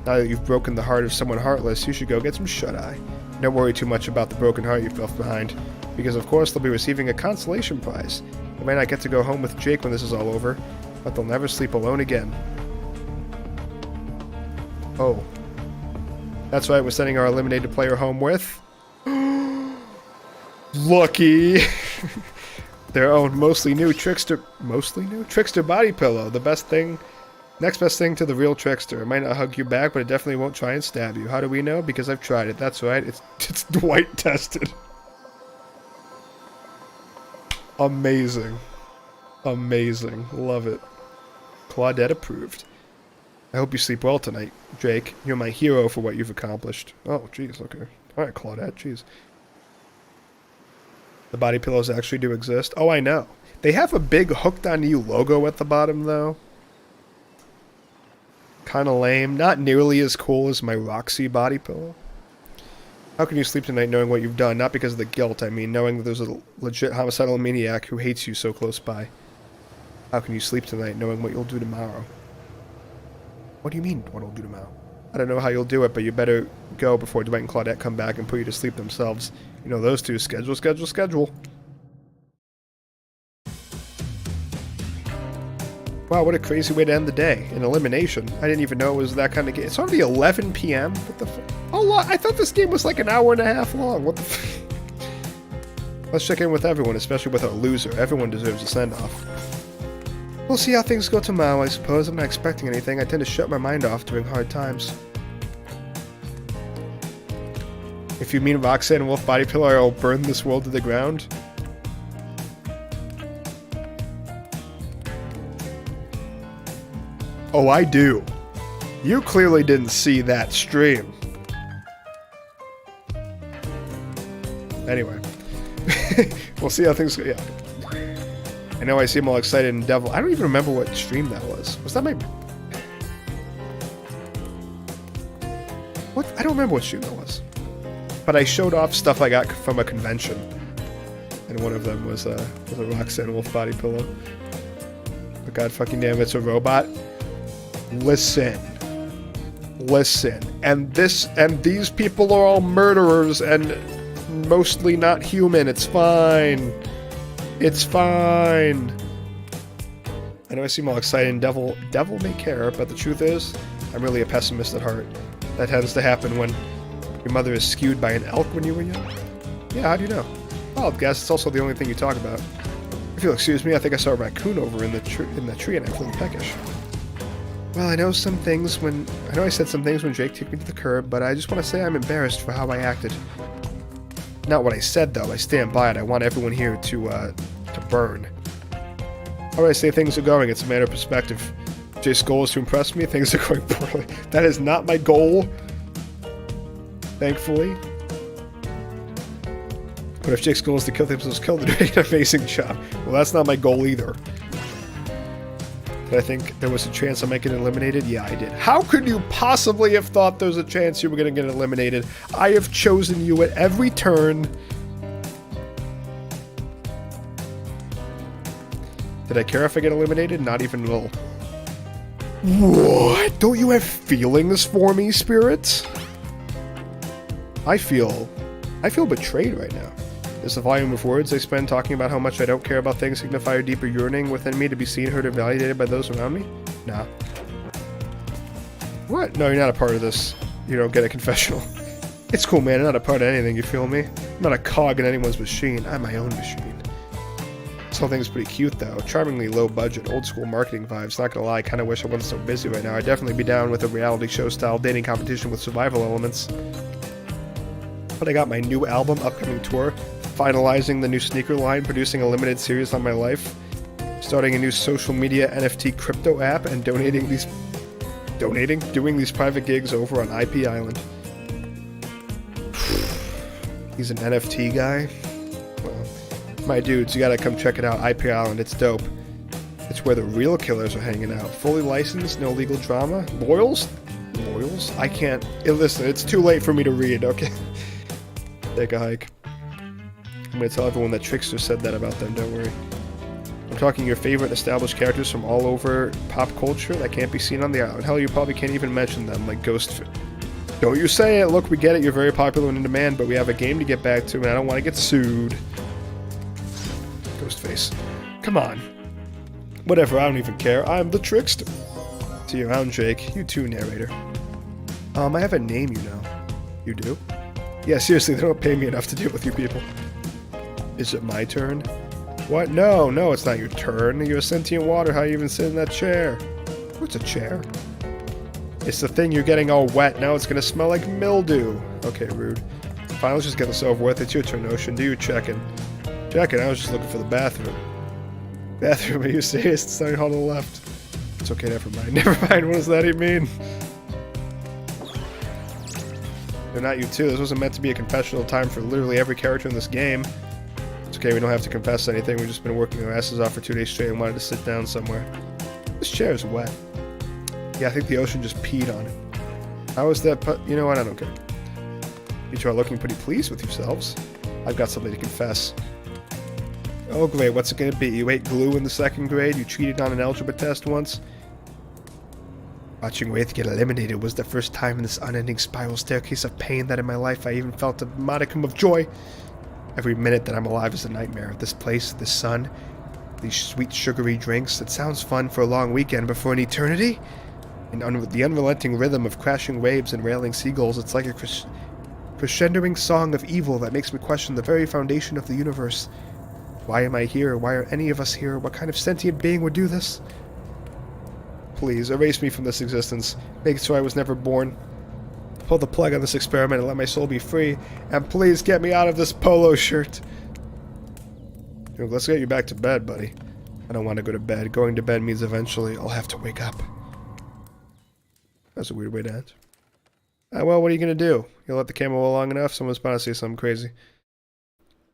Now that you've broken the heart of someone heartless, you should go get some shut-eye. Don't worry too much about the broken heart you've left behind, because of course they'll be receiving a consolation prize. They may not get to go home with Jake when this is all over, but they'll never sleep alone again. Oh. That's right, we're sending our eliminated player home with... Lucky! Their own mostly new Trickster body pillow. The best thing... Next best thing to the real Trickster. It might not hug you back, but it definitely won't try and stab you. How do we know? Because I've tried it. That's right. It's Dwight tested. Amazing. Amazing. Love it. Claudette approved. I hope you sleep well tonight, Drake. You're my hero for what you've accomplished. Oh, jeez. Okay. Alright, Claudette. Jeez. The body pillows actually do exist. Oh, I know. They have a big hooked on you logo at the bottom, though. Kinda lame. Not nearly as cool as my Roxy body pillow. How can you sleep tonight knowing what you've done? Not because of the guilt, I mean knowing that there's a legit homicidal maniac who hates you so close by. How can you sleep tonight knowing what you'll do tomorrow? What do you mean, what I'll do tomorrow? I don't know how you'll do it, but you better go before Dwight and Claudette come back and put you to sleep themselves. You know those two. Schedule. Wow, what a crazy way to end the day. An elimination. I didn't even know it was that kind of game. It's already 11 p.m.? What the f... Oh, I thought this game was like an hour and a half long. What the f... Let's check in with everyone, especially with our loser. Everyone deserves a send-off. We'll see how things go tomorrow, I suppose. I'm not expecting anything. I tend to shut my mind off during hard times. If you mean Roxanne Wolf Body Pillow, I'll burn this world to the ground. Oh, I do. You clearly didn't see that stream. Anyway. We'll see how things go. Yeah. I know I seem all excited and devil. I don't even remember what stream that was. Was that my... What? I don't remember what stream that was. But I showed off stuff I got from a convention. And one of them was a Roxanne Wolf Body Pillow. But god fucking damn, it's a robot. Listen. And these people are all murderers and mostly not human. It's fine. It's fine. I know I seem all excited and devil may care, but the truth is, I'm really a pessimist at heart. That tends to happen when your mother is skewed by an elk when you were young. Yeah, how do you know? Well, I guess it's also the only thing you talk about. If you'll excuse me, I think I saw a raccoon over in the tree and I'm feeling peckish. Well, I know I said some things when Jake took me to the curb, but I just want to say I'm embarrassed for how I acted. Not what I said, though. I stand by it. I want everyone here to burn. How do I say things are going? It's a matter of perspective. Jake's goal is to impress me. Things are going poorly. That is not my goal. Thankfully. But if Jake's goal is to kill themselves, kill the doing an amazing job. Well, that's not my goal either. Did I think there was a chance I might get eliminated? Yeah, I did. How could you possibly have thought there was a chance you were going to get eliminated? I have chosen you at every turn. Did I care if I get eliminated? Not even a little. What? Don't you have feelings for me, spirits? I feel betrayed right now. Does the volume of words I spend talking about how much I don't care about things signify a deeper yearning within me to be seen, heard, and validated by those around me? Nah. What? No, you're not a part of this. You don't get a confessional. It's cool, man. I'm not a part of anything, you feel me? I'm not a cog in anyone's machine. I'm my own machine. This whole thing's pretty cute, though. Charmingly low budget, old school marketing vibes. Not gonna lie, I kinda wish I wasn't so busy right now. I'd definitely be down with a reality show style dating competition with survival elements. But I got my new album, upcoming tour, finalizing the new sneaker line, producing a limited series on my life, starting a new social media NFT crypto app, and doing these private gigs over on IP Island. He's an NFT guy? Well, my dudes, you gotta come check it out, IP Island, it's dope. It's where the real killers are hanging out. Fully licensed, no legal drama. Loyals? I can't... Listen, it's too late for me to read, okay? Take a hike. I'm gonna tell everyone that Trickster said that about them, don't worry. I'm talking your favorite established characters from all over pop culture that can't be seen on the island. Hell, you probably can't even mention them, like Ghost... Don't you say it! Look, we get it, you're very popular and in demand, but we have a game to get back to, and I don't want to get sued. Ghostface. Come on. Whatever, I don't even care. I'm the Trickster. See you around, Jake. You too, narrator. I have a name, you know. You do? Yeah, seriously, they don't pay me enough to deal with you people. Is it my turn? What? No, it's not your turn. You're a sentient water. How you even sit in that chair? What's a chair? It's the thing you're getting all wet. Now it's gonna smell like mildew. Okay, rude. Fine, let's just get this over with. It's your turn, Ocean. Do your check-in. Check-in? I was just looking for the bathroom. Bathroom? Are you serious? It's down the hall to the left. It's okay, never mind. Never mind, what does that even mean? They're not you too. This wasn't meant to be a confessional time for literally every character in this game. It's okay, we don't have to confess anything. We've just been working our asses off for 2 days straight and wanted to sit down somewhere. This chair is wet. Yeah, I think the ocean just peed on it. How is that you know what? I don't care. You two are looking pretty pleased with yourselves. I've got something to confess. Oh great, what's it gonna be? You ate glue in the 2nd grade? You cheated on an algebra test once? Watching Wraith get eliminated was the first time in this unending spiral staircase of pain that in my life I even felt a modicum of joy. Every minute that I'm alive is a nightmare. This place, this sun, these sweet sugary drinks. It sounds fun for a long weekend, but for an eternity? And the unrelenting rhythm of crashing waves and railing seagulls, it's like a crescendoing song of evil that makes me question the very foundation of the universe. Why am I here? Why are any of us here? What kind of sentient being would do this? Please, erase me from this existence. Make it so I was never born. Pull the plug on this experiment and let my soul be free. And please get me out of this polo shirt. Let's get you back to bed, buddy. I don't want to go to bed. Going to bed means eventually I'll have to wake up. That's a weird way to end. Well, what are you going to do? You'll let the camera roll long enough? Someone's about to say something crazy.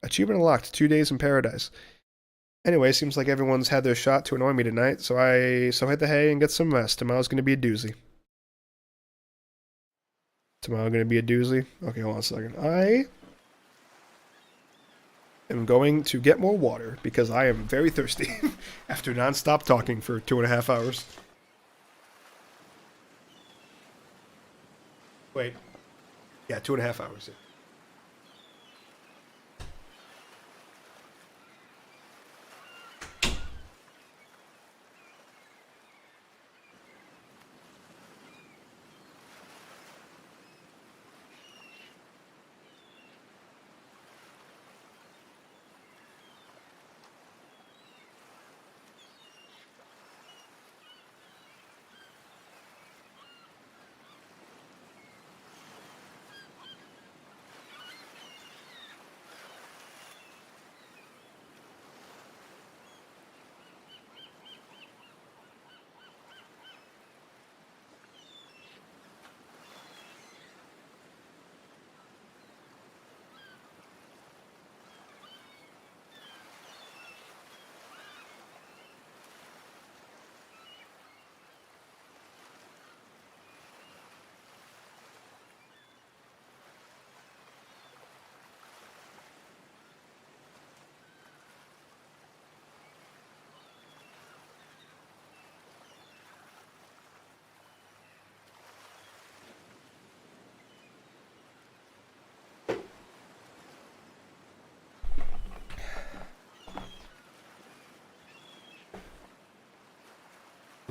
Achievement unlocked. 2 days in paradise. Anyway, seems like everyone's had their shot to annoy me tonight, so hit the hay and get some rest. Tomorrow's going to be a doozy. Tomorrow going to be a doozy? Okay, hold on a second. I am going to get more water because I am very thirsty after non-stop talking for 2.5 hours. Wait. Yeah, 2.5 hours. Yeah.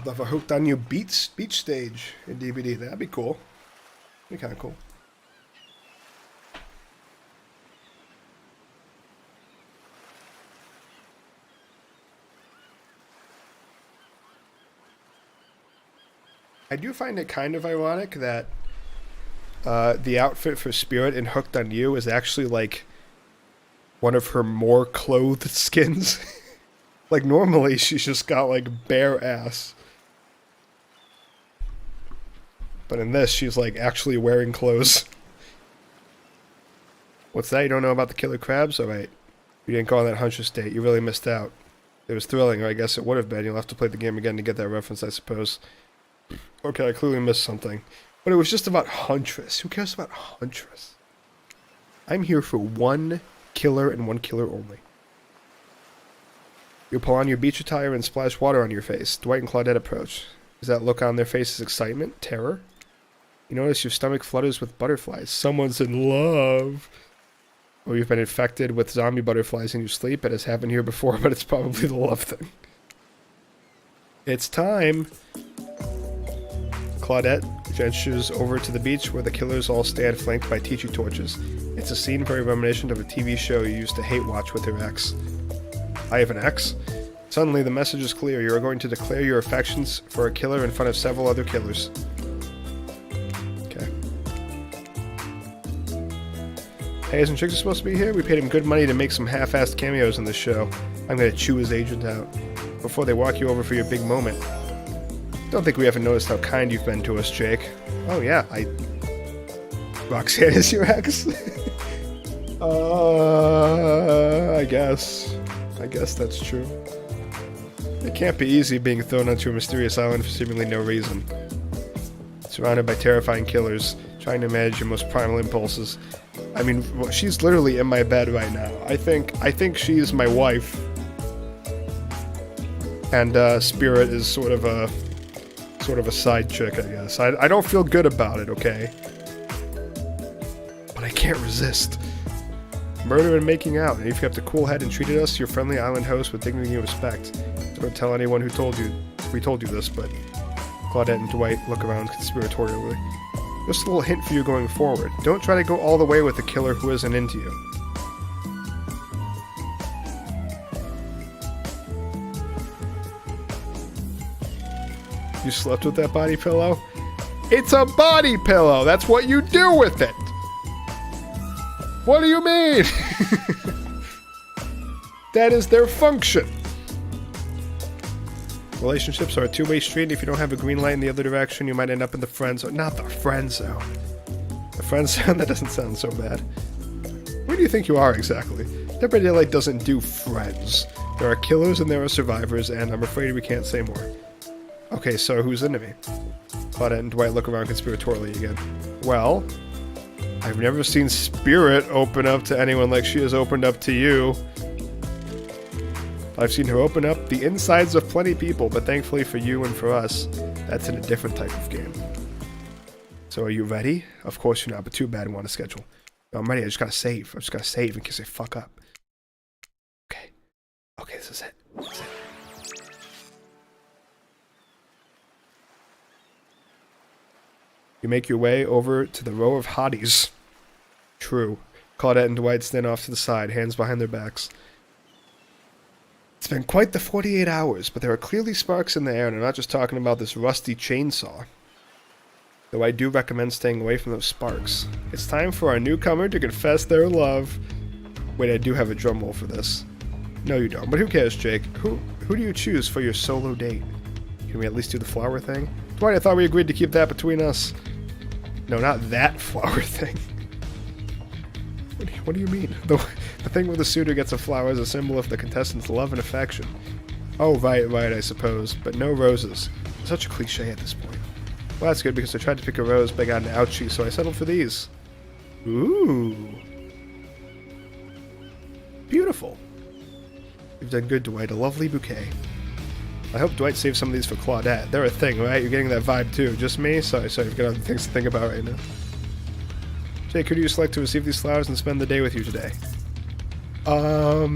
Love a Hooked on You beach stage in DVD. That'd be cool. Be kind of cool. I do find it kind of ironic that the outfit for Spirit in Hooked on You is actually like one of her more clothed skins. Like normally she's just got like bare ass. But in this, she's like actually wearing clothes. What's that? You don't know about the killer crabs? Alright. You didn't go on that huntress date. You really missed out. It was thrilling, or I guess it would have been. You'll have to play the game again to get that reference, I suppose. Okay, I clearly missed something. But it was just about Huntress. Who cares about Huntress? I'm here for one killer and one killer only. You pull on your beach attire and splash water on your face. Dwight and Claudette approach. Does that look on their faces excitement? Terror? You notice your stomach flutters with butterflies. Someone's in love. Or you've been infected with zombie butterflies in your sleep. It has happened here before, but it's probably the love thing. It's time. Claudette gestures over to the beach where the killers all stand flanked by tiki torches. It's a scene very reminiscent of a TV show you used to hate watch with your ex. I have an ex? Suddenly the message is clear. You are going to declare your affections for a killer in front of several other killers. Okay. Hey, isn't Chicks supposed to be here? We paid him good money to make some half-assed cameos in this show. I'm gonna chew his agent out before they walk you over for your big moment. Don't think we haven't noticed how kind you've been to us, Jake. Oh yeah, Roxanne is your ex? I guess that's true. It can't be easy being thrown onto a mysterious island for seemingly no reason. Surrounded by terrifying killers, trying to manage your most primal impulses. I mean, she's literally in my bed right now. I think she's my wife. And Spirit is sort of a side chick, I guess. I don't feel good about it, okay? But I can't resist. Murder and making out, and you've kept a cool head and treated us, your friendly island host, with dignity and respect. Don't tell anyone we told you this, but Claudette and Dwight look around conspiratorially. Just a little hint for you going forward. Don't try to go all the way with a killer who isn't into you. You slept with that body pillow? It's a body pillow! That's what you do with it! What do you mean? That is their function. Relationships are a two-way street. If you don't have a green light in the other direction, you might end up in the friend zone. Not the friend zone. The friend zone? That doesn't sound so bad. Where do you think you are exactly? Dead by Daylight doesn't do friends. There are killers and there are survivors, and I'm afraid we can't say more. Okay, so who's into me? Claudette and Dwight look around conspiratorially again. Well, I've never seen Spirit open up to anyone like she has opened up to you. I've seen her open up the insides of plenty of people, but thankfully for you and for us, that's in a different type of game. So are you ready? Of course you're not, but too bad I want to schedule. No, I'm ready, I just gotta save. I just gotta save in case I fuck up. Okay. Okay, this is it. This is it. You make your way over to the row of hotties. True. Claudette and Dwight stand off to the side, hands behind their backs. It's been quite the 48 hours, but there are clearly sparks in the air, and I'm not just talking about this rusty chainsaw. Though I do recommend staying away from those sparks. It's time for our newcomer to confess their love. Wait, I do have a drum roll for this. No, you don't, but who cares, Jake? Who do you choose for your solo date? Can we at least do the flower thing? Dwight, I thought we agreed to keep that between us. No, not that flower thing. What do you mean? The thing where the suitor gets a flower is a symbol of the contestant's love and affection. Oh, right, I suppose. But no roses. Such a cliche at this point. Well, that's good because I tried to pick a rose, but I got an ouchie, so I settled for these. Ooh. Beautiful. You've done good, Dwight. A lovely bouquet. I hope Dwight saved some of these for Claudette. They're a thing, right? You're getting that vibe too. Just me? Sorry, I've got other things to think about right now. Jake, who do you select to receive these flowers and spend the day with you today?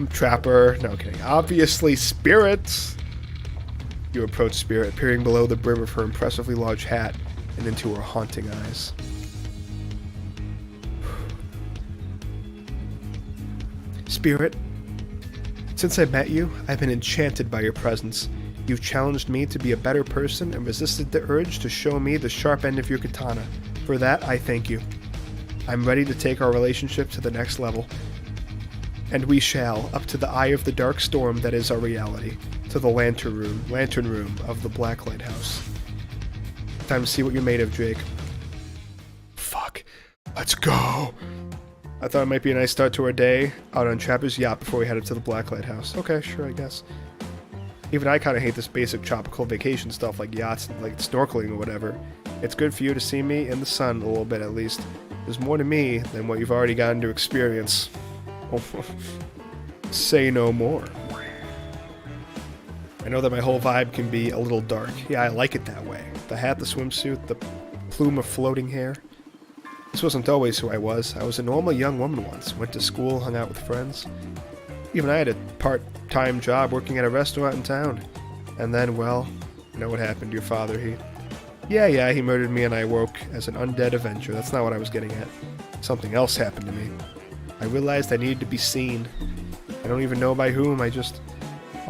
Trapper. No, kidding. Obviously, Spirit. You approach Spirit, peering below the brim of her impressively large hat and into her haunting eyes. Spirit, since I met you, I've been enchanted by your presence. You've challenged me to be a better person and resisted the urge to show me the sharp end of your katana. For that, I thank you. I'm ready to take our relationship to the next level. And we shall, up to the eye of the dark storm that is our reality, to the lantern room of the Blacklight House. Time to see what you're made of, Jake. Fuck. Let's go. I thought it might be a nice start to our day out on Trapper's yacht before we head up to the Blacklight House. Okay, sure, I guess. Even I kind of hate this basic tropical vacation stuff like yachts and like snorkeling or whatever. It's good for you to see me in the sun a little bit at least. There's more to me than what you've already gotten to experience. Say no more. I know that my whole vibe can be a little dark. Yeah, I like it that way. The hat, the swimsuit, the plume of floating hair. This wasn't always who I was. I was a normal young woman once. Went to school, hung out with friends. Even I had a part-time job working at a restaurant in town. And then, well, you know what happened to your father. Yeah, he murdered me and I woke as an undead Avenger. That's not what I was getting at. Something else happened to me. I realized I needed to be seen. I don't even know by whom, A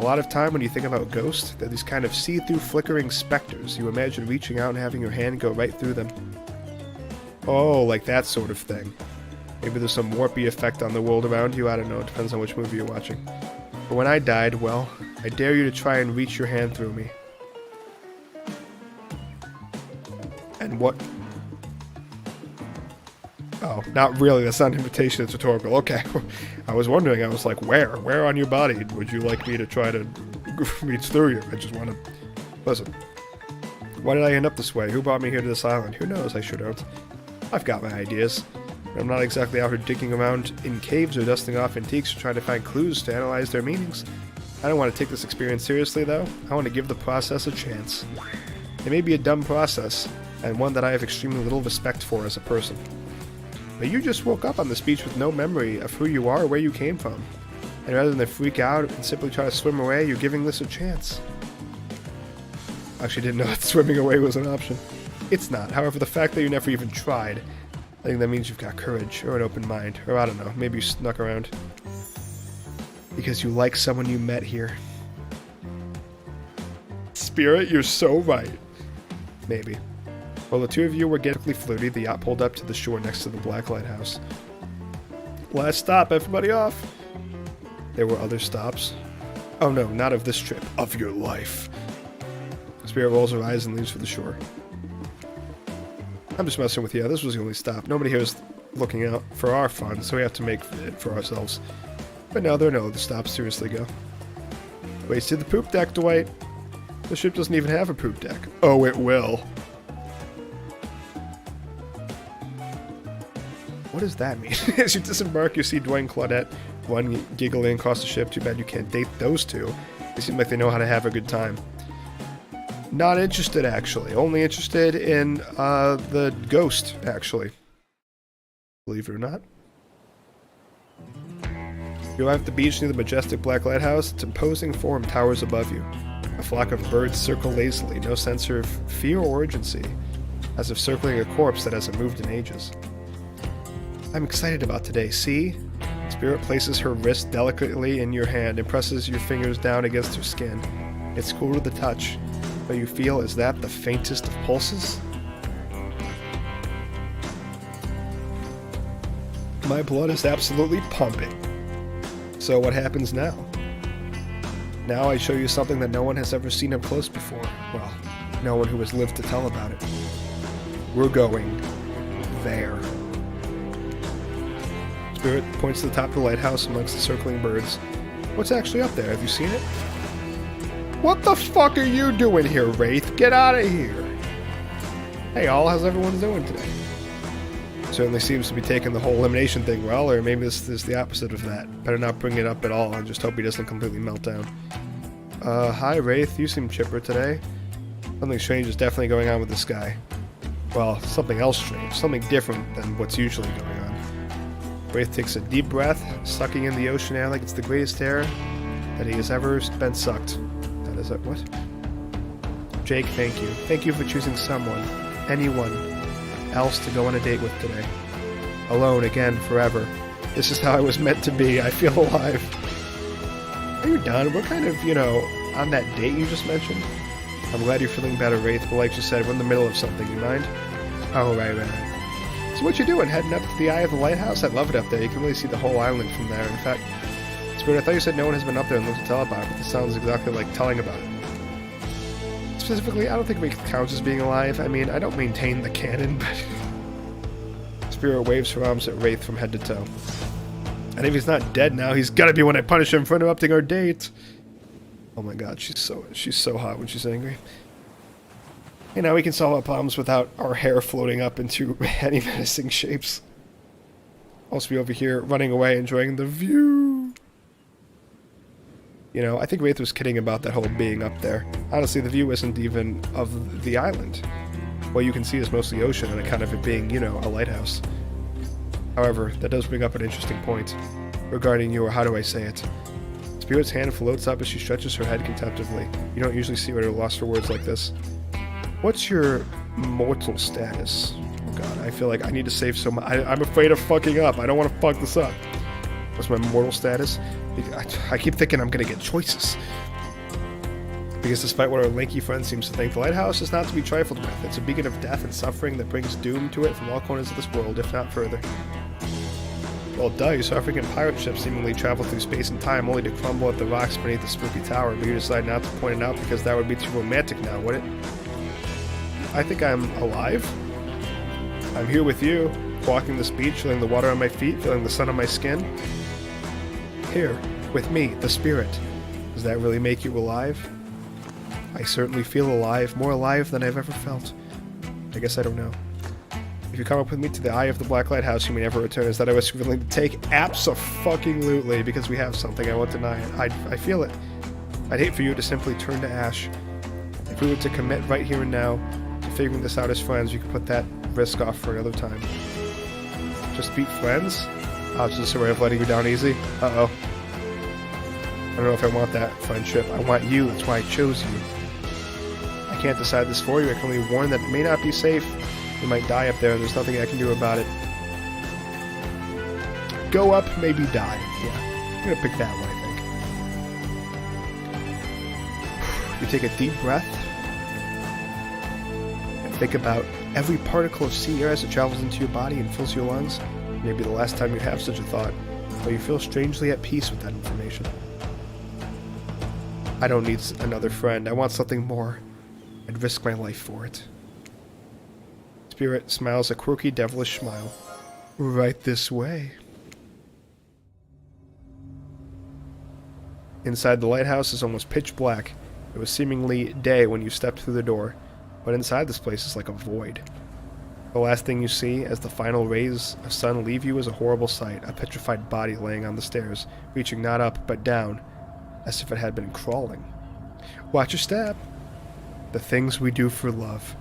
lot of time when you think about ghosts, they're these kind of see-through flickering specters. You imagine reaching out and having your hand go right through them. Oh, like that sort of thing. Maybe there's some warpy effect on the world around you, I don't know, it depends on which movie you're watching. But when I died, well, I dare you to try and reach your hand through me. And what? Oh, not really, that's not an invitation, it's rhetorical. Okay, I was wondering, I was like, where? Where on your body would you like me to try to reach through you? I just want to... Listen, why did I end up this way? Who brought me here to this island? Who knows, I should have. I've got my ideas. I'm not exactly out here digging around in caves or dusting off antiques or trying to find clues to analyze their meanings. I don't want to take this experience seriously, though. I want to give the process a chance. It may be a dumb process, and one that I have extremely little respect for as a person. But you just woke up on this beach with no memory of who you are or where you came from. And rather than freak out and simply try to swim away, you're giving this a chance. I actually didn't know that swimming away was an option. It's not. However, the fact that you never even tried, I think that means you've got courage, or an open mind, or I don't know, maybe you snuck around. Because you like someone you met here. Spirit, you're so right. Maybe. While the two of you were getting floaty, the yacht pulled up to the shore next to the Black Lighthouse. Last stop, everybody off! There were other stops. Oh no, not of this trip. Of your life. Spirit rolls her eyes and leaves for the shore. I'm just messing with you. This was the only stop. Nobody here is looking out for our fun, so we have to make it for ourselves. But no, there are no other stops. Seriously, go. Wasted the poop deck, Dwight. The ship doesn't even have a poop deck. Oh, it will. What does that mean? As you disembark, you see Dwight and Claudette run giggling across the ship. Too bad you can't date those two. They seem like they know how to have a good time. Not interested, actually. Only interested in the ghost, actually. Believe it or not. You arrive at the beach near the majestic Black Lighthouse. Its imposing form towers above you. A flock of birds circle lazily, no sense of fear or urgency, as if circling a corpse that hasn't moved in ages. I'm excited about today, see? Spirit places her wrist delicately in your hand and presses your fingers down against her skin. It's cool to the touch, but you feel, is that the faintest of pulses? My blood is absolutely pumping. So what happens now? Now I show you something that no one has ever seen up close before. Well, no one who has lived to tell about it. We're going there. Spirit points to the top of the lighthouse amongst the circling birds. What's actually up there? Have you seen it? What the fuck are you doing here, Wraith? Get out of here! Hey all, how's everyone doing today? Certainly seems to be taking the whole elimination thing well, or maybe this is the opposite of that. Better not bring it up at all, I just hope he doesn't completely melt down. Hi Wraith, you seem chipper today. Something strange is definitely going on with this guy. Well, something else strange, something different than what's usually going on. Wraith takes a deep breath, sucking in the ocean air like it's the greatest air that he has ever been sucked. That is it, what? Jake, thank you. Thank you for choosing someone, anyone, else to go on a date with today. Alone again, forever. This is how I was meant to be. I feel alive. Are you done? We're kind of, on that date you just mentioned. I'm glad you're feeling better, Wraith, but like you said, we're in the middle of something, you mind? Oh, right. So what you doing? Heading up to the eye of the lighthouse? I love it up there. You can really see the whole island from there. In fact, Spirit, I thought you said no one has been up there and lived to tell about it, but this sounds exactly like telling about it. Specifically, I don't think it counts as being alive. I mean, I don't maintain the canon, but... Spirit waves her arms at Wraith from head to toe. And if he's not dead now, he's gotta be when I punish him for interrupting our date. Oh my god, she's so hot when she's angry. Hey, now we can solve our problems without our hair floating up into any menacing shapes. Also be over here running away, enjoying the view. I think Wraith was kidding about that whole being up there. Honestly, the view isn't even of the island. What you can see is mostly ocean and a kind of it being, a lighthouse. However, that does bring up an interesting point regarding your, how do I say it? Spirit's hand floats up as she stretches her head contemplatively. You don't usually see her at a loss for words like this. What's your mortal status? Oh god, I feel like I need to save so much. I'm afraid of fucking up. I don't want to fuck this up. What's my mortal status? I keep thinking I'm gonna get choices. Because despite what our lanky friend seems to think, the lighthouse is not to be trifled with. It's a beacon of death and suffering that brings doom to it from all corners of this world, if not further. Well, duh, you saw a freaking pirate ship seemingly travel through space and time only to crumble at the rocks beneath the spooky tower, but you decide not to point it out because that would be too romantic now, would it? I think I'm alive. I'm here with you, walking this beach, feeling the water on my feet, feeling the sun on my skin. Here, with me, the spirit. Does that really make you alive? I certainly feel alive, more alive than I've ever felt. I guess I don't know. If you come up with me to the eye of the Black Lighthouse, you may never return. Is that I was willing to take? Abso-fucking-lutely, because we have something. I won't deny it. I feel it. I'd hate for you to simply turn to ash. If we were to commit right here and now to figuring this out as friends, you could put that risk off for another time. Just be friends? Oh, it's just a way of letting you down easy? Uh-oh. I don't know if I want that friendship. I want you. That's why I chose you. I can't decide this for you. I can only warn that it may not be safe. You might die up there, and there's nothing I can do about it. Go up, maybe die. Yeah, I'm gonna pick that one, I think. You take a deep breath and think about every particle of sea air as it travels into your body and fills your lungs. Maybe the last time you have such a thought, but you feel strangely at peace with that information. I don't need another friend. I want something more. I'd risk my life for it. Spirit smiles a quirky, devilish smile. Right this way. Inside the lighthouse is almost pitch black. It was seemingly day when you stepped through the door, but inside this place is like a void. The last thing you see as the final rays of sun leave you is a horrible sight, a petrified body laying on the stairs, reaching not up but down, as if it had been crawling. Watch your step. The things we do for love.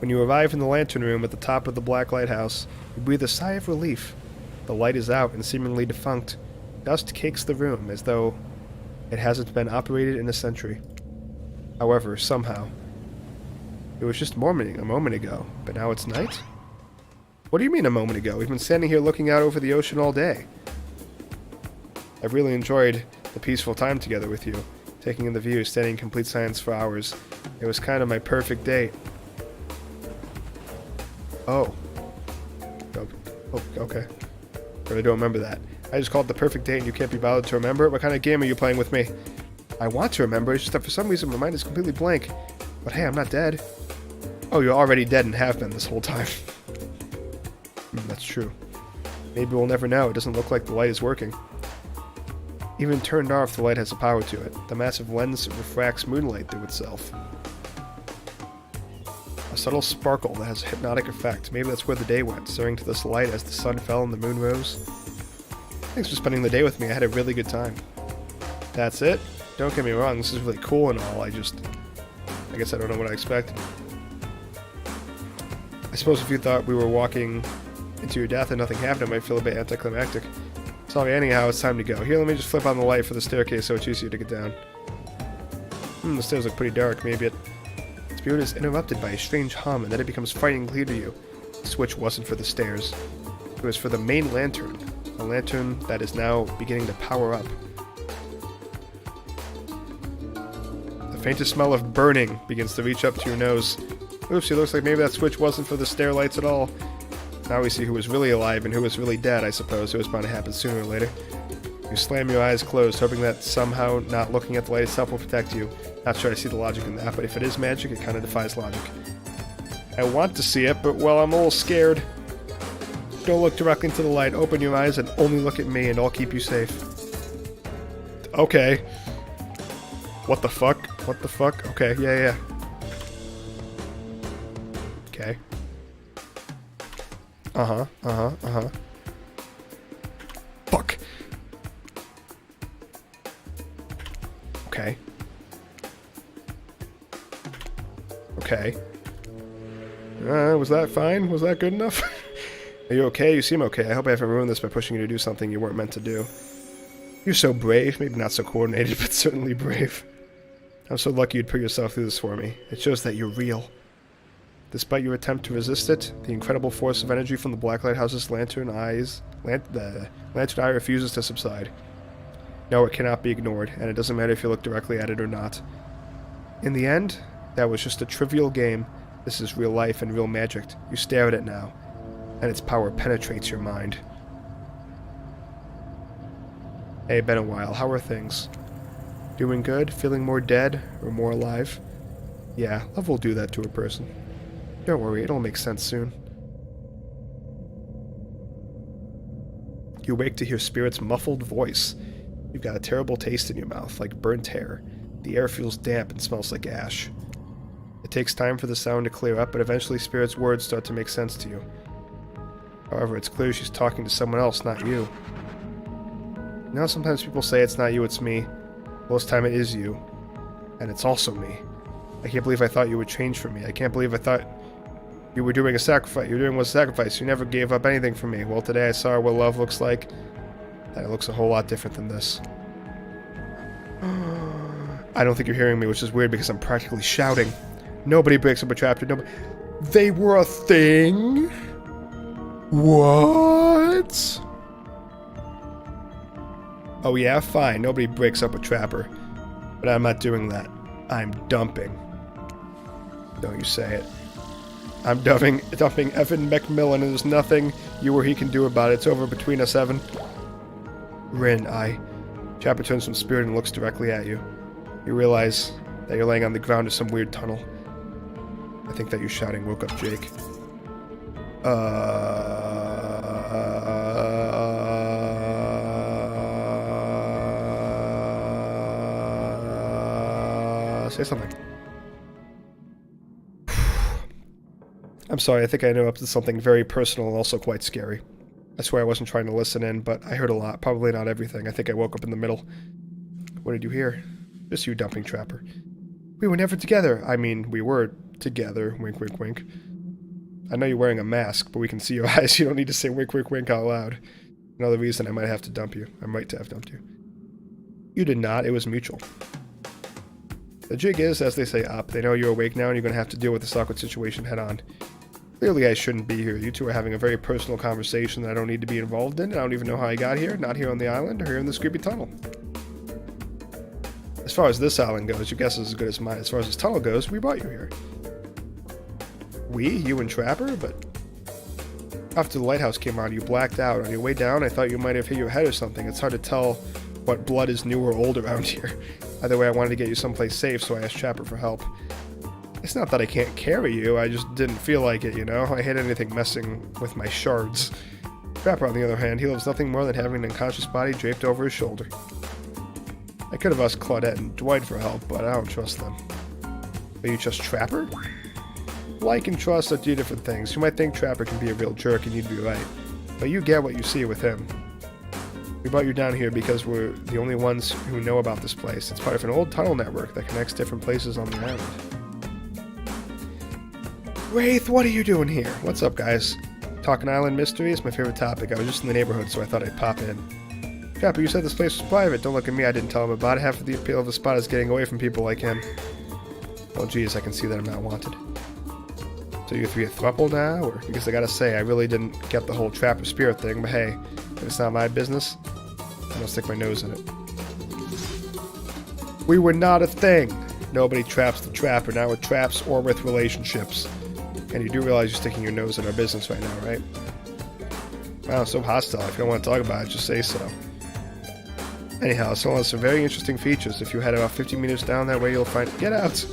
When you arrive in the lantern room at the top of the black lighthouse, you breathe a sigh of relief. The light is out and seemingly defunct. Dust cakes the room as though it hasn't been operated in a century. However, somehow, it was just morning a moment ago, but now it's night? What do you mean a moment ago? We've been standing here looking out over the ocean all day. I've really enjoyed the peaceful time together with you, taking in the view, standing in complete silence for hours. It was kind of my perfect date. Oh, okay. Really don't remember that. I just called it the perfect date and you can't be bothered to remember it? What kind of game are you playing with me? I want to remember, it's just that for some reason my mind is completely blank. But hey, I'm not dead. Oh, you're already dead and have been this whole time. That's true. Maybe we'll never know. It doesn't look like the light is working. Even turned off, the light has a power to it. The massive lens refracts moonlight through itself. A subtle sparkle that has a hypnotic effect. Maybe that's where the day went, staring to this light as the sun fell and the moon rose. Thanks for spending the day with me. I had a really good time. That's it? Don't get me wrong, this is really cool and all. I guess I don't know what I expected. I suppose if you thought we were walking into your death and nothing happened, it might feel a bit anticlimactic. Sorry, anyhow, it's time to go. Here, let me just flip on the light for the staircase so it's easier to get down. The stairs look pretty dark. Maybe Spirit is interrupted by a strange hum, and then it becomes frighteningly clear to you. The switch wasn't for the stairs. It was for the main lantern. A lantern that is now beginning to power up. The faintest smell of burning begins to reach up to your nose. Oops, it looks like maybe that switch wasn't for the stair lights at all. Now we see who was really alive and who was really dead, I suppose. It was bound to happen sooner or later. You slam your eyes closed, hoping that somehow not looking at the light itself will protect you. Not sure I see the logic in that, but if it is magic, it kind of defies logic. I want to see it, but, well, I'm a little scared. Don't look directly into the light. Open your eyes and only look at me, and I'll keep you safe. Okay. What the fuck? What the fuck? Okay, yeah. Okay. Fuck. Okay. Okay. Was that fine? Was that good enough? Are you okay? You seem okay. I hope I haven't ruined this by pushing you to do something you weren't meant to do. You're so brave. Maybe not so coordinated, but certainly brave. I'm so lucky you'd put yourself through this for me. It shows that you're real. Despite your attempt to resist it, the incredible force of energy from the Black Lighthouse's lantern eye refuses to subside. No, it cannot be ignored, and it doesn't matter if you look directly at it or not. In the end, that was just a trivial game. This is real life and real magic. You stare at it now, and its power penetrates your mind. Hey, been a while. How are things? Doing good? Feeling more dead? Or more alive? Yeah, love will do that to a person. Don't worry, it'll make sense soon. You wake to hear Spirit's muffled voice. You've got a terrible taste in your mouth, like burnt hair. The air feels damp and smells like ash. It takes time for the sound to clear up, but eventually Spirit's words start to make sense to you. However, it's clear she's talking to someone else, not you. You know, sometimes people say it's not you, it's me. Most time it is you. And it's also me. I can't believe I thought you would change for me. I can't believe I thought you were doing a sacrifice. You were doing a sacrifice. You never gave up anything for me. Well, today I saw what love looks like. And it looks a whole lot different than this. I don't think you're hearing me, which is weird because I'm practically shouting. Nobody breaks up a trapdoor. Nobody. They were a thing? What? Oh yeah, fine. Nobody breaks up a trapper. But I'm not doing that. I'm dumping. Don't you say it. I'm dumping Evan McMillan, and there's nothing you or he can do about it. It's over between us, Evan. Rin, Trapper turns from spirit and looks directly at you. You realize that you're laying on the ground in some weird tunnel. I think that you shouting woke up Jake. Say something. I'm sorry, I think I interrupted something very personal and also quite scary. I swear I wasn't trying to listen in, but I heard a lot. Probably not everything. I think I woke up in the middle. What did you hear? Just you dumping Trapper. We were never together. I mean, we were together. Wink, wink, wink. I know you're wearing a mask, but we can see your eyes. You don't need to say wink, wink, wink out loud. Another reason I might have to dump you. I'm right to have dumped you. You did not. It was mutual. The jig is, as they say, up. They know you're awake now and you're going to have to deal with this awkward situation head on. Clearly I shouldn't be here. You two are having a very personal conversation that I don't need to be involved in. I don't even know how I got here. Not here on the island or here in this creepy tunnel. As far as this island goes, your guess is as good as mine. As far as this tunnel goes, we brought you here. We? You and Trapper? But after the lighthouse came on, you blacked out. On your way down, I thought you might have hit your head or something. It's hard to tell what blood is new or old around here. Either way, I wanted to get you someplace safe, so I asked Trapper for help. It's not that I can't carry you, I just didn't feel like it, you know? I hate anything messing with my shards. Trapper, on the other hand, he loves nothing more than having an unconscious body draped over his shoulder. I could have asked Claudette and Dwight for help, but I don't trust them. But you trust Trapper? Like and trust are two different things. You might think Trapper can be a real jerk and you'd be right, but you get what you see with him. We brought you down here because we're the only ones who know about this place. It's part of an old tunnel network that connects different places on the island. Wraith, what are you doing here? What's up, guys? Talking island mystery is my favorite topic. I was just in the neighborhood, so I thought I'd pop in. Trapper, you said this place was private. Don't look at me, I didn't tell him about it. Half of the appeal of the spot is getting away from people like him. Oh geez, I can see that I'm not wanted. So you three a throuple now? Or, because I gotta say, I really didn't get the whole Trapper spirit thing, but hey, if it's not my business, I don't stick my nose in it. We were not a thing. Nobody traps the Trapper, not with traps or with relationships. And you do realize you're sticking your nose in our business right now, right? Wow, so hostile. If you don't want to talk about it, just say so. Anyhow, so has some very interesting features. If you head about 50 meters down that way, you'll find... Get out!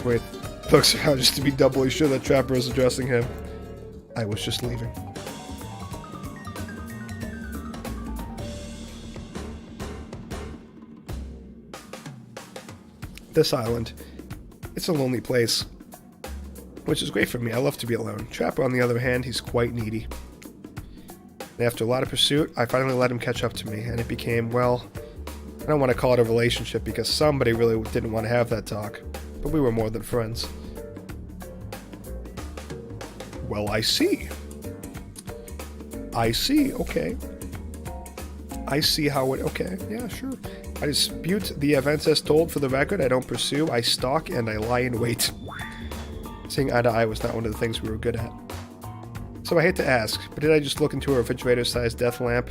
Wait, looks around just to be doubly sure that Trapper is addressing him. I was just leaving. This island. It's a lonely place. Which is great for me. I love to be alone. Trapper, on the other hand, he's quite needy. And after a lot of pursuit, I finally let him catch up to me, and it became, well, I don't want to call it a relationship because somebody really didn't want to have that talk, but we were more than friends. Well, I see. I see, okay. I see how it, okay, yeah, sure. I dispute the events as told. For the record, I don't pursue, I stalk, and I lie in wait. Seeing eye to eye was not one of the things we were good at. So I hate to ask, but did I just look into a refrigerator-sized death lamp?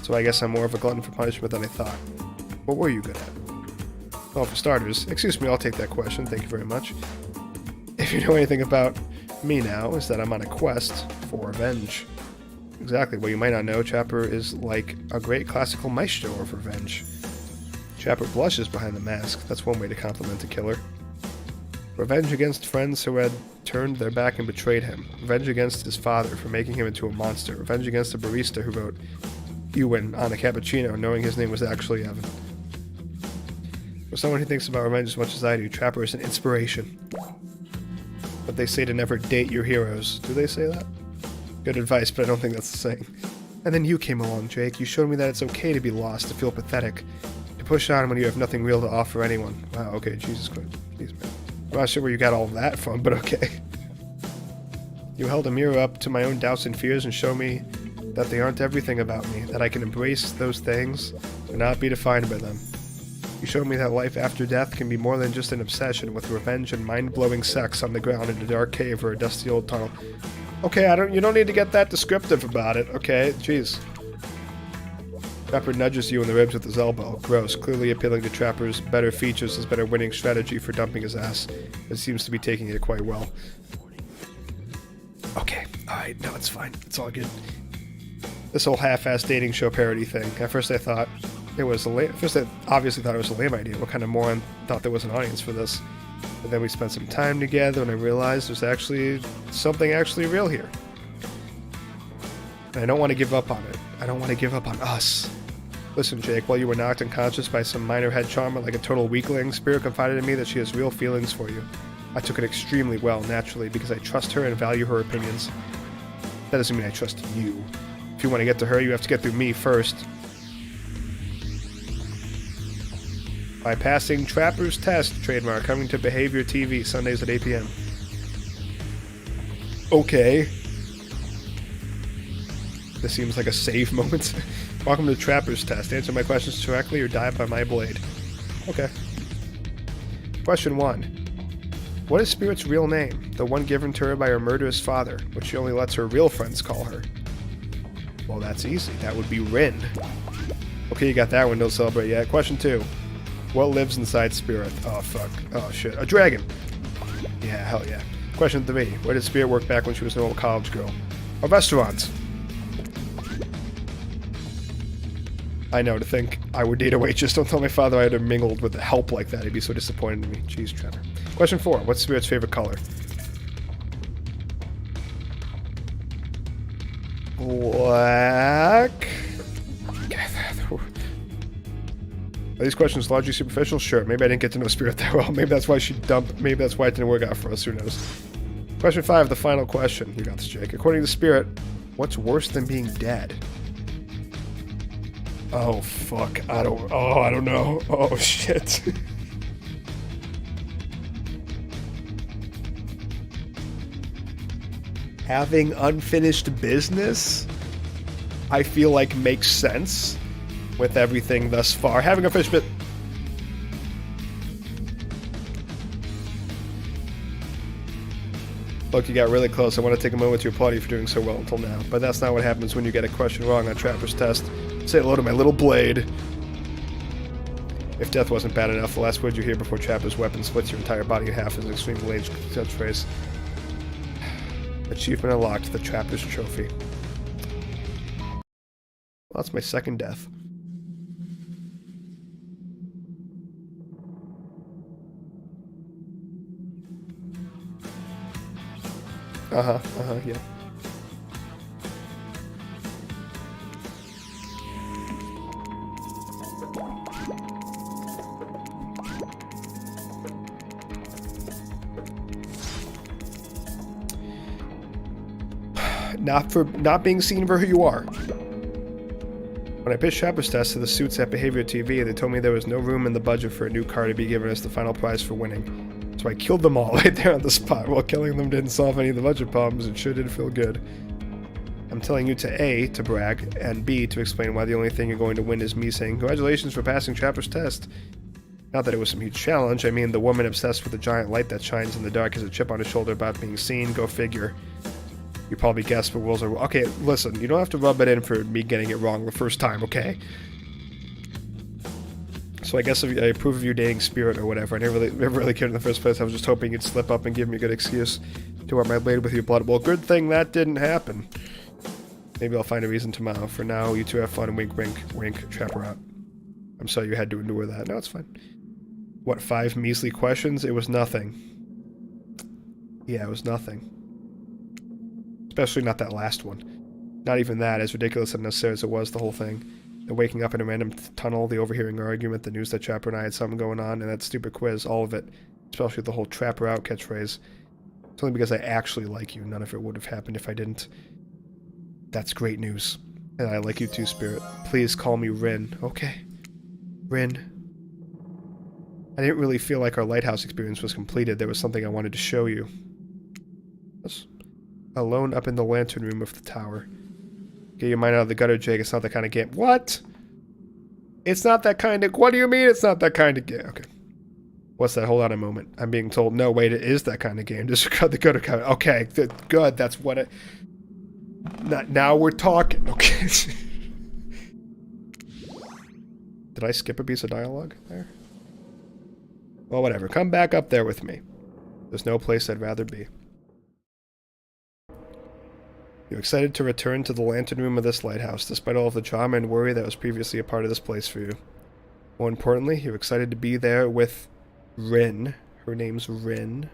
So I guess I'm more of a glutton for punishment than I thought. What were you good at? Well, for starters, excuse me, I'll take that question, thank you very much. If you know anything about me now, is that I'm on a quest for revenge. Exactly, what you might not know, Trapper is like a great classical maestro of revenge. Trapper blushes behind the mask, that's one way to compliment a killer. Revenge against friends who had turned their back and betrayed him. Revenge against his father for making him into a monster. Revenge against a barista who wrote Ewan on a cappuccino knowing his name was actually Evan. For someone who thinks about revenge as much as I do, Trapper is an inspiration. But they say to never date your heroes. Do they say that? Good advice, but I don't think that's the saying. And then you came along, Jake. You showed me that it's okay to be lost, to feel pathetic. To push on when you have nothing real to offer anyone. Wow, okay, Jesus Christ. Please, man. I'm not sure where you got all that from, but okay. You held a mirror up to my own doubts and fears and showed me that they aren't everything about me, that I can embrace those things and not be defined by them. You showed me that life after death can be more than just an obsession with revenge and mind-blowing sex on the ground in a dark cave or a dusty old tunnel. Okay, you don't need to get that descriptive about it, okay? Jeez. Trapper nudges you in the ribs with his elbow. Gross, clearly appealing to Trapper's better features has been a winning strategy for dumping his ass. It seems to be taking it quite well. Okay, alright, no, it's fine. It's all good. This whole half-ass dating show parody thing. At first I thought it was a lame... First I obviously thought it was a lame idea. What kind of moron thought there was an audience for this? But then we spent some time together and I realized there's actually something actually real here. And I don't want to give up on it. I don't want to give up on us. Listen, Jake, while you were knocked unconscious by some minor head charmer like a total weakling, Spirit confided in me that she has real feelings for you. I took it extremely well, naturally, because I trust her and value her opinions. That doesn't mean I trust you. If you want to get to her, you have to get through me first. By passing Trapper's Test, trademark, coming to Behavior TV, Sundays at 8 p.m. Okay. This seems like a save moment. Welcome to Trapper's Test. Answer my questions directly or die by my blade. Okay. Question 1. What is Spirit's real name? The one given to her by her murderous father, which she only lets her real friends call her. Well, that's easy. That would be Rin. Okay, you got that one. Don't celebrate yet. Question 2. What lives inside Spirit? Oh, fuck. Oh, shit. A dragon. Yeah, hell yeah. Question 3. Where did Spirit work back when she was an old college girl? A restaurant. I know, to think I would date a waitress. Don't tell my father I had her mingled with a help like that. He'd be so disappointed in me. Jeez, Trevor. Question 4. What's Spirit's favorite color? Black. Are these questions largely superficial? Sure. Maybe I didn't get to know Spirit that well. Maybe that's why she dumped. Maybe that's why it didn't work out for us. Who knows? Question 5. The final question. You got this, Jake. According to Spirit, what's worse than being dead? Oh, fuck. I don't know. Oh, shit. Having unfinished business, I feel like makes sense with everything thus far. Having a fish bit. Look, you got really close. I want to take a moment to applaud you for doing so well until now. But that's not what happens when you get a question wrong on Trapper's Test. Say hello to my little blade. If death wasn't bad enough, the last word you hear before Trapper's weapon splits your entire body in half is an extreme blade catchphrase. Achievement unlocked, the Trapper's Trophy. Well, that's my second death. Yeah. Not being seen for who you are. When I pitched Trapper's Test to the suits at Behavior TV, they told me there was no room in the budget for a new car to be given as the final prize for winning. So I killed them all right there on the spot. While killing them didn't solve any of the budget problems, it sure did feel good. I'm telling you to A, to brag, and B, to explain why the only thing you're going to win is me saying, congratulations for passing Trapper's Test. Not that it was some huge challenge, I mean the woman obsessed with the giant light that shines in the dark has a chip on her shoulder about being seen, go figure. You probably guessed, but rules are... Okay, listen, you don't have to rub it in for me getting it wrong the first time, okay? So I guess if I approve of you dating Spirit or whatever, I never really cared in the first place. I was just hoping you'd slip up and give me a good excuse to wear my blade with your blood. Well, good thing that didn't happen. Maybe I'll find a reason tomorrow. For now, you two have fun and wink, wink, wink, Trapper out. I'm sorry you had to endure that. No, it's fine. What, 5 measly questions? It was nothing. Yeah, it was nothing. Especially not that last one. Not even that, as ridiculous and unnecessary as it was, the whole thing. The waking up in a random tunnel, the overhearing argument, the news that Trapper and I had something going on, and that stupid quiz, all of it. Especially the whole Trapper out catchphrase. It's only because I actually like you. None of it would have happened if I didn't. That's great news. And I like you too, Spirit. Please call me Rin. Okay. Rin. I didn't really feel like our lighthouse experience was completed. There was something I wanted to show you. Yes. Alone up in the lantern room of the tower. Get your mind out of the gutter, Jake. It's not the kind of game. What? It's not that kind of... What do you mean it's not that kind of game? Okay. What's that? Hold on a moment. I'm being told, no, wait, it is that kind of game. Disregard the good account. Okay, good. That's what it... Now we're talking. Okay. Did I skip a piece of dialogue there? Well, whatever. Come back up there with me. There's no place I'd rather be. You're excited to return to the lantern room of this lighthouse, despite all of the drama and worry that was previously a part of this place for you. More importantly, you're excited to be there with Rin. Her name's Rin.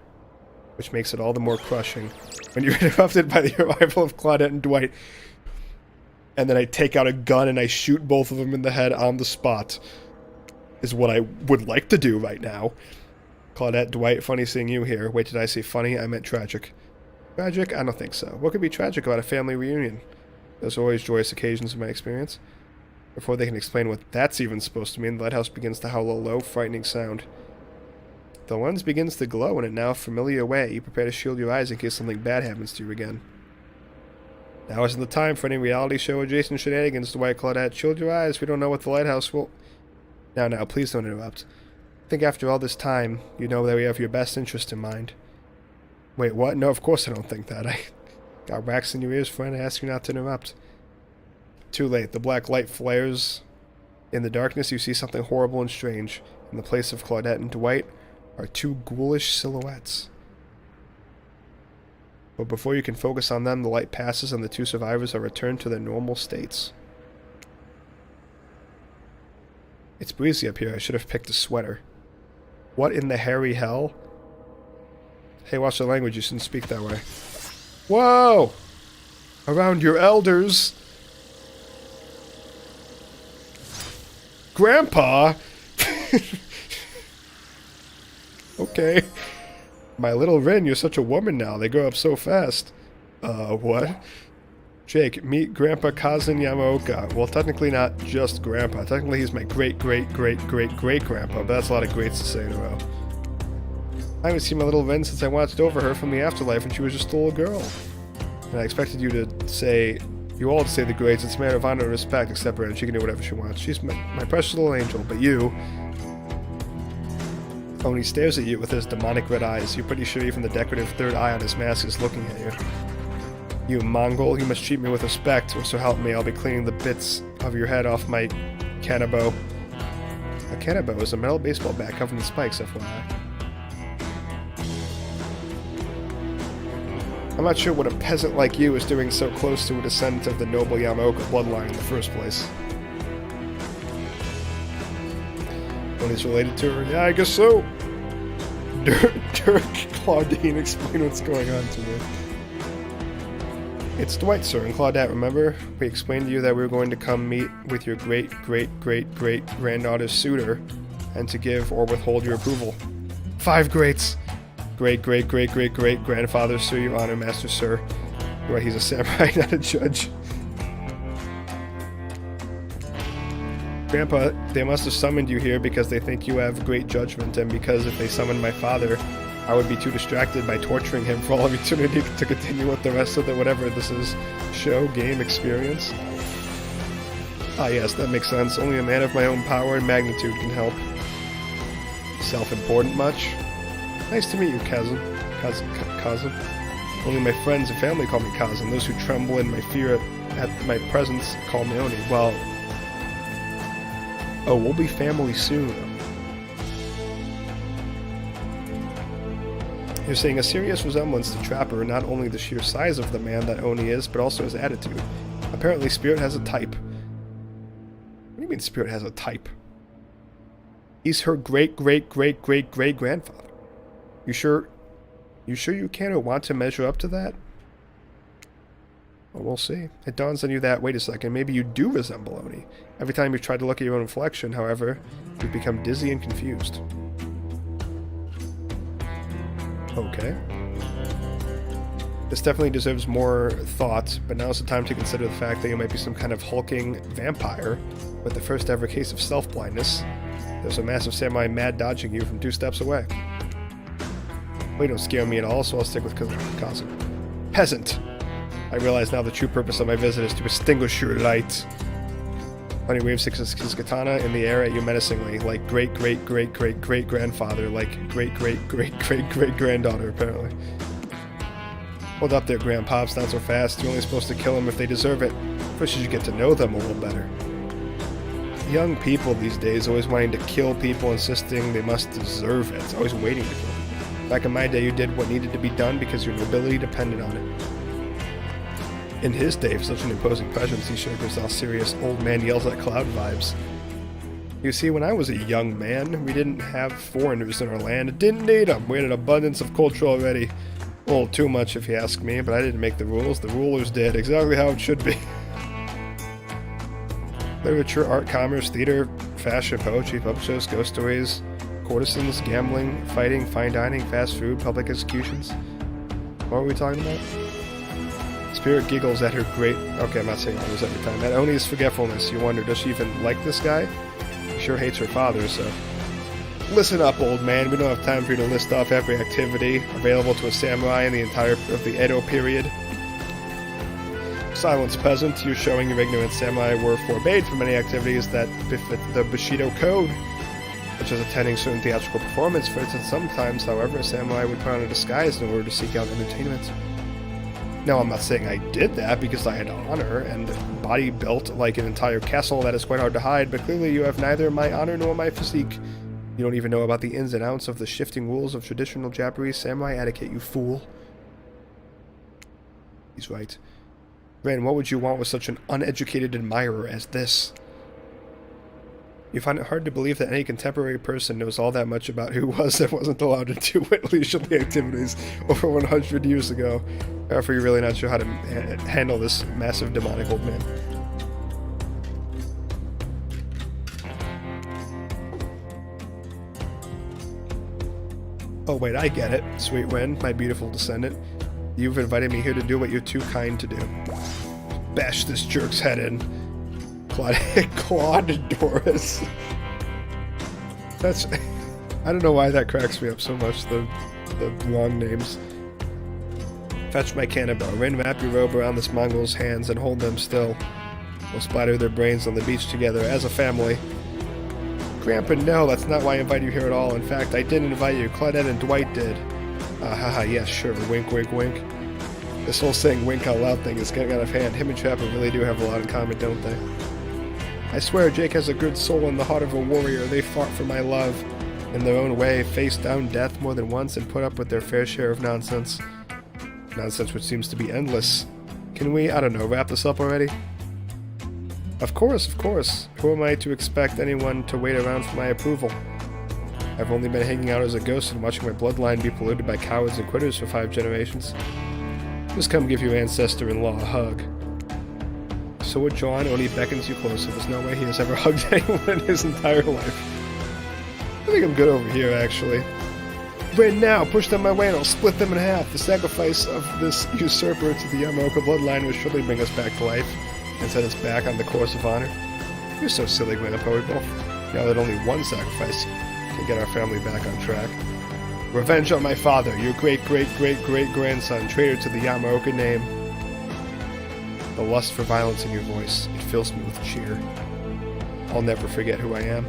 Which makes it all the more crushing. When you're interrupted by the arrival of Claudette and Dwight, and then I take out a gun and I shoot both of them in the head on the spot, is what I would like to do right now. Claudette, Dwight, funny seeing you here. Wait, did I say funny? I meant tragic. Tragic? I don't think so. What could be tragic about a family reunion? There's always joyous occasions in my experience. Before they can explain what that's even supposed to mean, the lighthouse begins to howl a low, frightening sound. The lens begins to glow in a now familiar way. You prepare to shield your eyes in case something bad happens to you again. Now isn't the time for any reality show adjacent shenanigans, Dwight, Claudette. Shield your eyes. We don't know what the lighthouse will... Now, please don't interrupt. I think after all this time, you know that we have your best interest in mind. Wait, what? No, of course I don't think that. I got wax in your ears, friend. I ask you not to interrupt. Too late. The black light flares. In the darkness, you see something horrible and strange. In the place of Claudette and Dwight are two ghoulish silhouettes. But before you can focus on them, the light passes and the two survivors are returned to their normal states. It's breezy up here. I should have picked a sweater. What in the hairy hell? Hey, watch the language. You shouldn't speak that way. Whoa! Around your elders. Grandpa? Okay. My little Rin, you're such a woman now. They grow up so fast. What? Jake, meet Grandpa Kazan Yamaoka. Well, technically not just Grandpa. Technically he's my great-great-great-great-great-grandpa, but that's a lot of greats to say in a row. I haven't seen my little Rin since I watched over her from the afterlife when she was just a little girl. And I expected you to say... You all to say the greats. It's a matter of honor and respect, except Rin. She can do whatever she wants. She's my precious little angel, but you... Oni stares at you with his demonic red eyes. You're pretty sure even the decorative third eye on his mask is looking at you. You Mongol, you must treat me with respect, or so help me, I'll be cleaning the bits of your head off my kanabo. A kanabo is a metal baseball bat covered in spikes, FYI. I'm not sure what a peasant like you is doing so close to a descendant of the noble Yamaoka bloodline in the first place. When he's related to her, yeah, I guess so. Dirk, Claudine, explain what's going on to me. It's Dwight, sir, and Claudette, remember? We explained to you that we were going to come meet with your great-great-great-great-granddaughter's suitor, and to give or withhold your approval. 5 greats! Great-great-great-great-great-grandfather, sir, your honor, master, sir. Right, he's a samurai, not a judge. Grandpa, they must have summoned you here because they think you have great judgment, and because if they summoned my father, I would be too distracted by torturing him for all of eternity to continue with the rest of the whatever this is, show, game, experience. Ah yes, that makes sense. Only a man of my own power and magnitude can help. Self-important much? Nice to meet you, Kazan. Kazan. Only my friends and family call me Kazan. Those who tremble in my fear at my presence call me Oni. Well... Oh, we'll be family soon. You're seeing a serious resemblance to Trapper, not only the sheer size of the man that Oni is, but also his attitude. Apparently, Spirit has a type. What do you mean Spirit has a type? He's her great-great-great-great-great-grandfather. You sure you can or want to measure up to that? Well, we'll see. It dawns on you that, wait a second, maybe you do resemble Oni. Every time you try to look at your own reflection, however, you become dizzy and confused. Okay. This definitely deserves more thought, but now's the time to consider the fact that you might be some kind of hulking vampire with the first ever case of self-blindness. There's a massive samurai mad dodging you from 2 steps away. Well, you don't scare me at all, so I'll stick with Kazan. Peasant! I realize now the true purpose of my visit is to extinguish your light. Honey waves his katana in the air at you menacingly, like great-great-great-great-great-grandfather, like great-great-great-great-great-granddaughter, apparently. Hold up there, Grandpops, not so fast. You're only supposed to kill them if they deserve it. First you should get to know them a little better. Young people these days always wanting to kill people, insisting they must deserve it. Always waiting to kill people. Back in my day, you did what needed to be done because your nobility depended on it. In his day, for such an imposing presence, he sure gives off serious old man yells at cloud vibes. You see, when I was a young man, we didn't have foreigners in our land. It didn't need them. We had an abundance of culture already. A little too much, if you ask me, but I didn't make the rules. The rulers did, exactly how it should be. Literature, art, commerce, theater, fashion, poetry, puppet shows, ghost stories, courtesans, gambling, fighting, fine dining, fast food, public executions. What were we talking about? Spirit giggles at her great... Okay, I'm not saying others every time. At Oni's forgetfulness, you wonder, does she even like this guy? She sure hates her father, so... Listen up, old man. We don't have time for you to list off every activity available to a samurai in the entire of the Edo period. Silence, peasant. You're showing your ignorance. Samurai were forbade from many activities that befit the Bushido code, such as attending certain theatrical performance. For instance, sometimes, however, a samurai would put on a disguise in order to seek out entertainment. Now, I'm not saying I did that because I had honor and body built like an entire castle that is quite hard to hide, but clearly you have neither my honor nor my physique. You don't even know about the ins and outs of the shifting rules of traditional Japanese samurai etiquette, you fool. He's right. Ren, what would you want with such an uneducated admirer as this? You find it hard to believe that any contemporary person knows all that much about who was and wasn't allowed to do leisurely activities over 100 years ago. Therefore, you're really not sure how to handle this massive demonic old man. Oh wait, I get it. Sweet Ren, my beautiful descendant. You've invited me here to do what you're too kind to do. Bash this jerk's head in. Claude Doris. That's... I don't know why that cracks me up so much, the long names. Fetch my cannonball. Ren, wrap your robe around this Mongol's hands and hold them still. We'll splatter their brains on the beach together as a family. Grandpa, no, that's not why I invited you here at all. In fact, I didn't invite you. Claudette and Dwight did. Haha, yes, sure. Wink, wink, wink. This whole saying wink out loud thing is getting out of hand. Him and Trapper really do have a lot in common, don't they? I swear Jake has a good soul in the heart of a warrior. They fought for my love. In their own way, faced down death more than once and put up with their fair share of nonsense. Nonsense which seems to be endless. Can we, I don't know, wrap this up already? Of course, of course. Who am I to expect anyone to wait around for my approval? I've only been hanging out as a ghost and watching my bloodline be polluted by cowards and quitters for 5 generations. Just come give your ancestor-in-law a hug. So with John, Oni beckons you closer. There's no way he has ever hugged anyone in his entire life. I think I'm good over here, actually. Right now, push them my way and I'll split them in half. The sacrifice of this usurper to the Yamaoka bloodline will surely bring us back to life and set us back on the course of honor. You're so silly, Grandpa. We both know that only one sacrifice can get our family back on track. Revenge on my father, your great-great-great-great-grandson, traitor to the Yamaoka name. The lust for violence in your voice, it fills me with cheer. I'll never forget who I am.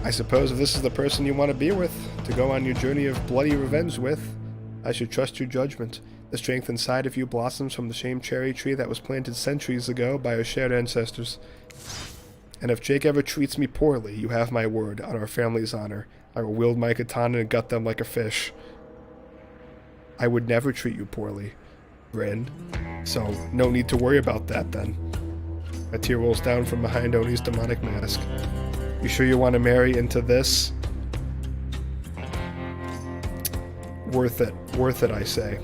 I suppose if this is the person you want to be with, to go on your journey of bloody revenge with, I should trust your judgment. The strength inside of you blossoms from the same cherry tree that was planted centuries ago by our shared ancestors. And if Jake ever treats me poorly, you have my word, on our family's honor. I will wield my katana and gut them like a fish. I would never treat you poorly, Rin. So, no need to worry about that then. A tear rolls down from behind Oni's demonic mask. You sure you want to marry into this? Worth it, I say.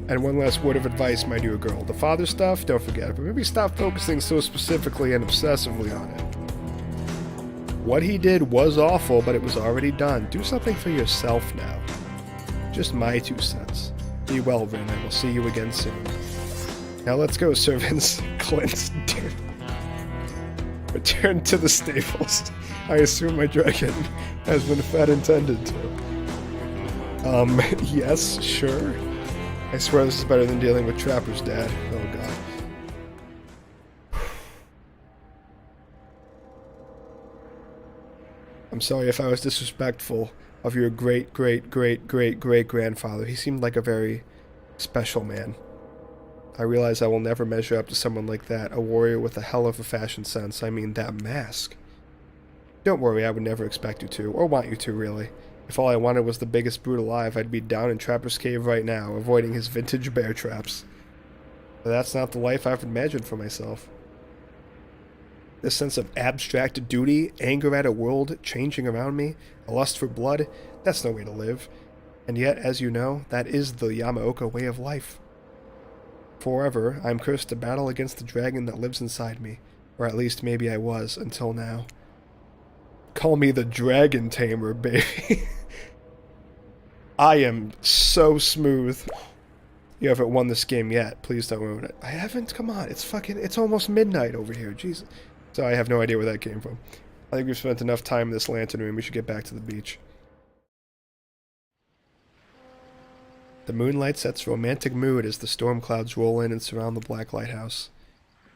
And one last word of advice, my dear girl. The father stuff, don't forget it, but maybe stop focusing so specifically and obsessively on it. What he did was awful, but it was already done. Do something for yourself now. Just my 2 cents. Be well, Rin, and we'll see you again soon. Now let's go, servants. Clint, return to the stables. I assume my dragon has been fed and tended to. Yes, sure. I swear this is better than dealing with Trapper's dad. Oh god. sorry if I was disrespectful of your great-great-great-great-great-grandfather. He seemed like a very special man. I realize I will never measure up to someone like that, a warrior with a hell of a fashion sense. I mean, that mask. Don't worry, I would never expect you to, or want you to, really. If all I wanted was the biggest brute alive, I'd be down in Trapper's Cave right now, avoiding his vintage bear traps. But that's not the life I've imagined for myself. This sense of abstract duty, anger at a world changing around me, a lust for blood, that's no way to live. And yet, as you know, that is the Yamaoka way of life. Forever, I'm cursed to battle against the dragon that lives inside me. Or at least maybe I was, until now. Call me the Dragon Tamer, baby. I am so smooth. You haven't won this game yet. Please don't ruin it. I haven't? Come on. It's almost midnight over here. Jesus. So I have no idea where that came from. I think we've spent enough time in this lantern room. We should get back to the beach. The moonlight sets a romantic mood as the storm clouds roll in and surround the black lighthouse.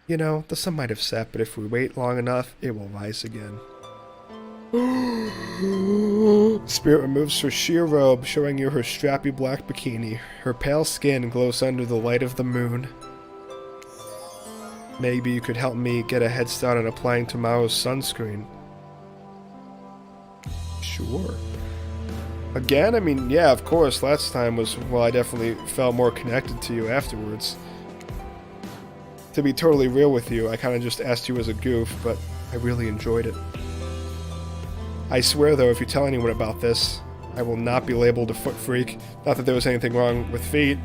You know, the sun might have set, but if we wait long enough, it will rise again. Spirit removes her sheer robe, showing you her strappy black bikini. Her pale skin glows under the light of the moon. Maybe you could help me get a head start on applying tomorrow's sunscreen. Sure. Again? I mean, yeah, of course. Last time was, well, I definitely felt more connected to you afterwards. To be totally real with you, I kind of just asked you as a goof, but I really enjoyed it. I swear, though, if you tell anyone about this, I will not be labeled a foot freak. Not that there was anything wrong with feet.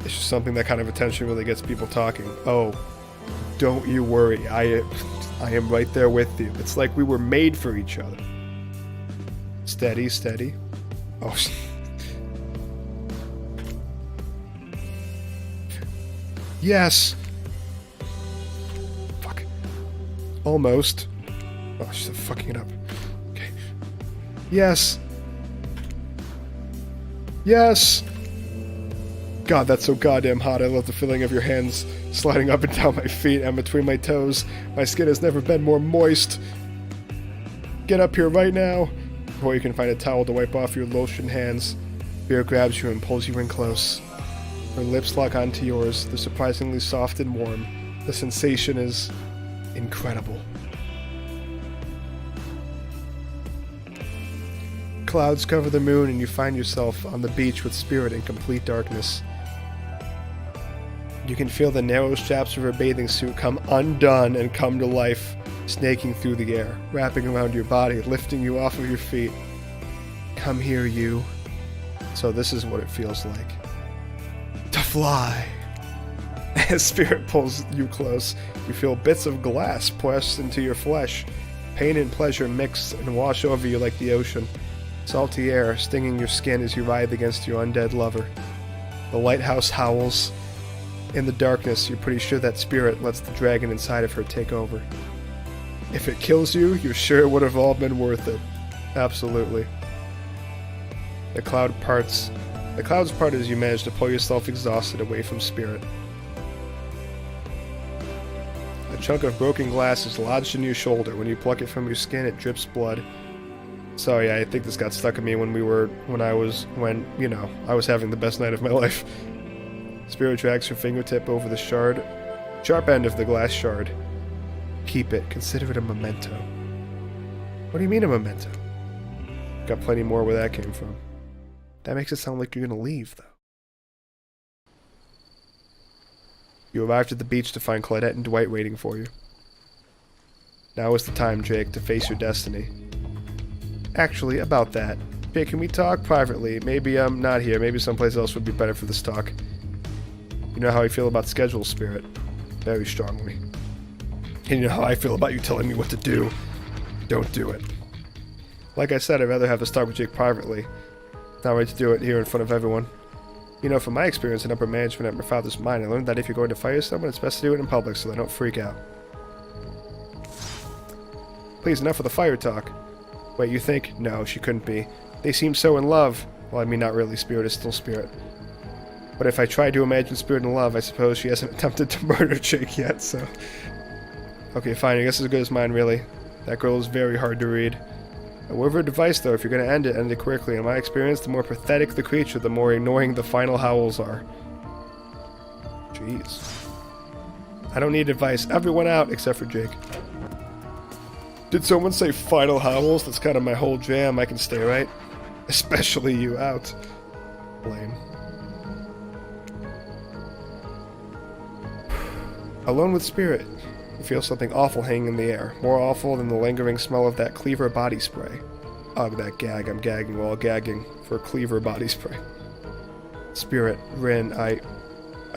It's just something that kind of attention really gets people talking. Oh, don't you worry. I am right there with you. It's like we were made for each other. Steady, steady. Oh, yes! Fuck. Almost. Oh, she's fucking it up. Okay. Yes! Yes! God, that's so goddamn hot. I love the feeling of your hands sliding up and down my feet and between my toes. My skin has never been more moist. Get up here right now. Before you can find a towel to wipe off your lotion hands, Bear grabs you and pulls you in close. Her lips lock onto yours. They're surprisingly soft and warm. The sensation is incredible. Clouds cover the moon and you find yourself on the beach with Spirit in complete darkness. You can feel the narrow straps of her bathing suit come undone and come to life, snaking through the air, wrapping around your body, lifting you off of your feet. Come here, you. So this is what it feels like. To fly! As Spirit pulls you close, you feel bits of glass pressed into your flesh. Pain and pleasure mix and wash over you like the ocean. Salty air stinging your skin as you writhe against your undead lover. The lighthouse howls. In the darkness, you're pretty sure that Spirit lets the dragon inside of her take over. If it kills you, you're sure it would have all been worth it. Absolutely. The clouds part as you manage to pull yourself exhausted away from Spirit. A chunk of broken glass is lodged in your shoulder. When you pluck it from your skin, it drips blood. Sorry, I think this got stuck in me when I was having the best night of my life. Spirit drags her fingertip over the sharp end of the glass shard. Keep it. Consider it a memento. What do you mean a memento? Got plenty more where that came from. That makes it sound like you're gonna leave, though. You arrived at the beach to find Claudette and Dwight waiting for you. Now is the time, Jake, to face your destiny. Actually, about that. Jake, can we talk privately? Maybe I'm not here. Maybe someplace else would be better for this talk. You know how I feel about schedule, Spirit. Very strongly. And you know how I feel about you telling me what to do. Don't do it. Like I said, I'd rather have this talk with Jake privately. Not right to do it here in front of everyone. You know, from my experience in upper management at my father's mine, I learned that if you're going to fire someone, it's best to do it in public so they don't freak out. Please, enough of the fire talk. Wait, you think? No, she couldn't be. They seem so in love. Well, I mean, not really. Spirit is still Spirit. But if I try to imagine Spirit in love, I suppose she hasn't attempted to murder Jake yet, so... Okay, fine. I guess as good as mine, really. That girl is very hard to read. A word of advice, though, if you're going to end it quickly. In my experience, the more pathetic the creature, the more annoying the final howls are. Jeez. I don't need advice. Everyone out, except for Jake. Did someone say final howls? That's kind of my whole jam. I can stay, right? Especially you out. Lame. Alone with spirit. You feel something awful hanging in the air. More awful than the lingering smell of that Cleaver body spray. Ugh, that gag. I'm gagging while gagging for Cleaver body spray. Spirit, Rin, I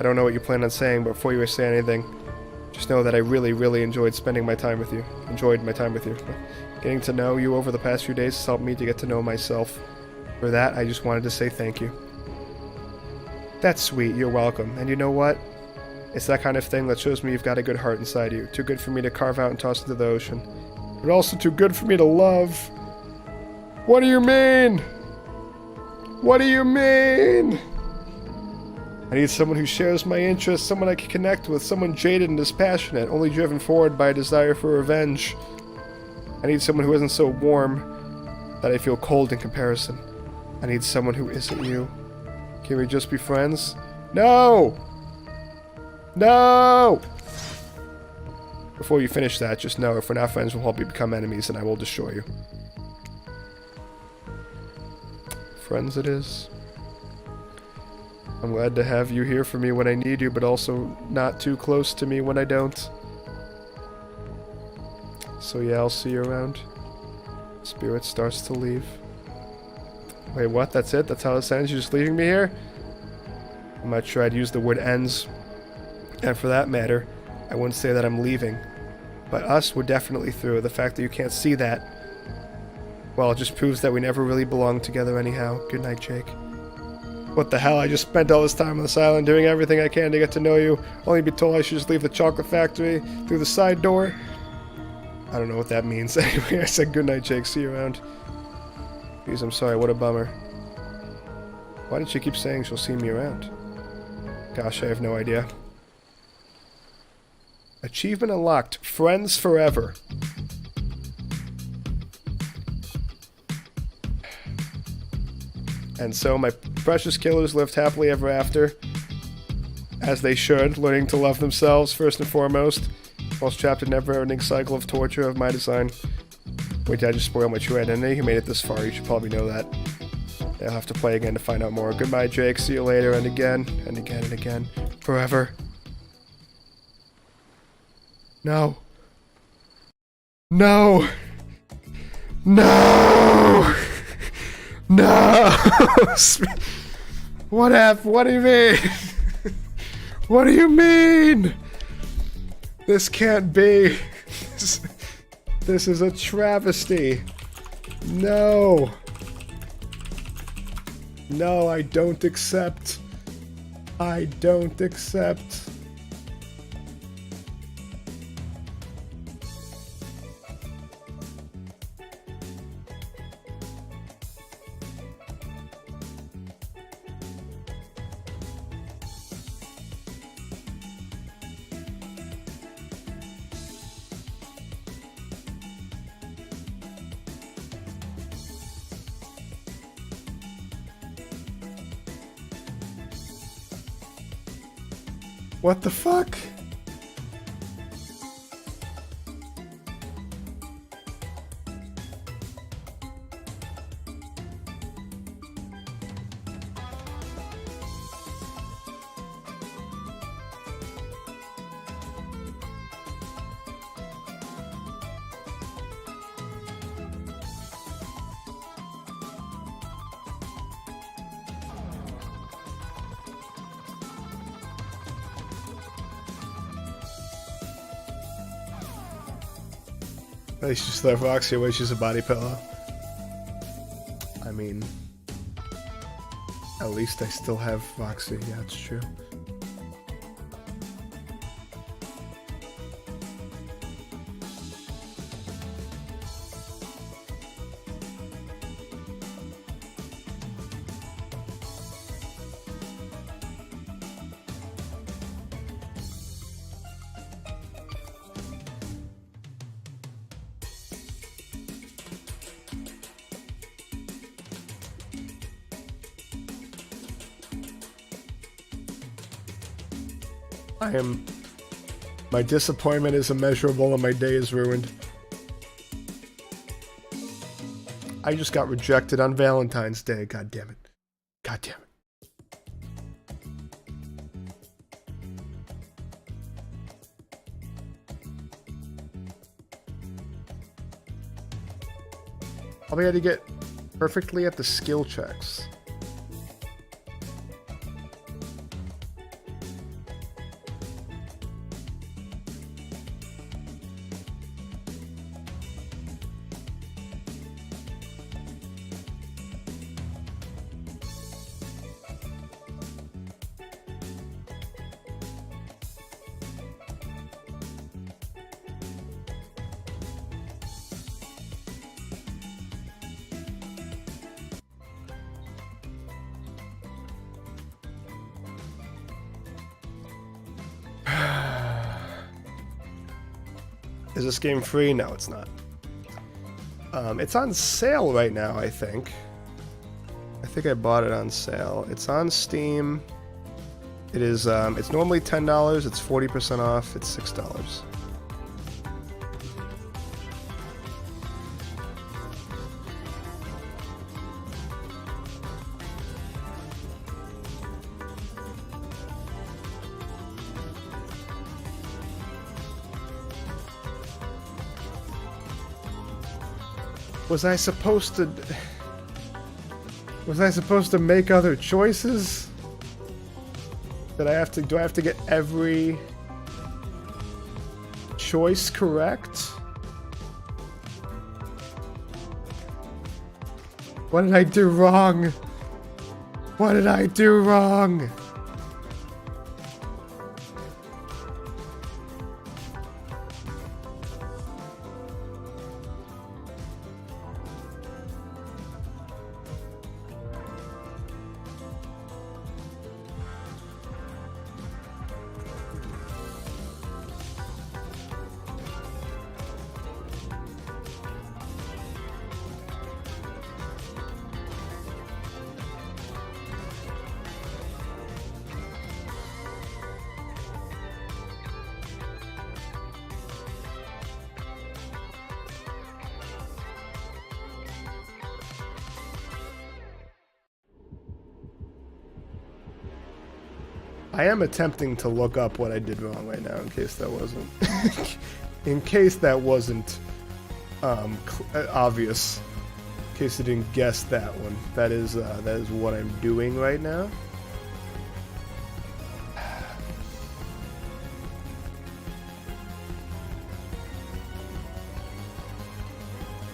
don't know what you plan on saying, but before you say anything, just know that I really, really enjoyed spending my time with you. Getting to know you over the past few days has helped me to get to know myself. For that, I just wanted to say thank you. That's sweet, you're welcome. And you know what? It's that kind of thing that shows me you've got a good heart inside you. Too good for me to carve out and toss into the ocean. But also too good for me to love. What do you mean? What do you mean? I need someone who shares my interests, someone I can connect with, someone jaded and dispassionate, only driven forward by a desire for revenge. I need someone who isn't so warm that I feel cold in comparison. I need someone who isn't you. Can we just be friends? No! No! Before you finish that, just know if we're not friends, we'll help you become enemies and I will destroy you. Friends it is. I'm glad to have you here for me when I need you, but also not too close to me when I don't. So yeah, I'll see you around. Spirit starts to leave. Wait, what? That's it? That's how this ends? You're just leaving me here? I'm not sure I'd use the word ends. And for that matter, I wouldn't say that I'm leaving. But us, we're definitely through. The fact that you can't see that, well, it just proves that we never really belonged together anyhow. Good night, Jake. What the hell? I just spent all this time on this island doing everything I can to get to know you, only to be told I should just leave the chocolate factory through the side door? I don't know what that means. Anyway, I said good night, Jake. See you around. Please, I'm sorry. What a bummer. Why did she keep saying she'll see me around? Gosh, I have no idea. Achievement unlocked. Friends forever. And so my precious killers lived happily ever after. As they should, learning to love themselves first and foremost, whilst trapped in a never-ending cycle of torture of my design. Wait, did I just spoil my true identity? You made it this far, you should probably know that. I'll have to play again to find out more. Goodbye, Jake. See you later, and again, and again, and again. Forever. No. No! No! No! What do you mean? What do you mean? This can't be. This is a travesty. No. No, I don't accept. I don't accept. What the fuck? At least just let Roxy away, she's a body pillow. I mean, at least I still have Roxy, yeah, it's true.
My disappointment is immeasurable and my day is ruined. I just got rejected on Valentine's Day. God damn it. God damn it. Probably had to get perfectly at the skill checks. Is this game free? No, it's not. It's on sale right now, I think. I think I bought it on sale. It's on Steam. It is, it's normally $10. It's 40% off. It's $6. Was I supposed to make other choices? Do I have to get every choice correct? What did I do wrong? What did I do wrong? I am attempting to look up what I did wrong right now, in case that wasn't, obvious. In case you didn't guess that one. That is what I'm doing right now.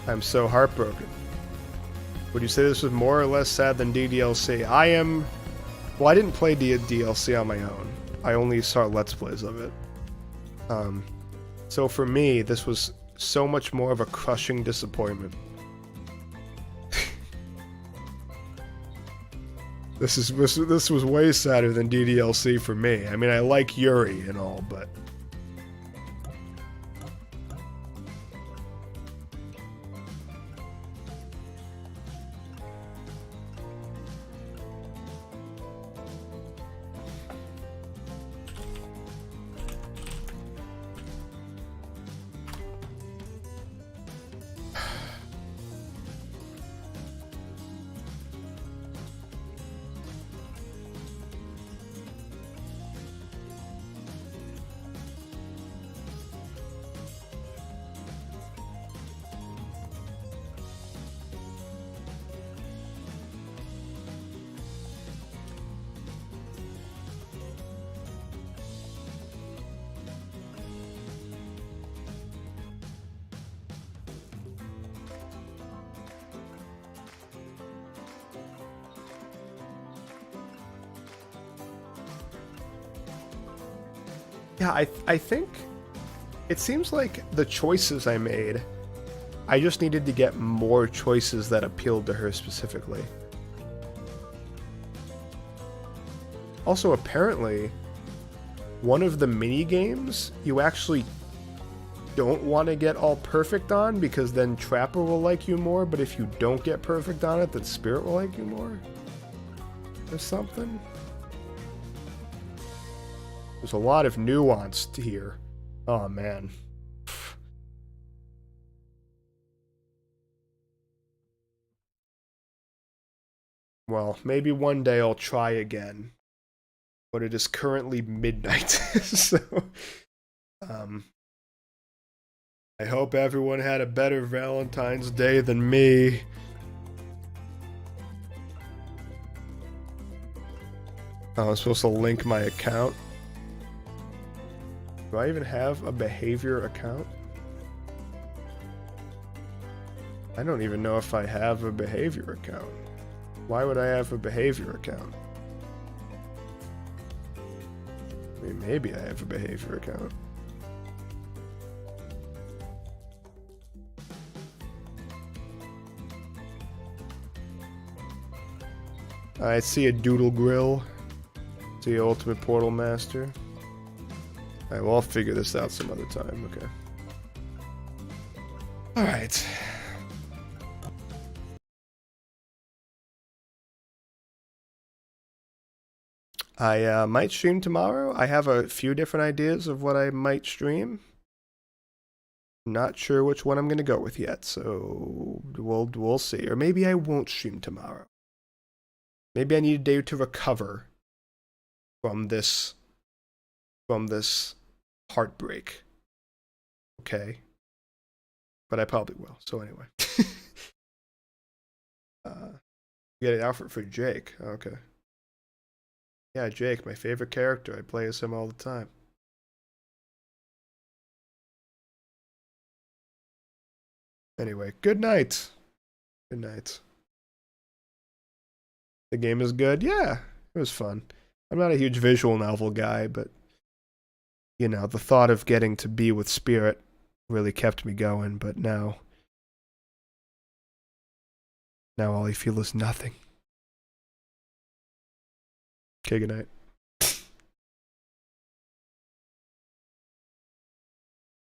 I'm so heartbroken. Would you say this was more or less sad than DDLC? Well, I didn't play DLC on my own. I only saw Let's Plays of it. So for me, this was so much more of a crushing disappointment. This was way sadder than DDLC for me. I mean, I like Yuri and all, but... Yeah, I think it seems like the choices I made, I just needed to get more choices that appealed to her specifically. Also, apparently, one of the mini games you actually don't want to get all perfect on, because then Trapper will like you more, but if you don't get perfect on it, then Spirit will like you more? Or something? There's a lot of nuance here. Oh, man. Well, maybe one day I'll try again. But it is currently midnight. So, I hope everyone had a better Valentine's Day than me. Oh, I'm supposed to link my account. Do I even have a behavior account? I don't even know if I have a behavior account. Why would I have a behavior account? I mean, maybe I have a behavior account. I see a Doodle Grill. See Ultimate Portal Master. Alright, well, I'll figure this out some other time, okay. Alright. I might stream tomorrow. I have a few different ideas of what I might stream. Not sure which one I'm going to go with yet, so we'll see. Or maybe I won't stream tomorrow. Maybe I need a day to recover from this heartbreak. Okay. But I probably will. So anyway. Get an outfit for Jake. Okay. Yeah, Jake, my favorite character. I play as him all the time. Anyway, good night. Good night. The game is good. Yeah, it was fun. I'm not a huge visual novel guy, but you know, the thought of getting to be with Spirit really kept me going, but now all I feel is nothing. Okay, good night.